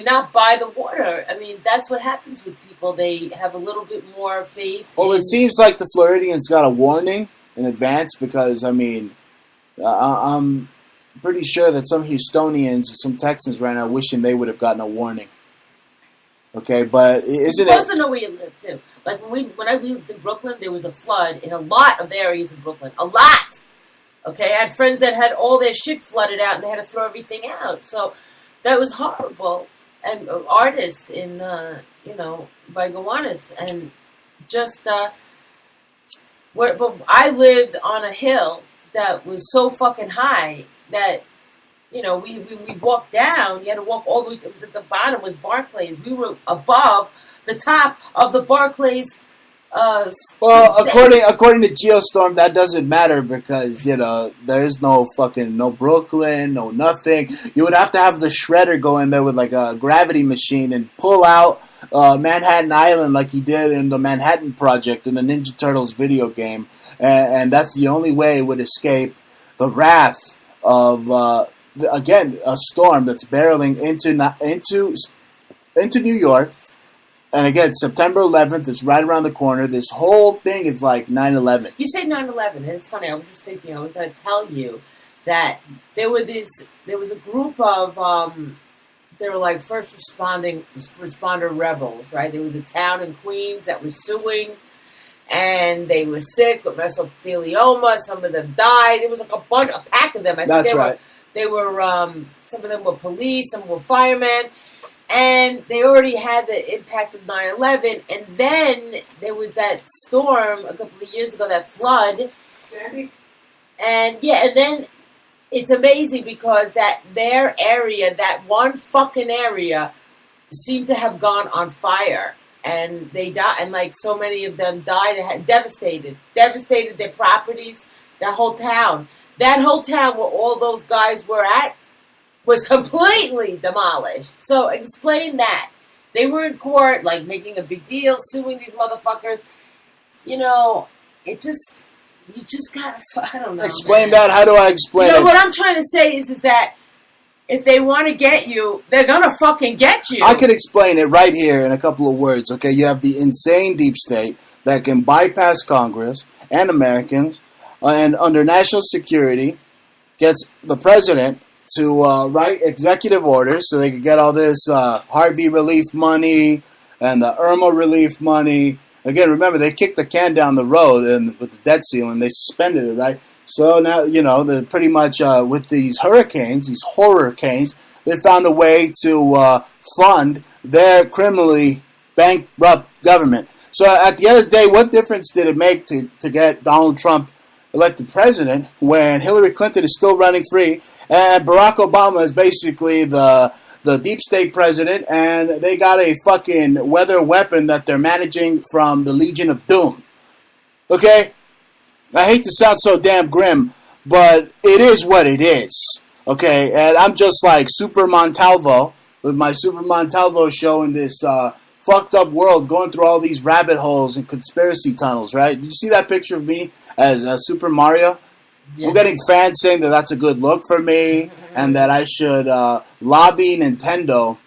not by the water. I mean, that's what happens with people. They have a little bit more faith. Well, it seems like the Floridians got a warning in advance, because I mean, I'm pretty sure that some Houstonians, some Texans right now, wishing they would have gotten a warning. Okay, but isn't You're supposed to know where you live too. Like when I lived in Brooklyn, there was a flood in a lot of areas in Brooklyn. A lot. Okay, I had friends that had all their shit flooded out, and they had to throw everything out. So that was horrible. And artists in by Gowanus, and just but I lived on a hill that was so fucking high that we walked down. You had to walk all the way. It was at the bottom was Barclays. We were above the top of the Barclays. Well, according to Geostorm, that doesn't matter, because there's no Brooklyn, no nothing. You would have to have the shredder go in there with like a gravity machine and pull out Manhattan Island like he did in the Manhattan Project in the Ninja Turtles video game, and that's the only way it would escape the wrath of again a storm that's barreling into New York. And again, September 11th is right around the corner. This whole thing is like 9/11. You say 9/11, and it's funny. I was just thinking, I was going to tell you that there was a group of, they were like first responder rebels, right? There was a town in Queens that was suing, and they were sick with mesothelioma. Some of them died. It was like a pack of them. I think That's right. They were some of them were police, some were firemen. And they already had the impact of 9/11, and then there was that storm a couple of years ago, that flood. Sandy? And then it's amazing, because their area, that one fucking area, seemed to have gone on fire. And they died, and like so many of them died, devastated their properties, that whole town. That whole town where all those guys were at was completely demolished. So explain that. They were in court, like making a big deal, suing these motherfuckers. You just gotta, I don't know. Explain that. How do I explain it? What I'm trying to say is that if they want to get you, they're gonna fucking get you. I could explain it right here in a couple of words, okay? You have the insane deep state that can bypass Congress and Americans, and under national security, gets the president to write executive orders so they could get all this Harvey relief money and the Irma relief money. Again, remember, they kicked the can down the road and with the debt ceiling, they suspended it, right? So now, they're pretty much with these hurricanes, these horror canes, they found a way to fund their criminally bankrupt government. So at the end of the day, what difference did it make to get Donald Trump elected president when Hillary Clinton is still running free and Barack Obama is basically the deep state president, and they got a fucking weather weapon that they're managing from the Legion of Doom? Okay? I hate to sound so damn grim, but it is what it is. Okay? And I'm just like Super Montalvo with my Super Montalvo show in this fucked up world, going through all these rabbit holes and conspiracy tunnels, right? Did you see that picture of me as Super Mario? Yeah. I'm getting fans saying that that's a good look for me, and that I should lobby Nintendo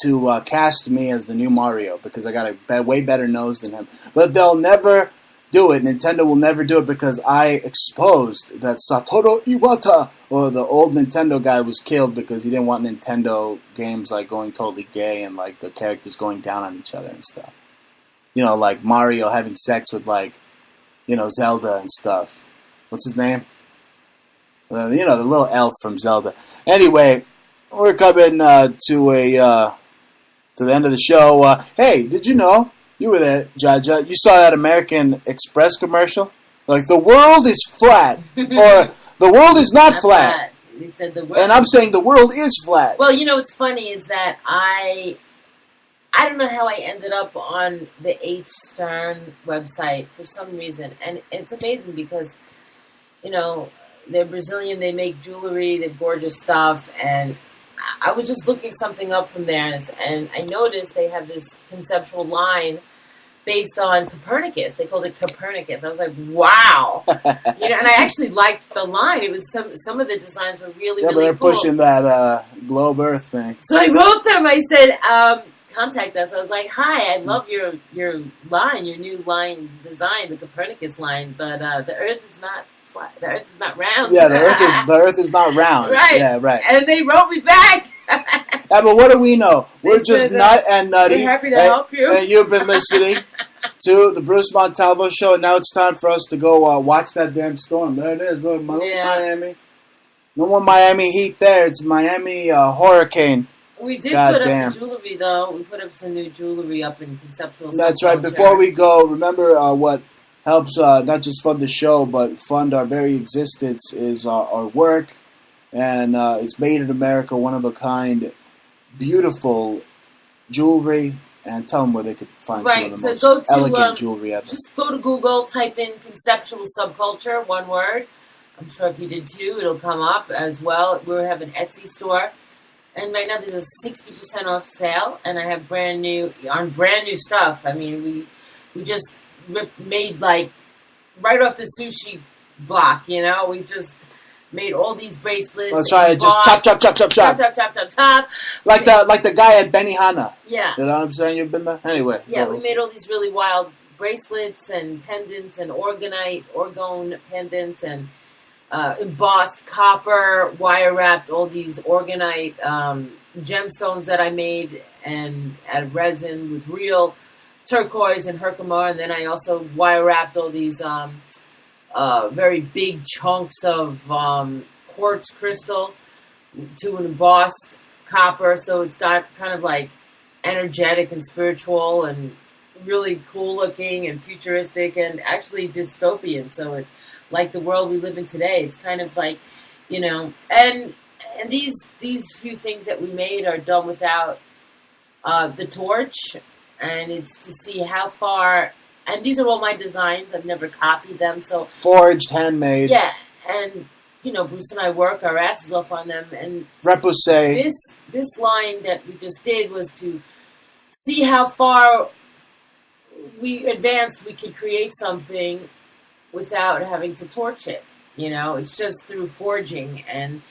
to cast me as the new Mario because I got a way better nose than him. But they'll never do it. Nintendo will never do it because I exposed that Satoru Iwata, or the old Nintendo guy, was killed because he didn't want Nintendo games like going totally gay and like the characters going down on each other and stuff. You know, like Mario having sex with like, you know, Zelda and stuff. What's his name? You know, the little elf from Zelda. Anyway, we're coming to the end of the show. Hey, did you know? You were there, Jaja. You saw that American Express commercial? Like, the world is flat. Or, the world is not flat. They said the world. And I'm saying the world is flat. Well, you know what's funny is that I don't know how I ended up on the H. Stern website for some reason. And it's amazing because, you know, they're Brazilian, they make jewelry, they're gorgeous stuff, and I was just looking something up from there, and I noticed they have this conceptual line based on Copernicus. They called it Copernicus. I was like, wow. You know, and I actually liked the line. It was some of the designs were really, really they're cool. pushing that globe Earth thing. So I wrote them. I said, contact us. I was like, hi, I love your line, your new line design, the Copernicus line, but the Earth is not flat. The Earth is not round. Yeah, the Earth is not round. Right. Yeah, right. And they wrote me back. Yeah, but what do we know? We're just nut and nutty. We're happy to help you. And you've been listening to the Bruce Montalvo Show. And now it's time for us to go watch that damn storm. There it is. Look, Miami. No more Miami Heat there. It's Miami Hurricane. We did God put damn. up the jewelry, though. We put up some new jewelry up in conceptual. That's right. Before we go, remember what helps not just fund the show, but fund our very existence is our work. And it's made in America, one of a kind, beautiful jewelry. And tell them where they could find some of the most elegant jewelry ever. Just go to Google, type in conceptual subculture, one word. I'm sure if you did too, it'll come up as well. We have an Etsy store. And right now there's a 60% off sale. And I have brand new stuff. I mean, we just made like right off the sushi block, you know? We just made all these bracelets. That's right. Just chop. Like the guy at Benihana. Yeah. You know what I'm saying? You've been there? Anyway. Yeah, we made all these really wild bracelets and pendants and orgone pendants and embossed copper, wire wrapped all these orgonite gemstones that I made and out of resin with real turquoise and herkimer. And then I also wire wrapped all these very big chunks of quartz crystal to an embossed copper, so it's got kind of like energetic and spiritual and really cool looking and futuristic and actually dystopian. So it, like the world we live in today, it's kind of like, you know, and these few things that we made are done without the torch, and it's to see how far. And these are all my designs. I've never copied them. So forged, handmade. Yeah, and you know, Bruce and I work our asses off on them. And repoussé. This line that we just did was to see how far we advanced. We could create something without having to torch it. You know, it's just through forging, and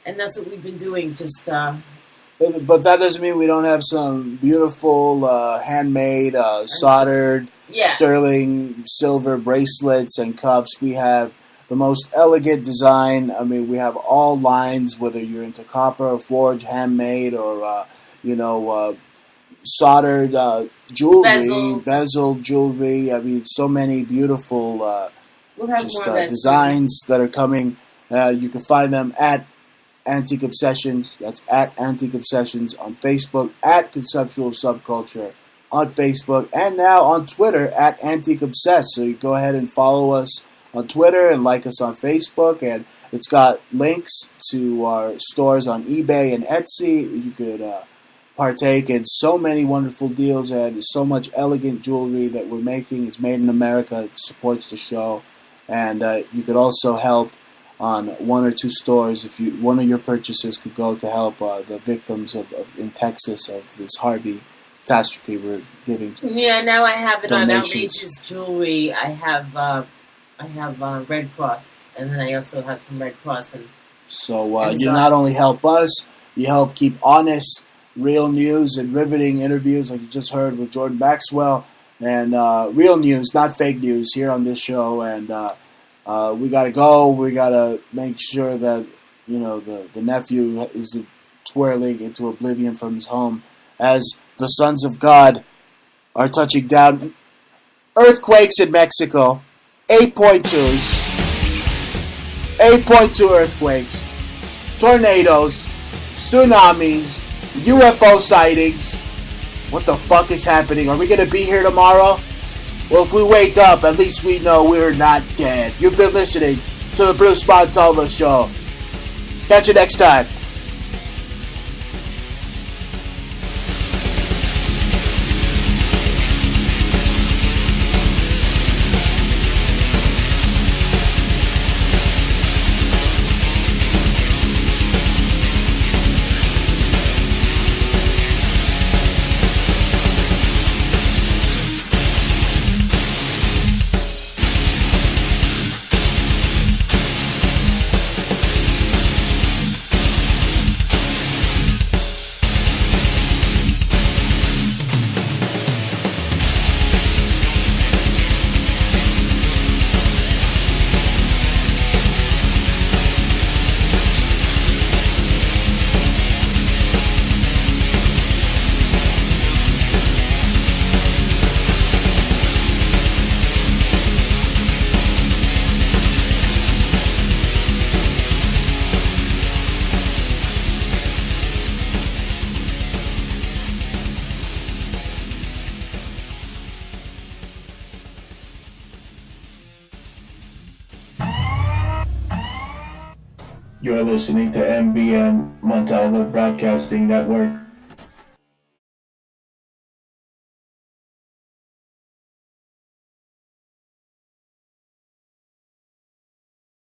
that's what we've been doing. Just. But that doesn't mean we don't have some beautiful handmade, soldered. Yeah. Sterling silver bracelets and cuffs. We have the most elegant design. I mean, we have all lines, whether you're into copper, or forged, handmade, or soldered jewelry, bezeled jewelry. I mean, so many beautiful designs that are coming. You can find them at Antique Obsessions. That's at Antique Obsessions on Facebook, at Conceptual Subculture on Facebook, and now on Twitter at Antique Obsessed. So you go ahead and follow us on Twitter and like us on Facebook, and it's got links to our stores on eBay and Etsy. You could partake in so many wonderful deals, and there's so much elegant jewelry that we're making. It's made in America. It supports the show, and you could also help on one or two stores. If one of your purchases could go to help the victims in Texas of this Harvey catastrophe, we're giving. Yeah, now I have it donations. on Outrageous Jewelry. I have Red Cross, and then I also have some Red Cross. And so you not only help us, you help keep honest real news and riveting interviews like you just heard with Jordan Maxwell, and real news, not fake news, here on this show. And we got to go. We got to make sure that, the nephew is twirling into oblivion from his home as the sons of God are touching down. Earthquakes in Mexico, 8.2s, 8.2 earthquakes, tornadoes, tsunamis, UFO sightings. What the fuck is happening? Are we going to be here tomorrow? Well, if we wake up, at least we know we're not dead. You've been listening to the Bruce Montalvo Show. Catch you next time. You're listening to MBN Montalvo Broadcasting Network.